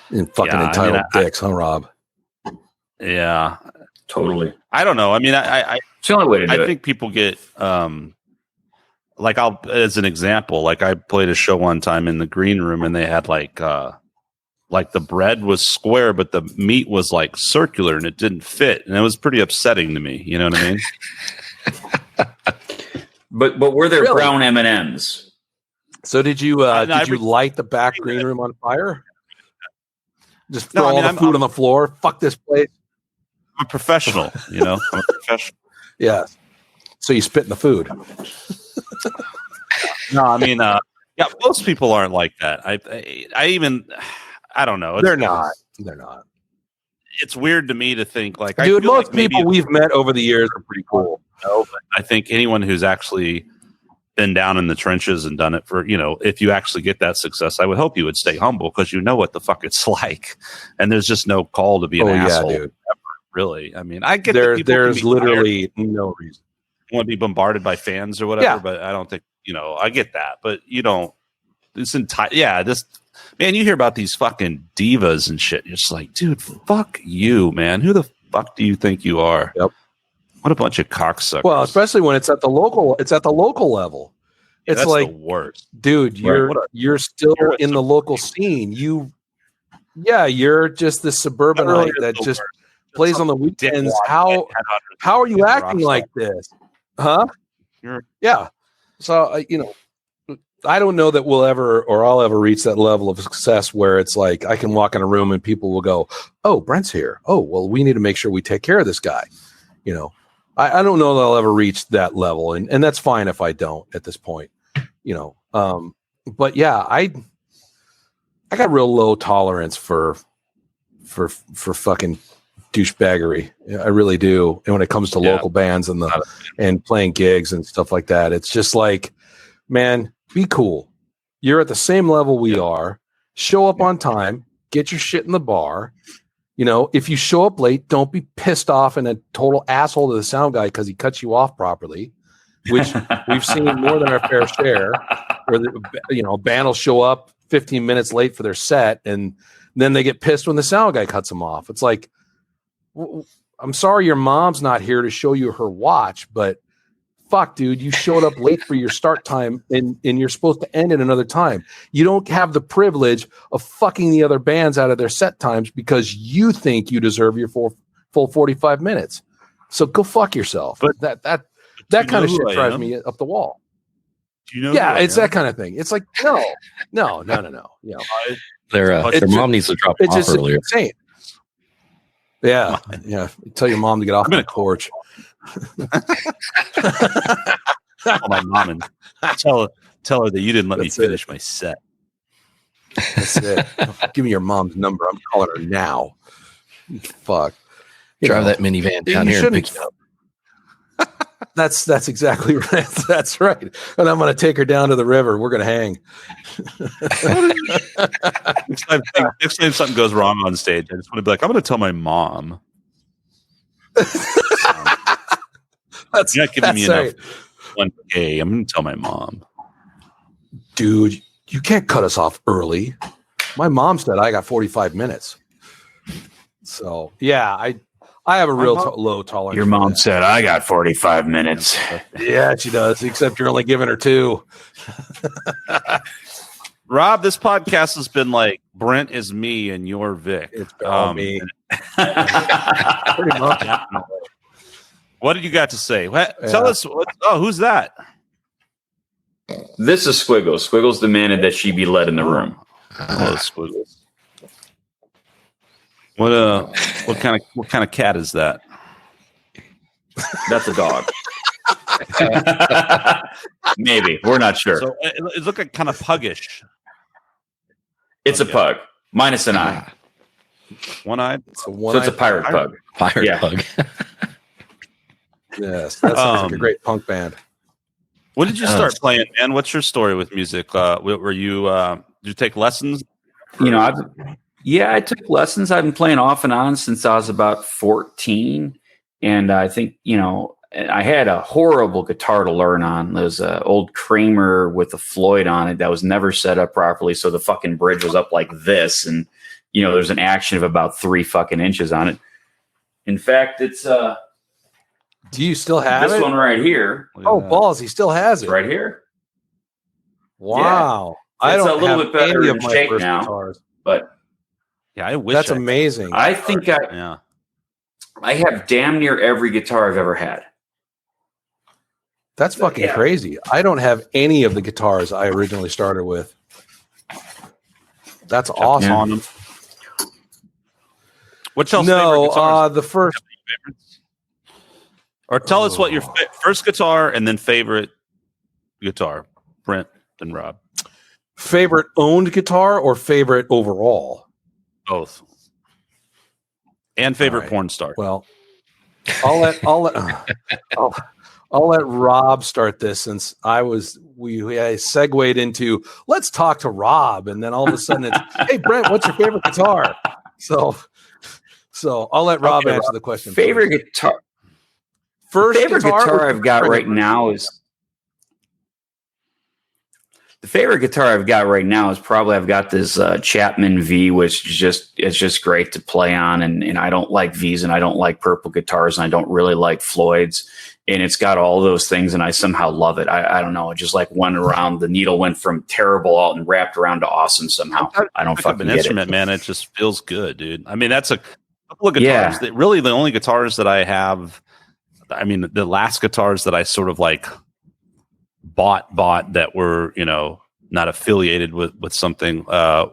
And fucking entitled dicks, huh, Rob? Yeah, totally. I don't know. I mean, it's the only way to do it. I think people get like, as an example, like I played a show one time in the green room, and they had like the bread was square, but the meat was like circular, and it didn't fit, and it was pretty upsetting to me. You know what I mean? But were there brown M&Ms? So did you light the back green room on fire? Just throw all the food on the floor. Fuck this place. I'm a professional, I'm a professional. Yeah. So you spit in the food. No, I mean, most people aren't like that. I don't know. They're not. It's weird to me to think like, dude, most people we've met over the years are pretty cool. But I think anyone who's actually been down in the trenches and done it for, if you actually get that success, I would hope you would stay humble because you know what the fuck it's like. And there's just no call to be an asshole. Dude. Really. I mean, I get there's literally no reason. You want to be bombarded by fans or whatever, but I don't think, I get that. But you don't, man, you hear about these fucking divas and shit. You're just like, dude, fuck you, man. Who the fuck do you think you are? Yep. What a bunch of cocksuckers. Well, especially when it's at the local level. Yeah, it's like the worst. Dude, you're still in the local scene. You're just this suburbanite that just plays on the weekends. How are you acting like this? Huh? Yeah. So, I don't know that I'll ever reach that level of success where it's like I can walk in a room and people will go, "Oh, Brent's here. Oh, well, we need to make sure we take care of this guy." I don't know that I'll ever reach that level, and that's fine if I don't at this point. But yeah, I got real low tolerance for fucking douchebaggery. I really do. And when it comes to local bands and playing gigs and stuff like that, it's just like, man, be cool. You're at the same level we are. Show up on time. Get your shit in the bar. If you show up late, don't be pissed off and a total asshole to the sound guy because he cuts you off properly, which we've seen more than our fair share. Where a band will show up 15 minutes late for their set, and then they get pissed when the sound guy cuts them off. It's like, I'm sorry your mom's not here to show you her watch, but fuck, dude, you showed up late for your start time and you're supposed to end at another time. You don't have the privilege of fucking the other bands out of their set times because you think you deserve your full 45 minutes. So go fuck yourself. But that kind of shit drives me up the wall. It's that kind of thing. It's like, no. Their mom needs to drop them off earlier. Insane. Yeah. Tell your mom to get off the porch. Call my mom and tell her that you didn't let me finish my set. That's it. Give me your mom's number. I'm calling her now. Fuck. Drive that minivan down here and pick you up. That's exactly right. That's right. And I'm going to take her down to the river. We're going to hang. Next time something goes wrong on stage, I just want to be like, I'm going to tell my mom. You're not giving me enough 1K. I'm going to tell my mom. Dude, you can't cut us off early. My mom said I got 45 minutes. So, yeah, I have a real low tolerance. Your mom said I got 45 minutes. Yeah, she does, except you're only giving her 2. Rob, this podcast has been like Brent is me and you're Vic. It's been me. Pretty much. What did you got to say? Tell us. Who's that? This is Squiggles. Squiggles demanded that she be led in the room. Squiggles. What kind of cat is that? That's a dog. Maybe. We're not sure. So it looked like kind of puggish. It's a pug, minus an eye. One-eyed? So it's a pirate pug. Pirate pug. Yes, that sounds like a great punk band. When did you start playing, man? What's your story with music? Were you did you take lessons? I took lessons. I've been playing off and on since I was about 14, and I think I had a horrible guitar to learn on. There was an old Kramer with a Floyd on it that was never set up properly, so the fucking bridge was up like this, and there's an action of about 3 fucking inches on it. In fact, it's do you still have this it? one right here? Oh, balls! He still has it right here. Wow, yeah. It's I don't a little have bit better any in of my shape first now, guitars. But yeah, I wish that's amazing. I think I have damn near every guitar I've ever had. That's fucking crazy. I don't have any of the guitars I originally started with. That's awesome. On them. What's else? The first. Or tell us what your first guitar and then favorite guitar, Brent and Rob. Favorite owned guitar or favorite overall? Both. And favorite porn star. Well, I'll let Rob start this, since we segued into let's talk to Rob, and then all of a sudden it's hey Brent, what's your favorite guitar? So I'll let Rob answer the question. Favorite guitar. Favorite guitar I've got right now is probably I've got this Chapman V, which it's just great to play on, and I don't like V's and I don't like purple guitars and I don't really like Floyd's, and it's got all those things and I somehow love it. I don't know, it just like went around, the needle went from terrible out and wrapped around to awesome somehow. I don't fucking get instrument, it. Man, it just feels good, dude. I mean, that's a couple of guitars that really the only guitars that I have. I mean, the last guitars that I sort of like bought that were, not affiliated with something, a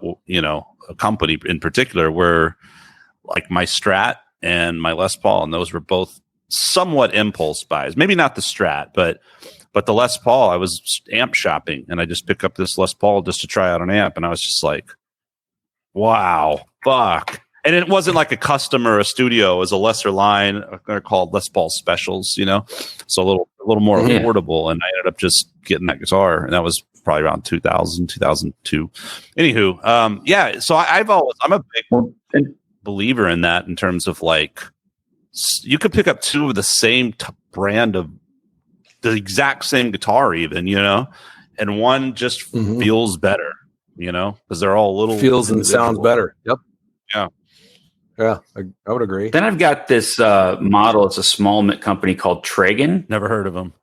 company in particular, were like my Strat and my Les Paul. And those were both somewhat impulse buys, maybe not the Strat, but the Les Paul, I was amp shopping and I just picked up this Les Paul just to try out an amp. And I was just like, wow, fuck. And it wasn't like a custom or a studio. It was a lesser line. They're called Les Paul Specials, so a little more affordable. And I ended up just getting that guitar, and that was probably around 2000, 2002. Anywho, so I'm a big believer in that, in terms of like, you could pick up two of the same brand of the exact same guitar even, and one just feels better, because they're all little feels and sounds better. Yep. Yeah. Yeah, I would agree. Then I've got this model. It's a small company called Tragan. Never heard of them.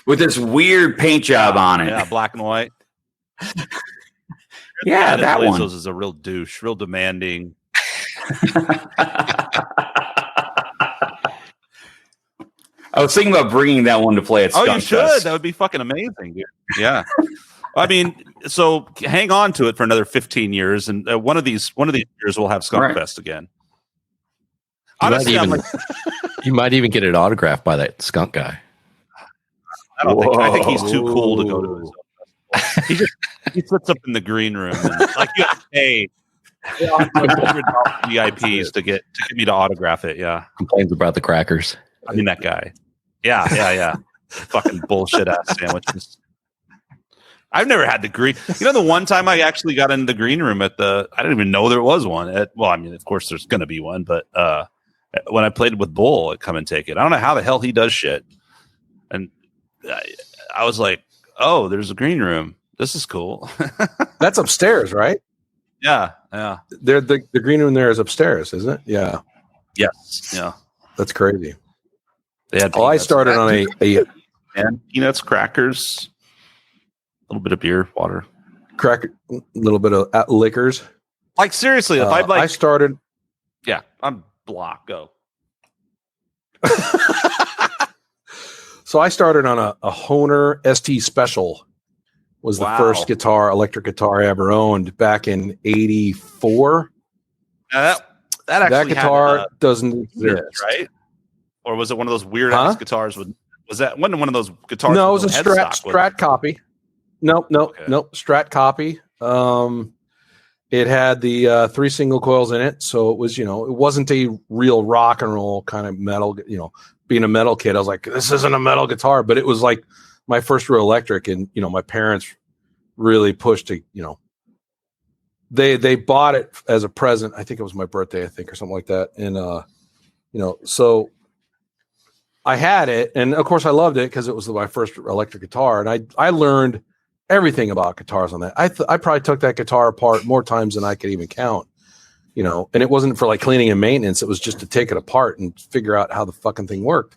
With this weird paint job on it. Yeah, black and white. Yeah, that one. Those is a real douche, real demanding. I was thinking about bringing that one to play at Skunk you should. Fest. That would be fucking amazing, dude. Yeah. I mean, so hang on to it for another 15 years, and one of these years we'll have Skunk Fest again. Honestly, you might even get it autographed by that skunk guy. I think he's too cool to go to his own festival. He sits up in the green room and like you have to pay $100 VIPs to get me to autograph it. Yeah, complains about the crackers. I mean that guy. Yeah. Fucking bullshit ass sandwiches. I've never had the green. The one time I actually got into the green room I didn't even know there was one. Of course there's going to be one, but when I played with Bull at Come and Take It, I don't know how the hell he does shit. And I was like, oh, there's a green room. This is cool. That's upstairs, right? Yeah. The green room there is upstairs, isn't it? Yeah. Yes. Yeah. That's crazy. They had I started on and peanuts, crackers, a little bit of beer, water, a little bit of liquors. Like seriously, if I started. Yeah, I'm block. Go. So I started on a Hohner ST Special. Was the first electric guitar I ever owned back in '84. That guitar doesn't exist, right? Or was it one of those weird ass guitars? Was that one of those guitars? No, it was a Strat copy. Nope. Strat copy. It had the 3 single coils in it, so it was, it wasn't a real rock and roll kind of metal. Being a metal kid, I was like, this isn't a metal guitar, but it was like my first real electric, and my parents really pushed to, they bought it as a present. I think it was my birthday, or something like that, and so I had it, and of course I loved it because it was my first electric guitar, and I learned everything about guitars on that. I probably took that guitar apart more times than I could even count, and it wasn't for like cleaning and maintenance. It was just to take it apart and figure out how the fucking thing worked.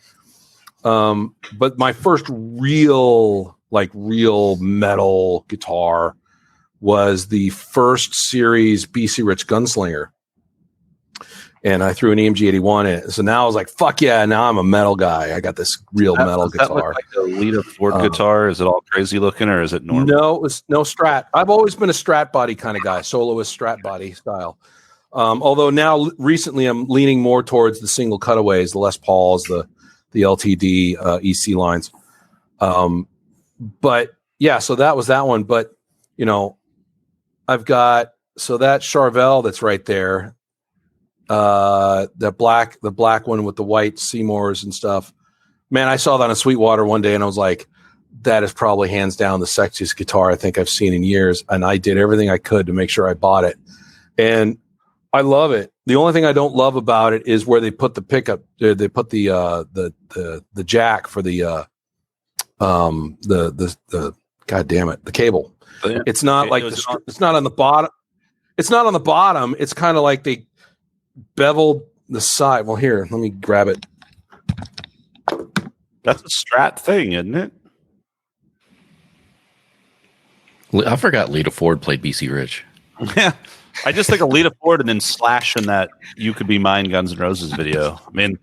But my first real metal guitar was the first series BC Rich Gunslinger. and I threw an EMG 81 in it. So now I was like, fuck yeah, now I'm a metal guy. I got this real metal guitar. That look like a Lita Ford guitar? Is it all crazy looking, or is it normal? No, it's no Strat. I've always been a Strat body kind of guy, soloist Strat body style. Although now recently I'm leaning more towards the single cutaways, the Les Pauls, the LTD EC lines. But yeah, so that was that one. But you know, I've got that Charvel that's right there. The black one with the white Seymours and stuff. Man, I saw that on Sweetwater one day and I was like, that is probably hands down the sexiest guitar I think I've seen in years. And I did everything I could to make sure I bought it. And I love it. The only thing I don't love about it is where they put the pickup. They put the jack for the God damn it, the cable. Yeah. It's not like it's not on the bottom. It's not on the bottom. It's kind of like they beveled the side. Well, here, let me grab it. That's a Strat thing, isn't it? I forgot Lita Ford played BC Rich. Yeah. I just think of Lita Ford and then Slash in that You Could Be Mine Guns N' Roses video. I mean,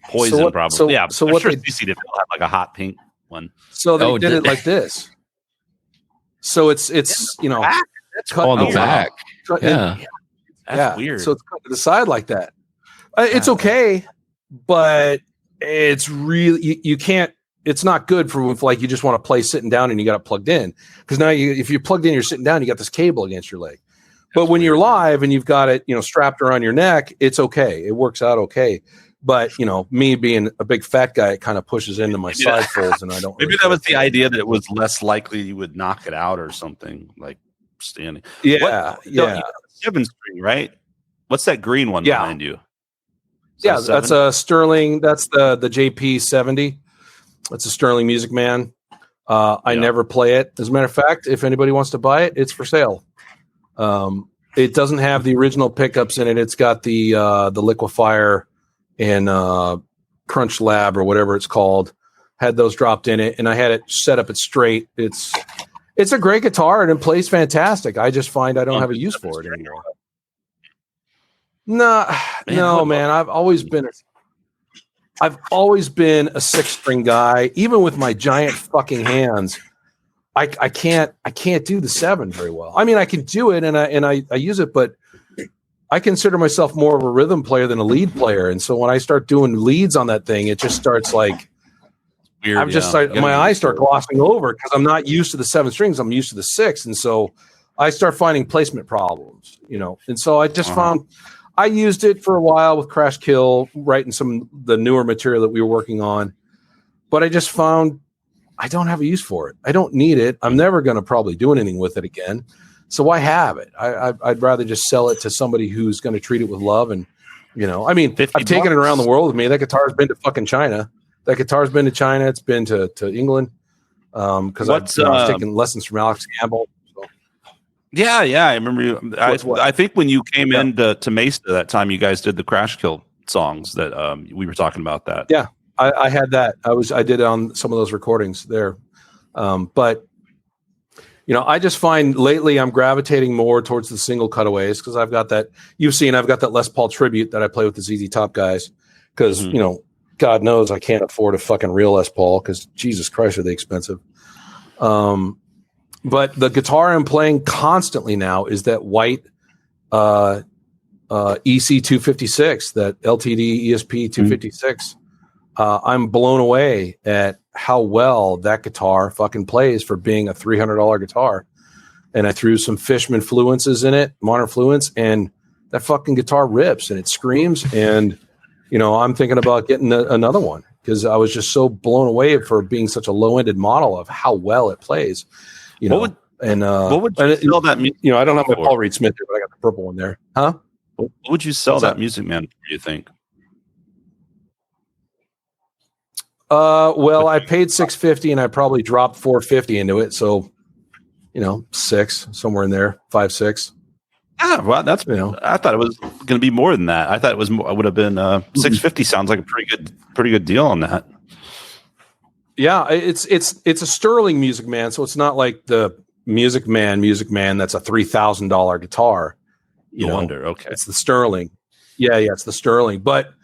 Poison probably. So what sure BC did have like a hot pink one. So they did it like this. So it's you know, cut on the back. That's weird. So it's cut to the side like that. It's okay, but it's really you can't. It's not good for if like you just want to play sitting down and you got it plugged in, because now if you're plugged in, you're sitting down, you got this cable against your leg. But when you're live and you've got it, you know, strapped around your neck, it's okay. It works out okay. But you know, me being a big fat guy, it kind of pushes into my side folds, and I don't. Maybe that was the idea that it was less likely you would knock it out or something like standing. Yeah, yeah. 7-string, right? What's that green one behind you? That's a Sterling. That's the JP 70. That's a Sterling Music Man. I never play it. As a matter of fact, if anybody wants to buy it, it's for sale. It doesn't have the original pickups in it. It's got the liquefier and Crunch Lab or whatever it's called. Had those dropped in it, and I had it set up. It's straight. It's a great guitar and it plays fantastic. I just find I don't have a use for it anymore. No, man. I've always been a 6-string guy. Even with my giant fucking hands, I can't do the 7 very well. I mean, I can do it and I use it, but I consider myself more of a rhythm player than a lead player. And so when I start doing leads on that thing, it just starts like weird. My eyes start glossing over because I'm not used to the 7 strings. I'm used to the 6, and so I start finding placement problems. You know, and so I just found. I used it for a while with Crashkill, writing some the newer material that we were working on, but I just found I don't have a use for it. I don't need it. I'm never going to probably do anything with it again. So why have it? I'd rather just sell it to somebody who's going to treat it with love. And, you know, I mean, I've taken it around the world with me. That guitar's been to fucking China. That guitar's been to China. It's been to England. Because I was taking lessons from Alex Campbell. Yeah, I remember you. I think when you came into Mesa that time, you guys did the Crashkill songs that we were talking about that. Yeah, I had that. I did it on some of those recordings there. But you know, I just find lately I'm gravitating more towards the single cutaways because I've got that. You've seen I've got that Les Paul tribute that I play with the ZZ Top guys because you know, God knows I can't afford a fucking real Les Paul because Jesus Christ are they expensive. But the guitar I'm playing constantly now is that white EC 256, that LTD ESP 256. I'm blown away at how well that guitar fucking plays for being a $300 guitar. And I threw some Fishman Fluences in it, Modern Fluence, and that fucking guitar rips and it screams. And, you know, I'm thinking about getting another one because I was just so blown away for being such a low-ended model of how well it plays. You know, what would you sell that? You know, I don't have my Paul Reed Smith here, but I got the purple one there. Huh? What would you sell that Music Man for, do you think? Well, I paid $650 and I probably dropped $450 into it. So, you know, 6 somewhere in there, 5, 6. Yeah, well, that's I thought it was going to be more than that. I thought it was more, would have been $650. Sounds like a pretty good deal on that. Yeah, it's a Sterling Music Man, so it's not like the Music Man that's a $3,000 guitar. You wonder, okay, it's the Sterling. Yeah, it's the Sterling. But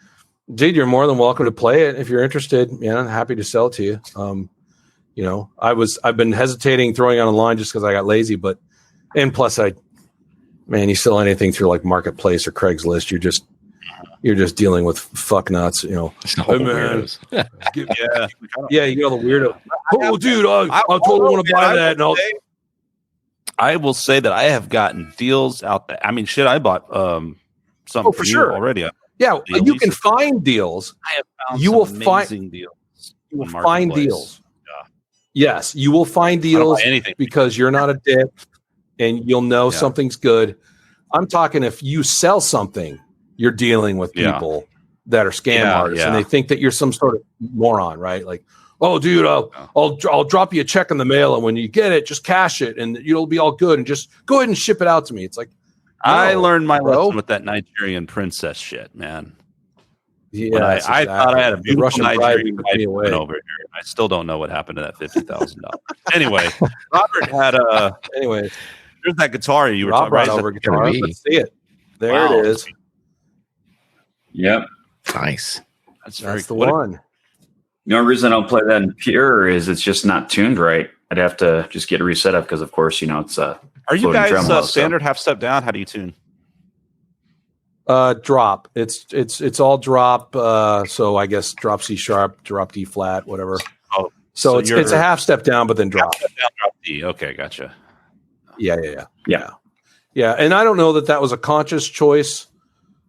dude, you're more than welcome to play it if you're interested. Man, I'm happy to sell it to you. I've been hesitating throwing it online just because I got lazy, and plus you sell anything through like Marketplace or Craigslist, you're just dealing with fuck nuts, Hey, man. You get all the weirdo. Oh, dude, I totally want to buy that. I will say that I have gotten deals out there. I mean, shit, I bought something for sure already. Yeah, you can find deals. I have found you will amazing deals. You will find deals. Yeah. Yes, you will find deals because you're not a dick and you'll know something's good. I'm talking if you sell something, you're dealing with people that are scam artists and they think that you're some sort of moron, right? Like, oh, dude, I'll drop you a check in the mail, and when you get it, just cash it, and it'll be all good, and just go ahead and ship it out to me. It's like, I learned my lesson with that Nigerian princess shit, man. Yeah, I thought I had a beautiful Nigerian wife over here. I still don't know what happened to that $50,000. Anyway, Robert had Anyway, there's that guitar you were talking about. Over guitar. Let's see it. There it is. Yep. Nice. That's the one. The only reason I don't play that in pure is it's just not tuned right. I'd have to just get it reset up because, of course, it's a. Are you guys standard half step down? How do you tune? Drop. It's all drop. So I guess drop C sharp, drop D flat, whatever. Oh, so it's a half step down, but then drop. Half step down, drop D. Okay, gotcha. Yeah. And I don't know that was a conscious choice.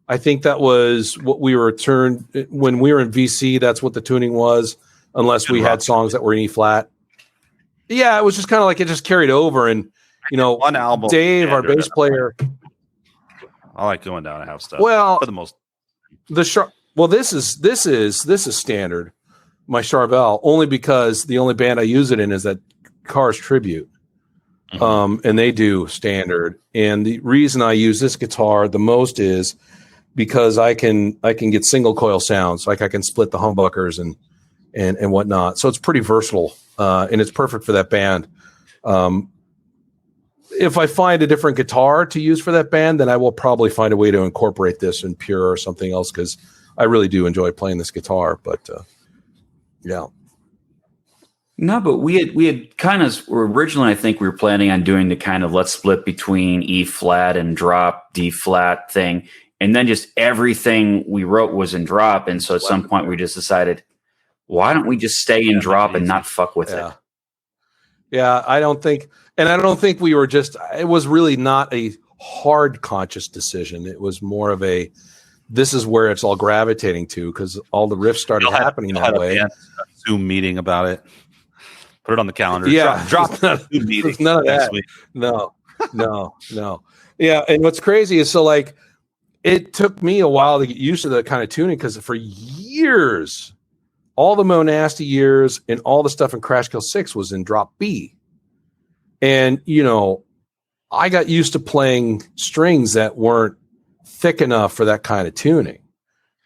I think that was what we were turned when we were in VC. That's what the tuning was, unless we had songs that were in E flat. Yeah, it was just kind of like it just carried over, and one album. Dave, our bass player. I like going down a half step. Well, for the most. This is standard. My Charvel, only because the only band I use it in is that Cars Tribute. And they do standard. And the reason I use this guitar the most is because I can get single coil sounds, like I can split the humbuckers and whatnot. So it's pretty versatile, and it's perfect for that band. If I find a different guitar to use for that band, then I will probably find a way to incorporate this in pure or something else, because I really do enjoy playing this guitar. But yeah. No, but we had kind of originally, I think we were planning on doing the kind of let's split between E flat and drop D flat thing. And then just everything we wrote was in drop. And so at some point we just decided, why don't we just stay in drop and not fuck with it? Yeah, I don't think we were it was really not a hard conscious decision. It was more of this is where it's all gravitating to, because all the riffs started happening that way. Zoom meeting about it. Put it on the calendar. Yeah. Drop none of that. No. Yeah. And what's crazy is, it took me a while to get used to that kind of tuning, because for years, all the Monasty years and all the stuff in Crashkill 6 was in drop B. And, I got used to playing strings that weren't thick enough for that kind of tuning,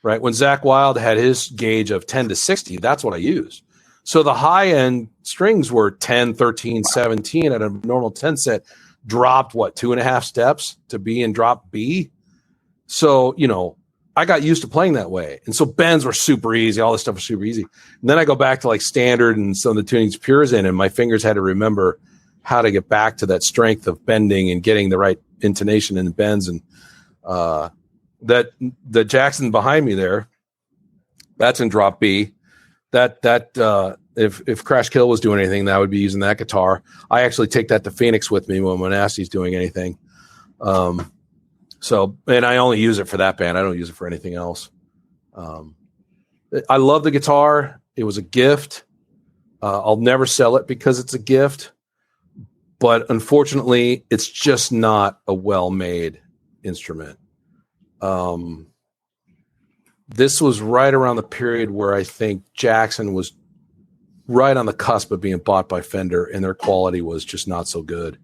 right? When Zakk Wylde had his gauge of 10 to 60, that's what I used. So the high-end strings were 10, 13, 17 at a normal 10 set, dropped, 2.5 steps to be in drop B? So, I got used to playing that way. And so bends were super easy. All this stuff was super easy. And then I go back to standard and some of the tunings Pure's in, and my fingers had to remember how to get back to that strength of bending and getting the right intonation in the bends. And the Jackson behind me there, that's in drop B. If Crashkill was doing anything, that would be using that guitar. I actually take that to Phoenix with me when Monasty's doing anything. And I only use it for that band. I don't use it for anything else. I love the guitar. It was a gift. I'll never sell it because it's a gift. But unfortunately, it's just not a well-made instrument. This was right around the period where I think Jackson was right on the cusp of being bought by Fender, and their quality was just not so good.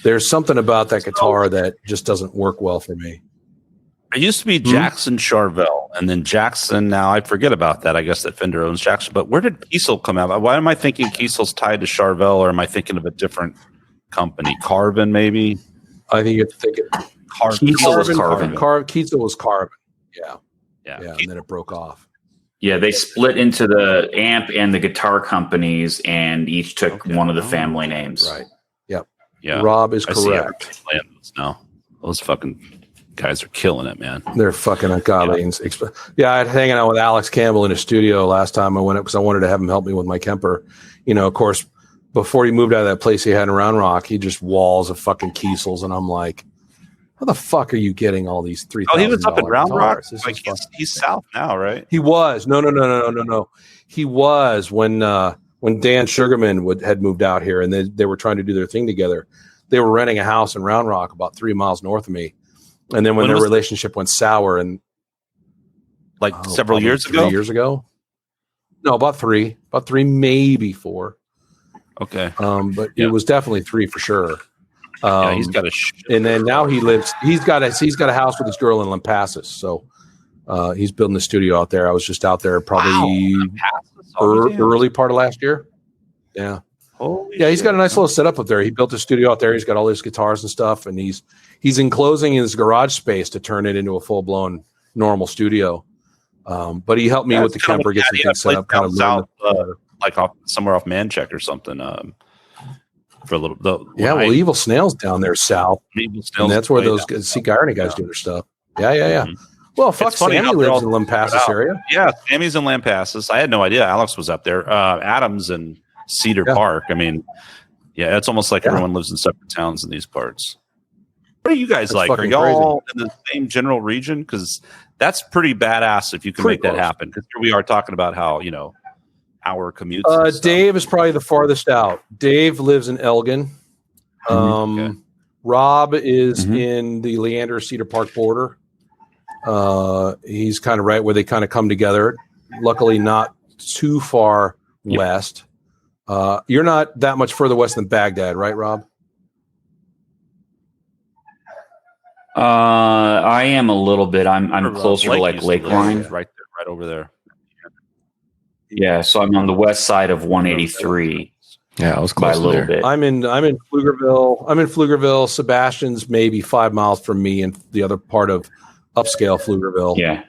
There's something about that guitar that just doesn't work well for me. It used to be Jackson Charvel, and then Jackson. Now I forget about that. I guess that Fender owns Jackson. But where did Kiesel come out? Why am I thinking Kiesel's tied to Charvel, or am I thinking of a different company? Carvin, maybe? I think you're thinking Kiesel was Carvin. Kiesel was Carvin. Yeah, and then it broke off. Yeah, they split into the amp and the guitar companies, and each took one of the family names. Right. Yep. Yeah. Rob is correct. No, those fucking guys are killing it, man. They're fucking ungodly. Yeah, I had hanging out with Alex Campbell in his studio last time I went up because I wanted to have him help me with my Kemper. You know, of course, before he moved out of that place he had in Round Rock, he just walls of fucking Kiesels, and I'm like, how the fuck are you getting all these $3,000? Oh, he was up in Round Rock. Like he's south now, right? He was. No. He was when Dan Sugarman had moved out here, and they were trying to do their thing together. They were renting a house in Round Rock about 3 miles north of me, and then when their relationship went sour, and several years ago. 3 years ago. No, about three, maybe 4. Okay. But it was definitely 3 for sure. He's got and then now he's got a house with his girl in Lampasas. So he's building a studio out there. I was just out there probably early part of last year. Yeah. He's got a nice little setup up there. He built a studio out there. He's got all his guitars and stuff, and he's enclosing his garage space to turn it into a full blown normal studio. But he helped me with the Kemper, get some things set up, kind of south, somewhere off Mancheck or something. For a little, Evil Snail's down there south, and that's where those Seek Irony guys do their stuff. Yeah. Mm-hmm. Well, fuck, Sammy lives in Lampasas area. Yeah, Sammy's in Lampasas. I had no idea Alex was up there. Adams and Cedar Park. I mean, it's almost like everyone lives in separate towns in these parts. What are you guys like? Are y'all in the same general region? Because that's pretty badass if you can make that happen. Because here we are talking about how hour commutes. Dave is probably the farthest out. Dave lives in Elgin. Rob is in the Leander Cedar Park border. He's kind of right where they kind of come together. Luckily, not too far west. You're not that much further west than Baghdad, right, Rob? I am a little bit. I'm closer to like Lakeline, right there, right over there. Yeah, so I'm on the west side of 183. Yeah, I was close by a little bit. I'm in Pflugerville. Sebastian's maybe 5 miles from me, and the other part of upscale Pflugerville. Yeah,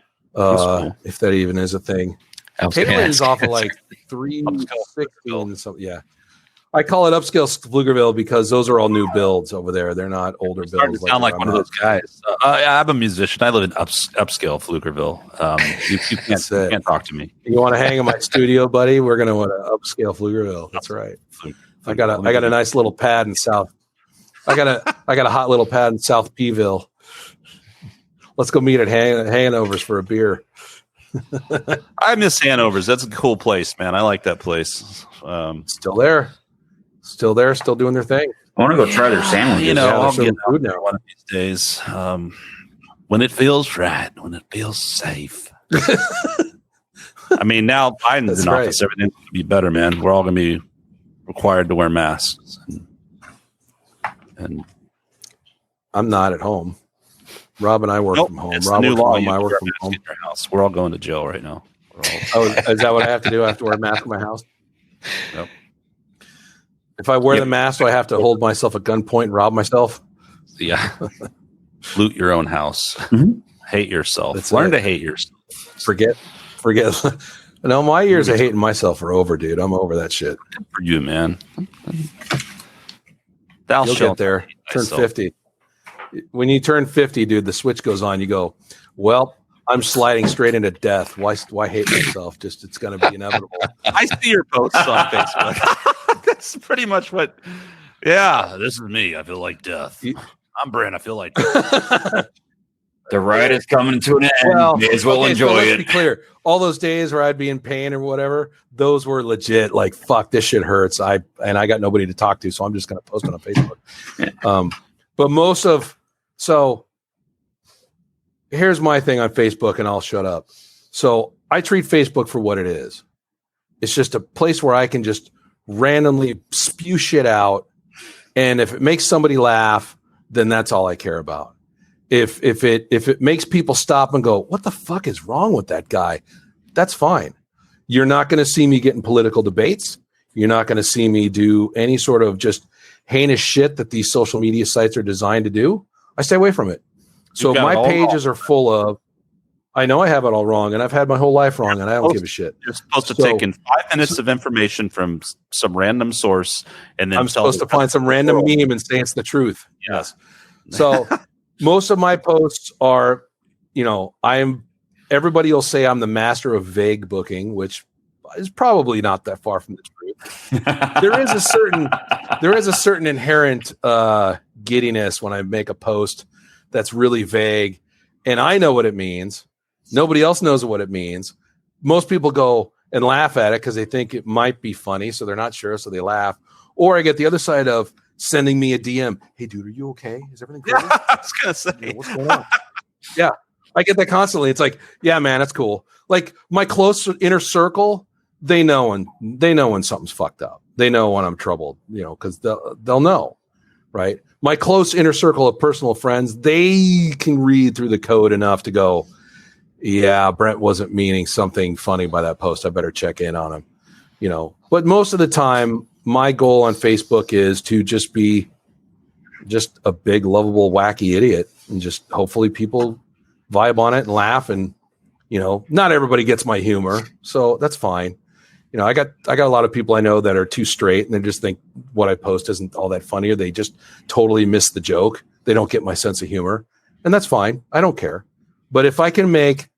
if that even is a thing. Cableton's off of like 316. So I call it upscale Pflugerville because those are all new builds over there. They're not older builds. Sound like one of those guys. I'm a musician. I live in upscale Pflugerville. You can't talk to me. You want to hang in my studio, buddy? We're going to want to upscale Pflugerville. That's right. I got a nice little pad in South. I got a hot little pad in South Peeville. Let's go meet at Hanover's for a beer. I miss Hanover's. That's a cool place, man. I like that place. Still there, still doing their thing. I want to go try their sandwiches. I'll get food now one of these days. When it feels right, when it feels safe. I mean, now Biden's in office, everything's going to be better, man. We're all going to be required to wear masks. And I'm not at home. Rob and I work from home. It's Rob the new law. I work from home. In your house. We're all going to jail right now. Is that what I have to do? I have to wear a mask in my house? Yep. If I wear the mask, do I have to hold myself at gunpoint and rob myself? Yeah. Loot your own house. Hate yourself. Learn to hate yourself. Forget. No, my years of hating myself are over, dude. I'm over that shit. Good for you, man. You'll get there. Turn 50. When you turn 50, dude, the switch goes on. You go, well, I'm sliding straight into death. Why hate myself? Just it's going to be inevitable. I see your posts on Facebook. That's pretty much what. Yeah, this is me. I feel like death. I'm Brent. I feel like death. The ride is coming to an end. Well, may as well enjoy let's it. Be clear. All those days where I'd be in pain or whatever, those were legit. Like, fuck, this shit hurts. I got nobody to talk to, so I'm just going to post it on Facebook. But so here's my thing on Facebook, and I'll shut up. So I treat Facebook for what it is. It's just a place where I can just randomly spew shit out, and if it makes somebody laugh, then that's all I care about. If it makes people stop and go, what the fuck is wrong with that guy? That's fine. You're not going to see me get in political debates. You're not going to see me do any sort of just heinous shit that these social media sites are designed to do. I stay away from it. So my pages are full of I know I have it all wrong, and I've had my whole life wrong, and I don't give a shit. You're supposed to take in 5 minutes of information from some random source, and then I'm supposed to find some random meme and say it's the truth. Yes. So most of my posts are, everybody will say I'm the master of vague booking, which is probably not that far from the truth. There is a certain inherent giddiness when I make a post that's really vague, and I know what it means. Nobody else knows what it means. Most people go and laugh at it because they think it might be funny, so they're not sure, so they laugh. Or I get the other side of sending me a DM. Hey, dude, are you okay? Is everything cool? Yeah, I was gonna say, what's going on? Yeah, I get that constantly. It's like, yeah, man, that's cool. Like my close inner circle, they know when something's fucked up. They know when I'm troubled, because they'll know, right? My close inner circle of personal friends, they can read through the code enough to go, yeah, Brent wasn't meaning something funny by that post. I better check in on him, But most of the time, my goal on Facebook is to just be just a big, lovable, wacky idiot, and just hopefully people vibe on it and laugh. And not everybody gets my humor, so that's fine. I got a lot of people I know that are too straight, and they just think what I post isn't all that funny, or they just totally miss the joke. They don't get my sense of humor, and that's fine. I don't care. But if I can make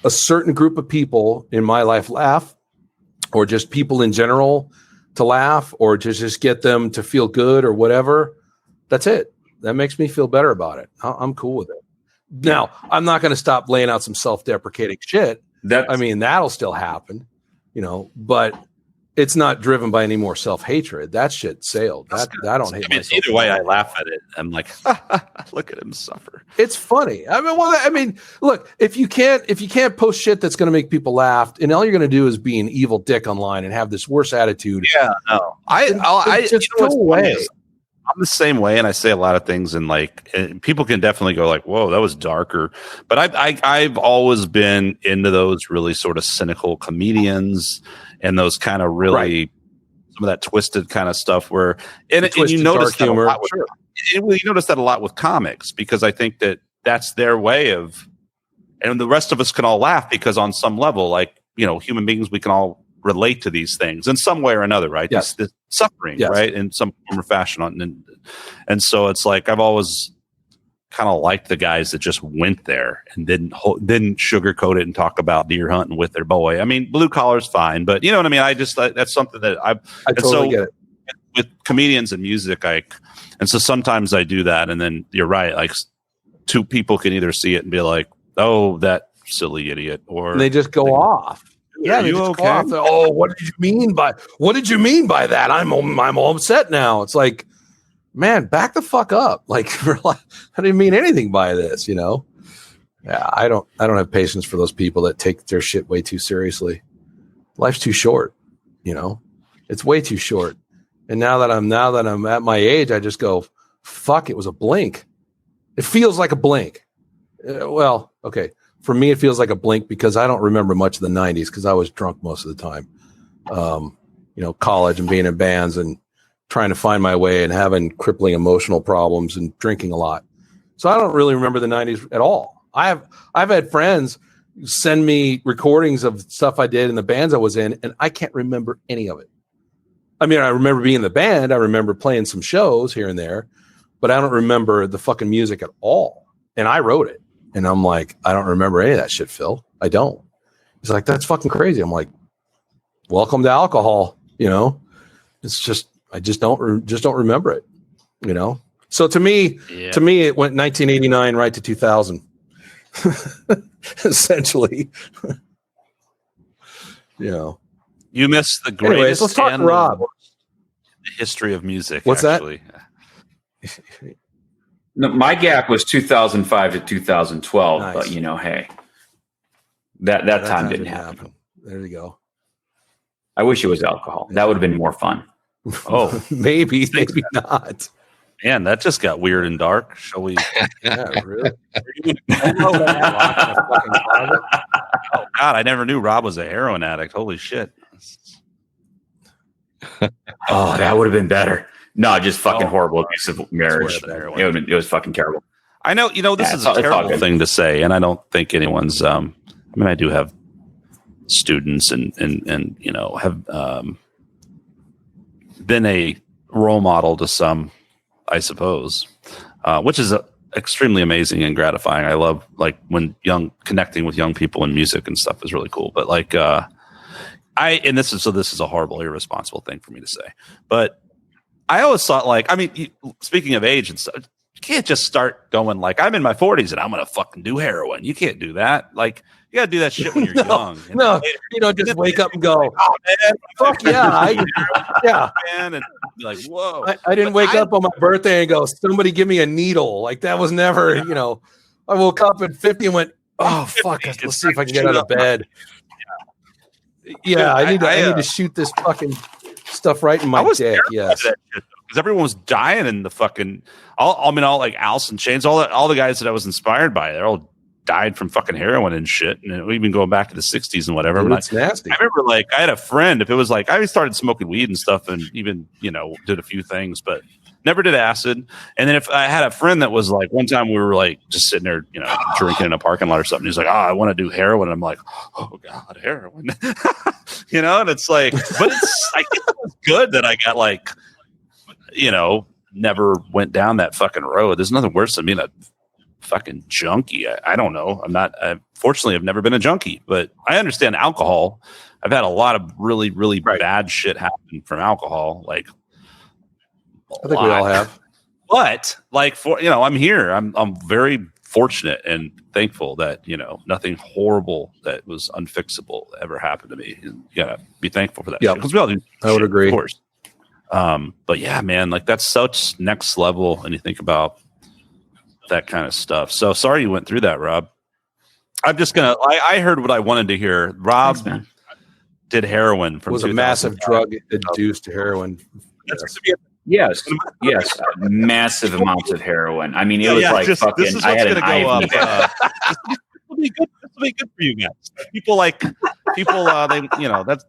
a certain group of people in my life laugh, or just people in general to laugh, or to just get them to feel good or whatever, that's it. That makes me feel better about it. I'm cool with it. Now, I'm not going to stop laying out some self-deprecating shit. That'll still happen, but it's not driven by any more self-hatred. That shit sailed. I don't hate myself. Either way, I laugh at it. I'm like, look at him suffer. It's funny. Look, if you can't post shit that's going to make people laugh, and all you're going to do is be an evil dick online and have this worse attitude. Yeah, no. I just go away. I'm the same way, and I say a lot of things, and people can definitely go like, "Whoa, that was darker." But I've always been into those really sort of cynical comedians and those kind of really some of that twisted kind of stuff. Where and you notice that humor. You notice that a lot with comics, because I think that's their way of, and the rest of us can all laugh because on some level, human beings, we can all relate to these things in some way or another, right? Yes. This suffering, right, in some form or fashion. And so it's like I've always kind of liked the guys that just went there and didn't sugarcoat it and talk about deer hunting with their boy. I mean, blue collar's fine, but you know what I mean? That's something that I totally get it. With comedians and music, and so sometimes I do that, and then you're right, like two people can either see it and be like, "Oh, that silly idiot," or they just go off. Yeah, you okay? Oh, what did you mean by that? I'm all upset now. It's like, man, back the fuck up. Like, I didn't mean anything by this, Yeah, I don't have patience for those people that take their shit way too seriously. Life's too short, It's way too short. And now that I'm at my age, I just go, fuck, it was a blink. It feels like a blink. Well, okay. For me, it feels like a blink because I don't remember much of the 90s because I was drunk most of the time. College and being in bands and trying to find my way and having crippling emotional problems and drinking a lot. So I don't really remember the 90s at all. I've had friends send me recordings of stuff I did in the bands I was in, and I can't remember any of it. I mean, I remember being in the band. I remember playing some shows here and there, but I don't remember the fucking music at all. And I wrote it. And I'm like, I don't remember any of that shit, Phil. I don't. He's like, that's fucking crazy. I'm like, welcome to alcohol. It's just, I just don't remember it. So to me, it went 1989 right to 2000, essentially. You missed the greatest. Anyways, let's talk to Rob. The history of music. What's actually. That? No, my gap was 2005 to 2012, nice. But hey, that time didn't happen. There you go. I wish it was alcohol. That would have been more fun. Oh, maybe not. Man, that just got weird and dark. Shall we? Yeah, really? Oh God, I never knew Rob was a heroin addict. Holy shit! Oh, that would have been better. No, just fucking horrible abusive marriage. It was fucking terrible. I know, this is a terrible thing to say, and I don't think anyone's. I mean, I do have students, and have been a role model to some, I suppose, which is extremely amazing and gratifying. I love when connecting with young people in music and stuff is really cool. But this is a horrible, irresponsible thing for me to say, but I always thought speaking of age and stuff, you can't just start going I'm in my 40s and I'm going to fucking do heroin. You can't do that. You got to do that shit when you're young. No, you don't just wake up and go, oh, man, fuck yeah. Man, and be like, whoa. I didn't wake up on my birthday and go, somebody give me a needle. That was never, I woke up at 50 and went, oh, fuck, let's see if I can get out of bed. Yeah, I need to shoot this fucking stuff right in my dick. Yes. Because everyone was dying in the fucking, all Alice in Chains, all the guys that I was inspired by, they're all died from fucking heroin and shit, and even going back to the 60s and whatever. Dude, it's nasty. I remember I had a friend, if it was I started smoking weed and stuff, and even did a few things, but never did acid. And then if I had a friend that was one time we were just sitting there drinking in a parking lot or something, he's like, I want to do heroin, and I'm like, oh god, heroin. And it's but it's I think it was good that I got never went down that fucking road. There's nothing worse than being a fucking junkie. I don't know. Fortunately, I've never been a junkie, but I understand alcohol. I've had a lot of really, really bad shit happen from alcohol. I think we all have. But I'm here. I'm very fortunate and thankful that, nothing horrible that was unfixable ever happened to me. And you gotta be thankful for that. Yeah. Because we all do. I would agree. Of course. But yeah, man, that's such next level. And you think about that kind of stuff. So sorry you went through that, Rob. I'm just gonna. I heard what I wanted to hear. Rob did heroin from. Was a massive drug induced heroin. Yes, massive amounts of heroin. I mean, it was fucking. I had an IV. This will be good for you guys. People, they,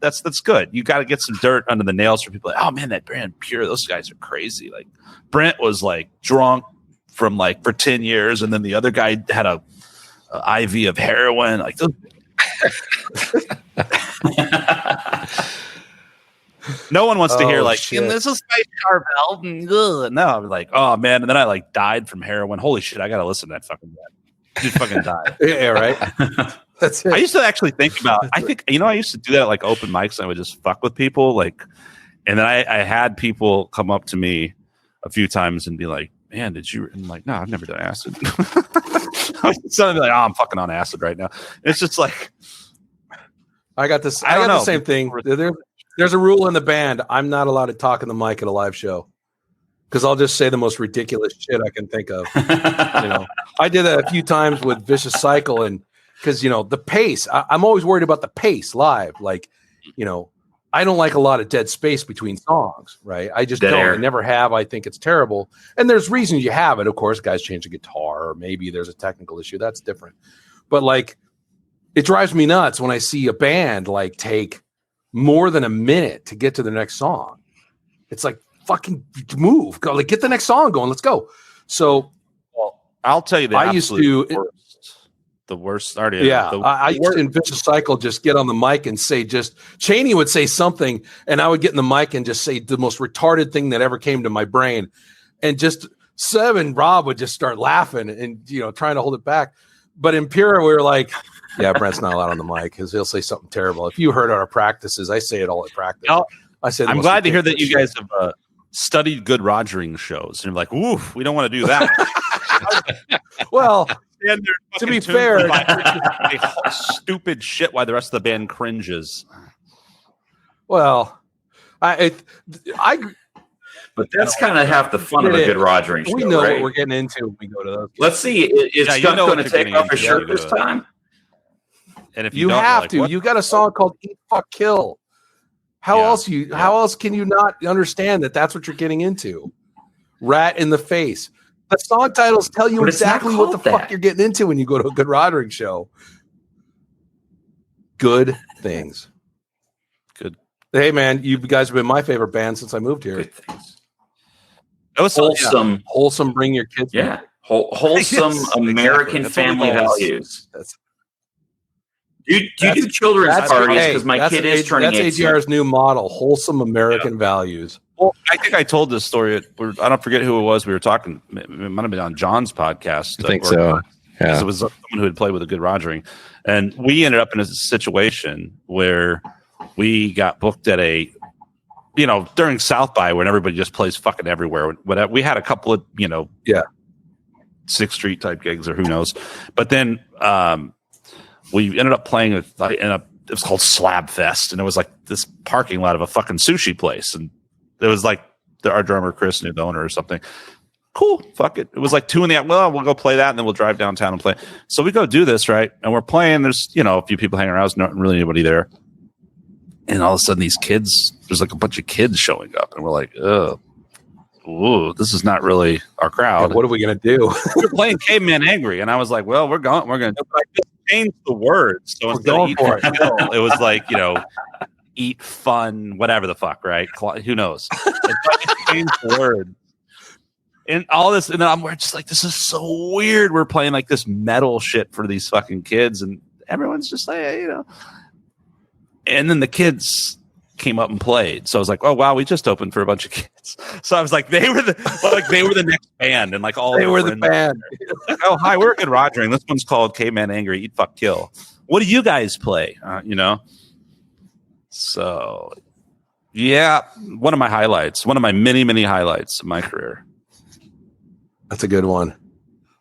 that's good. You got to get some dirt under the nails for people. Oh man, that brand Pure. Those guys are crazy. Brent was drunk from for 10 years, and then the other guy had a IV of heroin. No one wants to hear this is my Carvel. No, I'm oh man, and then I died from heroin. Holy shit, I gotta listen to that fucking guy. Dude fucking died. Yeah, right. That's it. I used to actually think about. I think I used to do that at open mics. And I would just fuck with people and then I had people come up to me a few times and be like, man, did you? And I'm no, I've never done acid. Suddenly, I'm fucking on acid right now. It's just I got this. I got the same thing. There's a rule in the band. I'm not allowed to talk in the mic at a live show because I'll just say the most ridiculous shit I can think of. I did that a few times with Vicious Cycle, and because the pace. I'm always worried about the pace live. I don't like a lot of dead space between songs, right? I just don't. I never have. I think it's terrible. And there's reasons you have it. Of course, guys change the guitar, or maybe there's a technical issue. That's different. But it drives me nuts when I see a band take more than a minute to get to the next song. It's fucking move. Go, get the next song going. Let's go. So I'll tell you I used to the worst already. Yeah, I used to in Vicious Cycle just get on the mic and say Cheney would say something, and I would get in the mic and just say the most retarded thing that ever came to my brain, and just Seb and Rob would just start laughing and trying to hold it back. But in Pure, we were yeah, Brent's not allowed on the mic because he'll say something terrible. If you heard our practices, I say it all at practice. I said, I'm glad to hear that you guys have studied good Rogering shows, and you're oof, we don't want to do that. Well. To be fair, stupid shit. Why the rest of the band cringes? Well, but that's kind of half the fun of a good Rogering show. We know what we're getting into when we go to those. Let's see. Is Scott going to take off his shirt this time? And if you have to, you got a song called "Eat, Fuck, Kill." How else can you not understand that that's what you're getting into? Rat in the face. The song titles tell you exactly what the fuck you're getting into when you go to a good Roderick show. Good things. Good. Hey, man, you guys have been my favorite band since I moved here. Good things. It was wholesome. Wholesome. Bring your kids. Yeah. Wholesome American family values. Do you do children's parties? Because my kid is turning 18. That's AGR's new model, wholesome American values. Well, I think I told this story. I don't forget who it was. We were talking. It might have been on John's podcast. I think so. Yeah. It was someone who had played with a good Rogering. And we ended up in a situation where we got booked at during South by when everybody just plays fucking everywhere. Whatever. We had a couple of, 6th Street type gigs or who knows. But then we ended up playing it was called Slab Fest. And it was like this parking lot of a fucking sushi place. And it was like our drummer, Chris, knew the owner or something. Cool. Fuck it. It was like 2 a.m. Well, we'll go play that and then we'll drive downtown and play. So we go do this, right? And we're playing. There's, a few people hanging around. There's not really anybody there. And all of a sudden these kids, there's like a bunch of kids showing up. And we're like, ooh, this is not really our crowd. Yeah, what are we going to do? We're playing Caveman Angry. And I was like, well, we're going to change the words. So instead of eat for it, it was like, eat fun, whatever the fuck, right? Who knows? Change the word. And all this, and then we're just like, this is so weird. We're playing like this metal shit for these fucking kids, and everyone's just like, And then the kids came up and played. So I was like, oh wow, we just opened for a bunch of kids. So I was like, they were the next band, and like all they were the band. Like, oh hi, we're at Rogering. This one's called Caveman Angry, Eat Fuck Kill. What do you guys play? So yeah, one of my highlights, one of my many highlights of my career. That's a good one.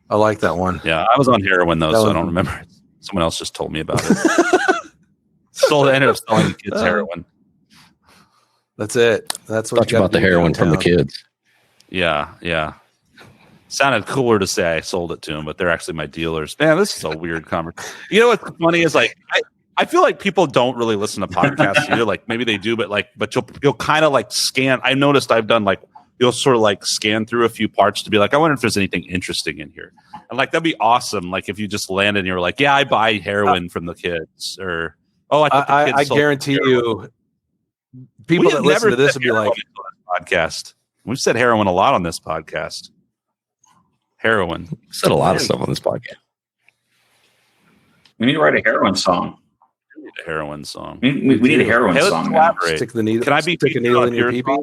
I like that one. Yeah, I was on heroin though, so I don't remember it. Someone else just told me about it. Ended up selling the kids heroin. That's it. That's what you about the heroin from the kids. Yeah. Sounded cooler to say I sold it to them, but they're actually my dealers. Man, this is a weird conversation. You know what's funny is like I feel like people don't really listen to podcasts either. Like maybe they do, but you'll kind of like scan. I noticed I've done like. You'll sort of like scan through a few parts to be like, I wonder if there's anything interesting in here. And like, that'd be awesome. Like if you just landed and you were like, yeah, I buy heroin from the kids, or, I guarantee you people that listen to this will be like, podcast. We've said heroin a lot on this podcast. Heroin. We've said a lot of stuff on this podcast. We need to write a heroin song. We need a heroin song. We need a heroin song. Stick the needle. Can I be stick a needle in your pee-pee?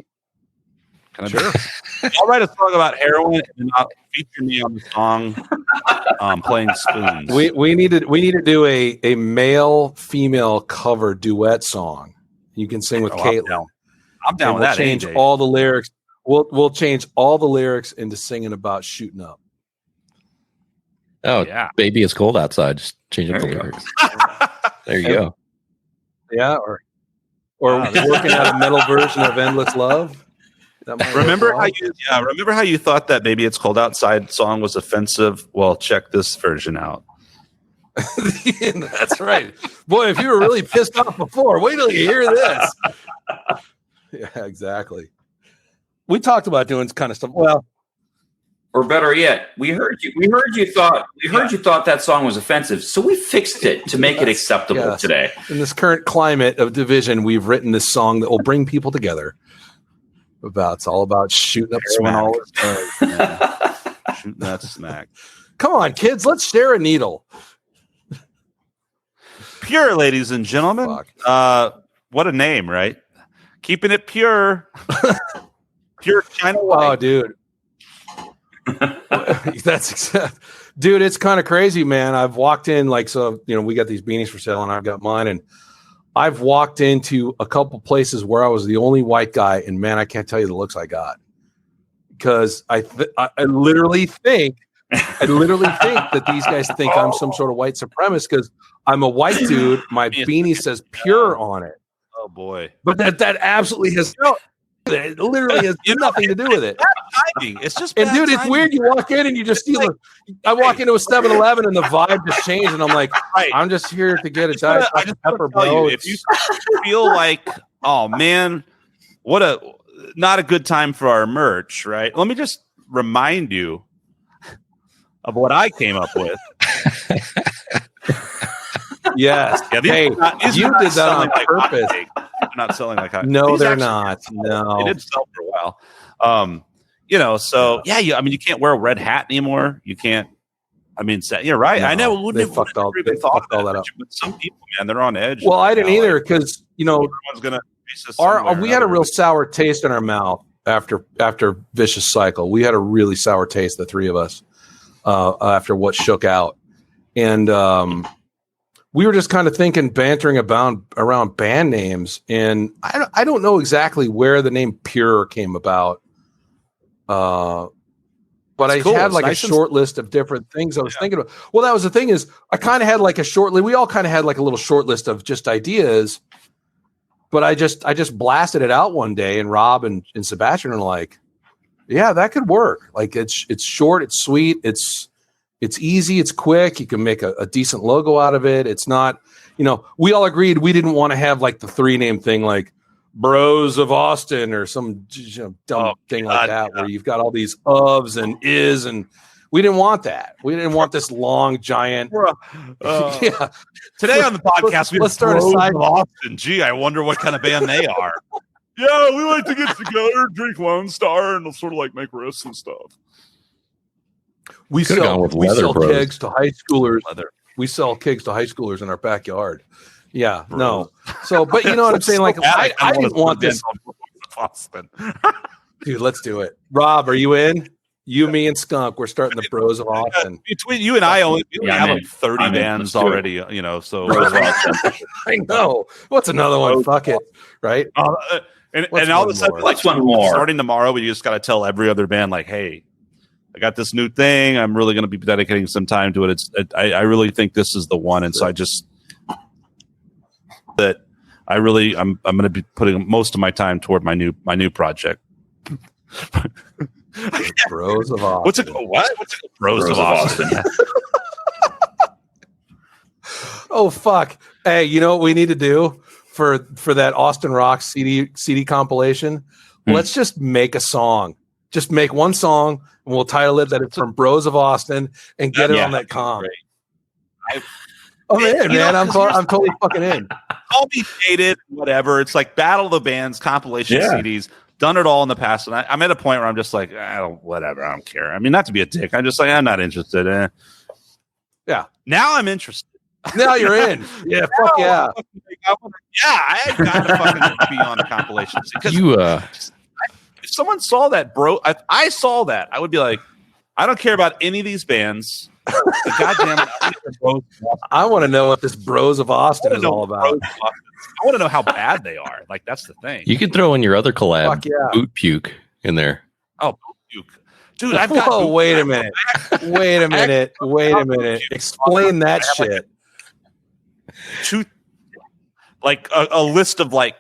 Sure. I'll write a song about heroin and I'll feature me on the song playing spoons. We need to do a male female cover duet song. You can sing with Caitlin. I'm down with that. Change all the lyrics. We'll change all the lyrics into singing about shooting up. Oh yeah, baby, it's cold outside. Just change up the lyrics. There you go. Yeah, or working out a metal version of "Endless Love." Remember how you thought that "Maybe It's Cold Outside" song was offensive? Well, check this version out. That's right, boy. If you were really pissed off before, wait till you hear this. Yeah, exactly. We talked about doing this kind of stuff. Well, or better yet, we heard you thought that song was offensive, so we fixed it to make it acceptable today. In this current climate of division, we've written this song that will bring people together. It's all about shooting up smack. Shooting that smack. Come on, kids, let's share a needle. Pure, ladies and gentlemen. What a name, right? Keeping it pure. Pure China white. Oh, dude. Dude, it's kind of crazy, man. I've walked in we got these beanies for sale and I've got mine, and I've walked into a couple places where I was the only white guy, and man, I can't tell you the looks I got, because I literally think that these guys think I'm some sort of white supremacist because I'm a white dude. My beanie says pure on it. Oh boy! But that absolutely has it literally has nothing to do with it. It's just and dude, it's weird. You walk in and you just see I walk into a 7-Eleven and the vibe just changed, and I'm like, I'm just here to get a Diet Pepper, bro. If you feel like, oh man, not a good time for our merch, right? Let me just remind you of what I came up with. Yes. Yeah, you did that on purpose. They're not selling like hot. No, they're not. No, they did sell for a while. So I mean, you can't wear a red hat anymore. You can't. I mean, you're right. No, I know. They fucked all that up. But some people, man, they're on edge. Well, I didn't either because everyone's gonna. We had a real sour taste in our mouth after Vicious Cycle. We had a really sour taste, the three of us, after what shook out, and we were just kind of bantering around band names, and I don't know exactly where the name Pure came about. But I had like a short list of different things I was thinking about. Well, that was the thing is I kind of had like a short list. We all kind of had like a little short list of just ideas, but I just blasted it out one day, and Rob and Sebastian are like, yeah, that could work. Like it's short, it's sweet, it's easy, it's quick. You can make a decent logo out of it. It's not, we all agreed we didn't want to have like the 3-name thing, like Bros of Austin or some dumb thing like that, where you've got all these ofs and is, and we didn't want that. We didn't want this long giant. Today on the podcast, let's start a side of Austin. Gee, I wonder what kind of band they are. Yeah, we like to get together, drink Lone Star, and sort of like make riffs and stuff. We sell kegs to high schoolers. We sell kegs to high schoolers in our backyard. Yeah, bro. No. So, but you know what I'm saying? Like, I didn't want this. Dude, let's do it. Rob, are you in? You, me, and Skunk. We're starting the Bros of Austin. Between you and I, we have like 30 bands already. So I know. What's another one? Fuck it, right? And all of a sudden, like one more starting tomorrow, we just got to tell every other band, like, hey, I got this new thing. I'm really going to be dedicating some time to it. I really think this is the one, and so I just. That I'm going to be putting most of my time toward my new project. Bros of Austin. What's it called? Bros of Austin. Oh fuck! Hey, you know what we need to do for that Austin Rock CD compilation? Let's just make a song. Just make one song, and we'll title it that it's from Bros of Austin, and get it on that comp. I'm in, man. I'm totally fucking in. I'll be dated, whatever. It's like Battle of the Bands, compilation CDs. Done it all in the past, and I'm at a point where I'm just like, whatever. I don't care. I mean, not to be a dick. I'm just like, I'm not interested. Yeah. Now I'm interested. Now you're in. Yeah. Fuck yeah. I gotta fucking be on a compilation. Because if someone saw that, bro, I saw that, I would be like, I don't care about any of these bands. Goddamn it. I want to know what this Bros of Austin is all about. I want to know how bad they are. Like, that's the thing. You can throw in your other collab, Boot Puke, in there. Oh, Boot Puke. Dude, I've got. Oh, wait a minute. Wait a minute. Explain that shit. Like a list of like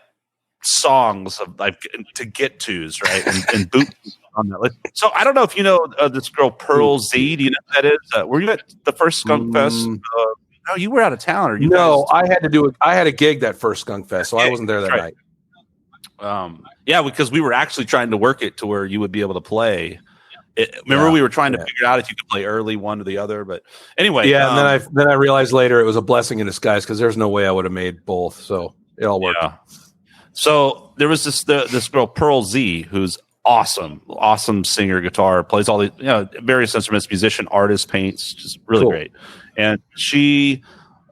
songs of like to get tos, right? And Boot on that list. So I don't know if you know this girl Pearl Z. Do you know who that is? Were you at the first Skunk Fest? No, you were out of town, or you? No, I had to do it. I had a gig that first Skunk Fest, so I wasn't there that night. Yeah, because we were actually trying to work it to where you would be able to play. Remember, we were trying to figure out if you could play early one or the other, but anyway. Yeah, and then I realized later it was a blessing in disguise because there's no way I would have made both, so it all worked. Yeah. So there was this girl Pearl Z who's awesome singer, guitar, plays all the various instruments, musician, artist, paints, just really great. And she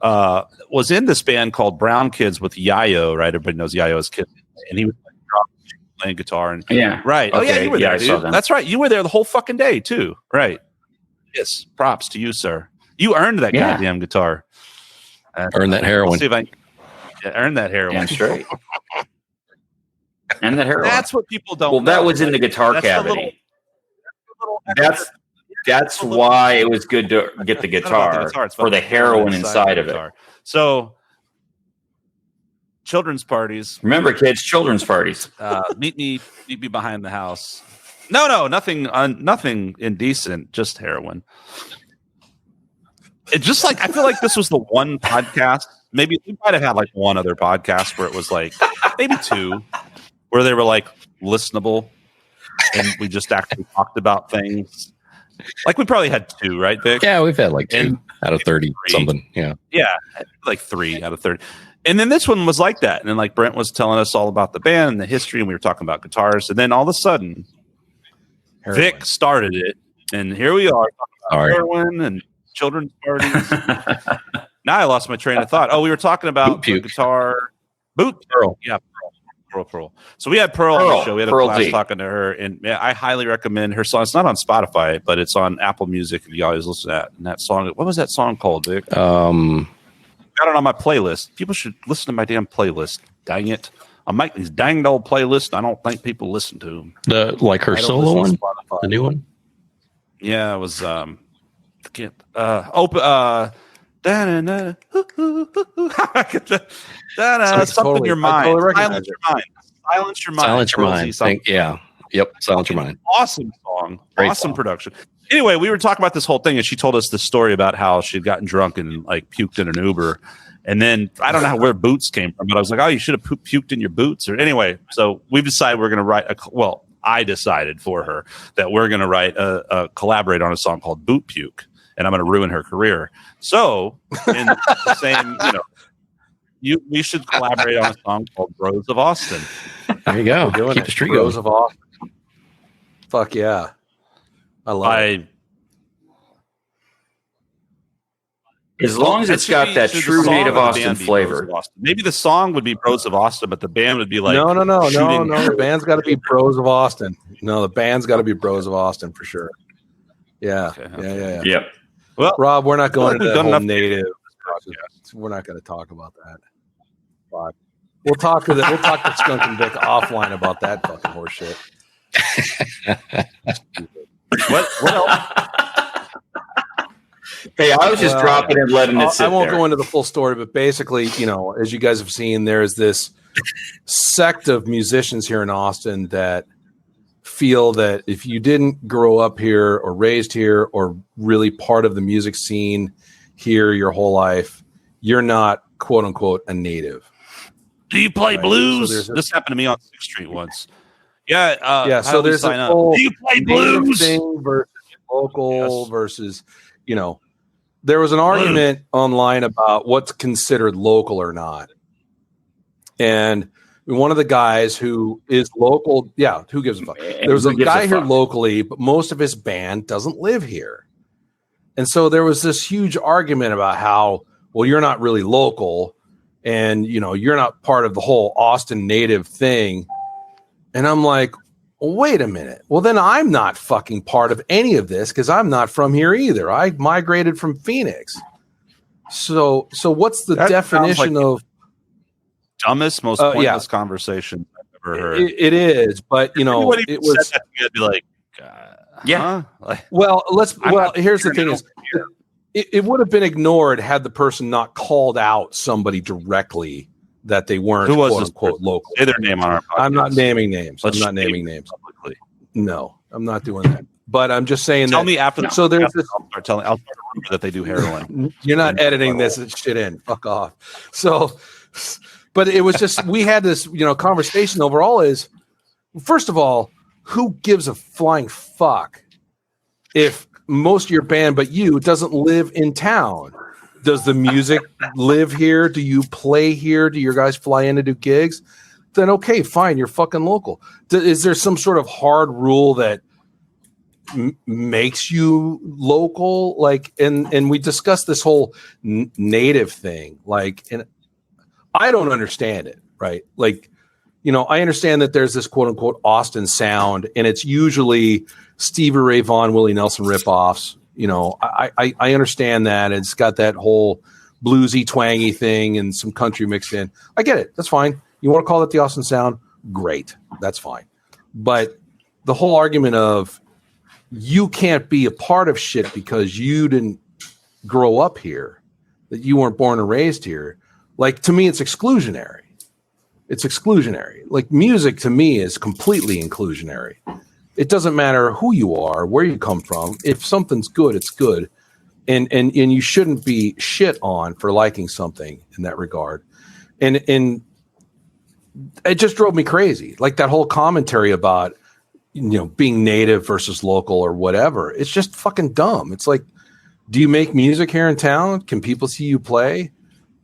was in this band called Brown Kids with Yayo, right? Everybody knows Yayo's kid, and he was playing guitar and right. Okay. Oh yeah, you were there, dude. That's right. You were there the whole fucking day too, right? Yes. Props to you, sir. You earned that goddamn guitar. Earn that heroin. See if I earn that heroin. Yeah, straight. And that heroin. That's what people don't. Well, that was in the guitar cavity. That's why it was good to get the guitar for the heroin inside of it. So, children's parties. Remember, kids, children's parties. Meet me behind the house. No, nothing indecent. Just heroin. It just like I feel like this was the one podcast. Maybe we might have had like one other podcast where it was like maybe two, where they were like listenable, and we just actually talked about things. Like we probably had two, right, Vic? Yeah, we've had like 2 out of 30 something. Yeah, like 3 out of 30. And then this one was like that. And then like Brent was telling us all about the band and the history, and we were talking about guitars. And then all of a sudden, Heroin. Vic started it, and here we are talking about heroin and children's parties. Now I lost my train of thought. Oh, we were talking about the guitar. Pearl. Yeah, Pearl. So we had Pearl on the show. We had a class talking to her, and I highly recommend her song. It's not on Spotify, but it's on Apple Music. If you always listen to that. And that song, what was that song called, Vic? Got it on my playlist. People should listen to my damn playlist. Dang it. I make these danged old playlists. I don't think people listen to them. Her solo one? The new one? Yeah, it was something in your mind. Silence your mind. Silence your mind. Awesome song. Great awesome song. Production. Anyway, we were talking about this whole thing, and she told us the story about how she'd gotten drunk and like puked in an Uber. And then I don't know where boots came from, but I was like, oh, you should have puked in your boots. Or anyway, so we've decided we're going to write I decided for her that we're going to write collaborate on a song called Boot Puke, and I'm going to ruin her career. So in the same, we should collaborate on a song called Bros of Austin. There you go. Keep the streak Bros of Austin. Fuck yeah. I love it. As long as it's got that true native Austin flavor. Maybe the song would be Bros of Austin, but the band would be like no. The band's got to be Bros of Austin. No, the band's got to be Bros of Austin for sure. Yeah, okay. Yep. Well, Rob, we're not going into the whole native. We're not going to talk about that. But we'll talk to Skunk and Vic offline about that fucking horse shit. What else? Hey, I was just dropping it and letting it sit. I won't go into the full story, but basically, as you guys have seen, there's this sect of musicians here in Austin that feel that if you didn't grow up here or raised here or really part of the music scene here your whole life, you're not, quote unquote, a native. Do you play blues? So this happened to me on 6th Street once. Yeah. So there's a whole do you play blues thing versus local versus, there was an argument online about what's considered local or not. And one of the guys who is local, who gives a fuck? There's a guy here locally, but most of his band doesn't live here. And so there was this huge argument about how, well, you're not really local and, you're not part of the whole Austin native thing. And I'm like, well, wait a minute. Well, then I'm not fucking part of any of this because I'm not from here either. I migrated from Phoenix. So what's the definition of dumbest, most pointless conversation I've ever heard? It is, but it was. I'd be like, yeah. Huh? Well, here's the thing: is it would have been ignored had the person not called out somebody directly that they weren't quote unquote local. Say their name on our podcast. I'm not naming names. Publicly. No, I'm not doing that. But I'm just saying. Tell me after. So there's this. I'll start a rumor that they do heroin. You're not editing this shit in. Fuck off. So, but it was just we had this conversation overall. Is first of all, who gives a flying fuck if most of your band but you doesn't live in town? Does the music live here? Do you play here? Do your guys fly in to do gigs? Then okay, fine, you're fucking local. Is there some sort of hard rule that makes you local? Like, and we discussed this whole native thing. Like, and I don't understand it, right? Like, I understand that there's this quote unquote Austin sound, and it's usually Stevie Ray Vaughan, Willie Nelson ripoffs. I understand that. It's got that whole bluesy, twangy thing and some country mixed in. I get it. That's fine. You want to call it the Austin sound? Great. That's fine. But the whole argument of you can't be a part of shit because you didn't grow up here, that you weren't born and raised here. Like, to me, it's exclusionary. It's exclusionary. Like, music to me is completely inclusionary. It doesn't matter who you are, where you come from. If something's good, it's good. And you shouldn't be shit on for liking something in that regard. And it just drove me crazy. Like that whole commentary about, being native versus local or whatever. It's just fucking dumb. It's like, do you make music here in town? Can people see you play?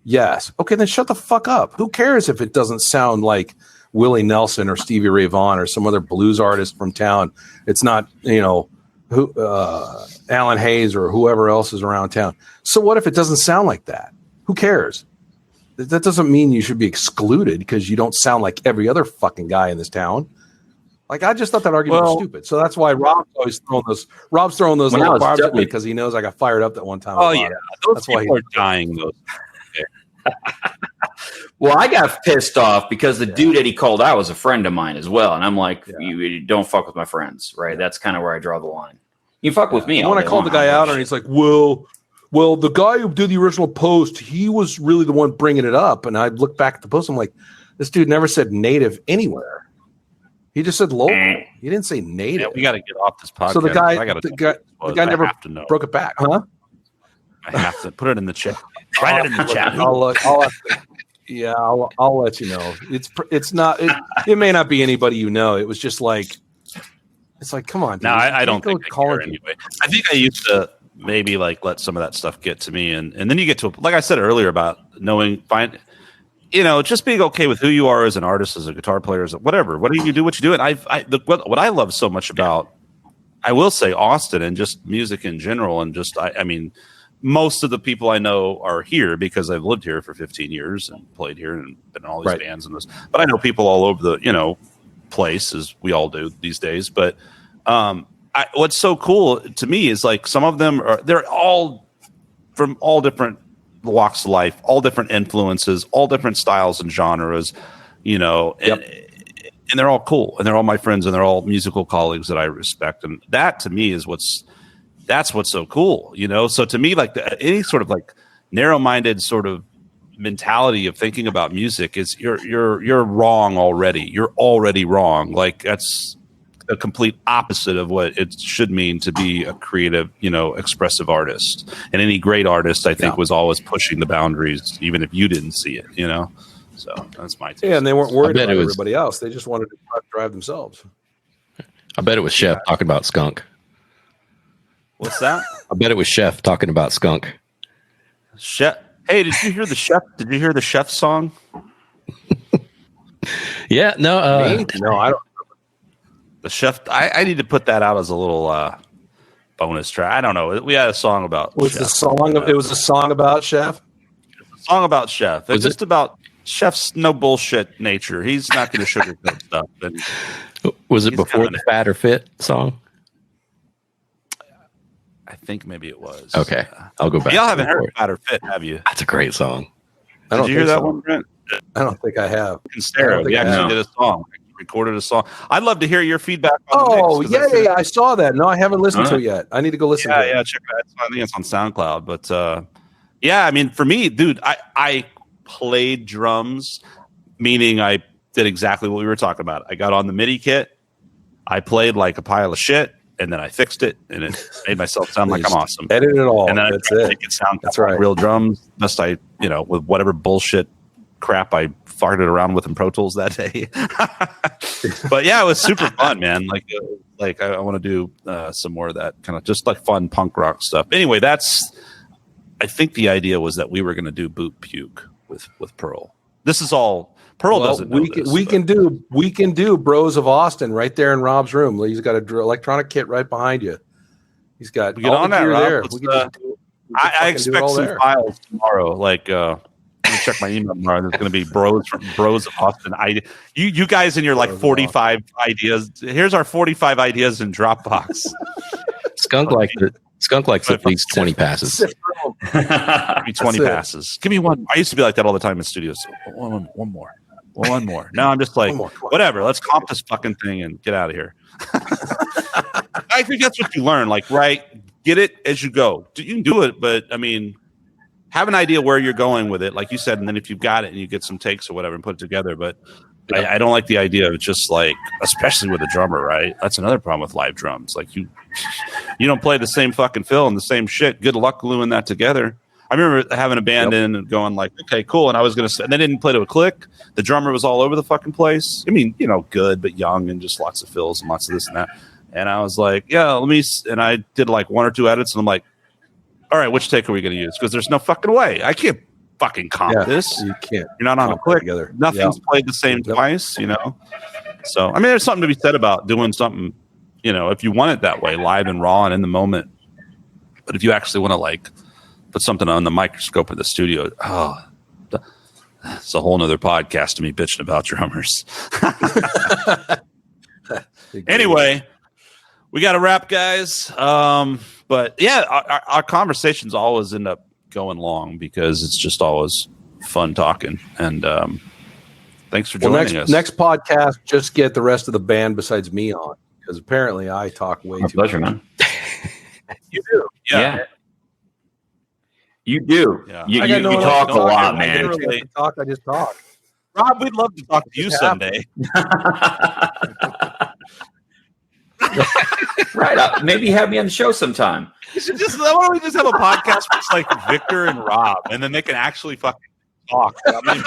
Yes. Okay, then shut the fuck up. Who cares if it doesn't sound like Willie Nelson or Stevie Ray Vaughan or some other blues artist from town. It's not, Alan Hayes or whoever else is around town. So what if it doesn't sound like that? Who cares? That doesn't mean you should be excluded because you don't sound like every other fucking guy in this town. Like, I just thought that argument was stupid. So that's why Rob's always throwing those. Rob's throwing those little barbs at me because he knows I got fired up that one time. Oh yeah, that's why people are dying. Those. Well, I got pissed off because the dude that he called out was a friend of mine as well, and I'm like, you don't fuck with my friends, right? That's kind of where I draw the line. You fuck with me. And when I called the guy out, and he's like, well, the guy who did the original post, he was really the one bringing it up. And I look back at the post, I'm like, this dude never said native anywhere. He just said local. He didn't say native. Yeah, we got to get off this podcast. So the guy never broke it back, huh? I have to put it in the chat. Write it in the chat. I'll let you know. It's not. It may not be anybody you know. It was just like, it's like, come on. Dude. No, I don't think I care anyway. I think I used to maybe like let some of that stuff get to me, and then you get to, like I said earlier about just being okay with who you are as an artist, as a guitar player, as whatever. What do you do? What you do? And what I love so much about, I will say, Austin and just music in general, and just I mean, most of the people I know are here because I've lived here for 15 years and played here and been in all these bands and this. But I know people all over the place, as we all do these days. But what's so cool to me is like some of them they're all from all different walks of life, all different influences, all different styles and genres, and they're all cool, and they're all my friends, and they're all musical colleagues that I respect, and that to me is that's what's so cool, So to me, like any sort of like narrow-minded sort of mentality of thinking about music is you're wrong already. You're already wrong. Like that's the complete opposite of what it should mean to be a creative, expressive artist. And any great artist, I think, was always pushing the boundaries, even if you didn't see it, So that's my take. Yeah, and they weren't worried about everybody else. They just wanted to drive themselves. I bet it was Chef talking about Skunk. What's that? I bet it was Chef talking about Skunk. Chef. Hey, did you hear the Chef? Did you hear the Chef song? Yeah, no, no, I don't. The Chef. I need to put that out as a little bonus track. I don't know. We had a song about. It was a song about Chef. A song about Chef. It's just about Chef's no bullshit nature. He's not going to sugarcoat stuff. And was it before the Fat or Fit song? I think maybe it was. Okay, I'll go back. Y'all haven't heard Fat or Fit, have you? That's a great song. Did you hear that one, Brent? I don't think I have. In stereo, we actually did a song. Recorded a song. I'd love to hear your feedback on the mix, I saw that. No, I haven't listened to it yet. I need to go listen to it. Yeah, check it out. I think it's on SoundCloud. But I mean, for me, dude, I played drums, meaning I did exactly what we were talking about. I got on the MIDI kit, I played like a pile of shit, and then I fixed it, and it made myself sound like I'm awesome. Edit it all. And then That's I make it sound like real drums. Best with whatever bullshit crap I farted around with in Pro Tools that day. But yeah, it was super fun, man. Like I want to do some more of that kind of just like fun punk rock stuff. Anyway, I think the idea was that we were going to do Boot Puke with Pearl. This is all Pearl doesn't know this. We can do Bros of Austin right there in Rob's room. He's got an electronic kit right behind you. He's got get on that, Rob. There. I expect some files tomorrow. Like let me check my email tomorrow. There's going to be Bros of Austin. You guys in your like 45 ideas. Here's our 45 ideas in Dropbox. Skunk likes at least 20 passes. Give me 20 passes. Give me one. I used to be like that all the time in studios. One more. Now I'm just like, whatever. Let's comp this fucking thing and get out of here. I think that's what you learn. Like, get it as you go. You can do it, but I mean, have an idea where you're going with it, like you said, and then if you've got it and you get some takes or whatever and put it together. But I don't like the idea of just like, especially with a drummer, right? That's another problem with live drums. Like you don't play the same fucking fill and the same shit. Good luck gluing that together. I remember having a band in and going like, okay, cool. And I was going to, and they didn't play to a click. The drummer was all over the fucking place. I mean, good, but young and just lots of fills and lots of this and that. And I was like, yeah, and I did like one or two edits and I'm like, all right, which take are we going to use? Because there's no fucking way. I can't fucking comp this. You can't. You're not on a click together. Nothing's played the same twice, you know. So I mean, there's something to be said about doing something, you know, if you want it that way, live and raw and in the moment. But if you actually want to like put something on the microscope of the studio, it's a whole nother podcast to me bitching about drummers. Anyway, we got to wrap, guys. But yeah, our conversations always end up going long because it's just always fun talking. And thanks for joining us. Next podcast, just get the rest of the band besides me on, because apparently I talk way too pleasure, man. You do, yeah. You do. Yeah. You talk a lot, man. I just talk. Rob, we'd love to talk to you someday. Right. Maybe have me on the show sometime. Why don't we just have a podcast where it's like Victor and Rob, and then they can actually fucking talk. I mean,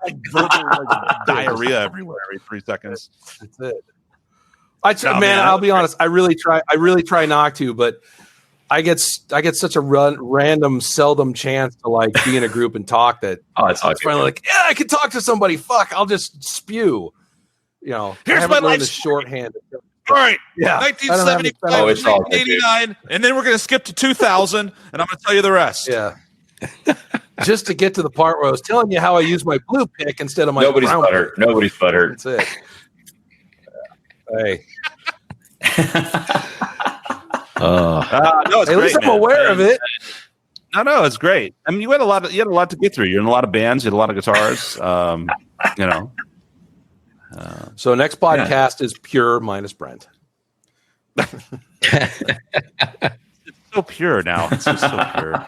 like verbal diarrhea everywhere every 3 seconds. That's it. I'll be honest. I really try not to, but I get such a random, seldom chance to like be in a group and talk that it's finally like, yeah, I can talk to somebody. Fuck, I'll just spew. You know, here's my life shorthand. All right, yeah, 1975, 1989, and then we're going to skip to 2000, and I'm going to tell you the rest. Yeah, just to get to the part where I was telling you how I use my blue pick instead of my Nobody's brown butthurt. pick. Nobody's butthurt. That's it. Hey. No, it's at great, least I'm man. aware of it. No, it's great. I mean, you had a lot to get through. You're in a lot of bands. You had a lot of guitars. You know. So next podcast is pure minus Brent. It's so pure now. It's just so pure.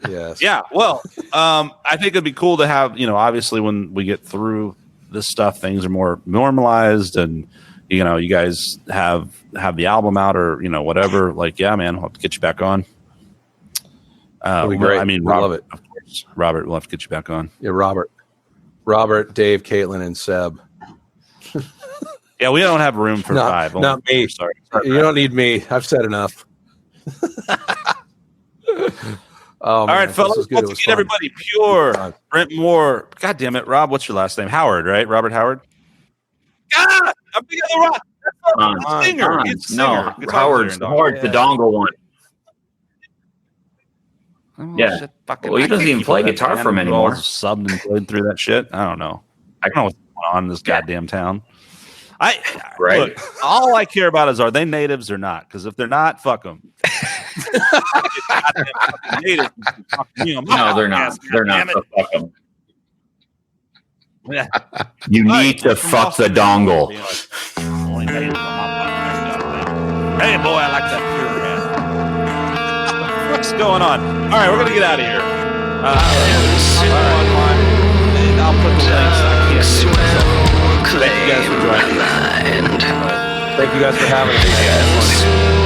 Yes. Yeah. Well, I think it'd be cool to have, you know, obviously when we get through this stuff, things are more normalized, and you know, you guys have the album out or, you know, whatever. Like, yeah, man, we'll have to get you back on. That'd be great. I mean, Robert, love it. Of course, Robert, we'll have to get you back on. Yeah, Robert, Dave, Caitlin, and Seb. Yeah, we don't have room for 5. Not me. Sorry. You don't need me. I've said enough. All right, fellas. Let's get everybody pure. Brent Moore. God damn it, Rob. What's your last name? Howard, right? Robert Howard. God, I'm thinking of the Rob. That's singer. No, Howard's the dongle one. Oh, yeah. Shit, well, he doesn't even play guitar for him anymore. Subbed and played through that shit. I don't know. I don't know what's going on in this goddamn town. Look, all I care about is, are they natives or not? Because if they're not, fuck them. No, they're not. They're not. So fuck them. Yeah. You need to fuck the dongle. Hey, boy, I like that pure man. What's going on? All right, we're going to get out of here. I'll put the links. Thank you guys for joining us. Thank you guys for having us.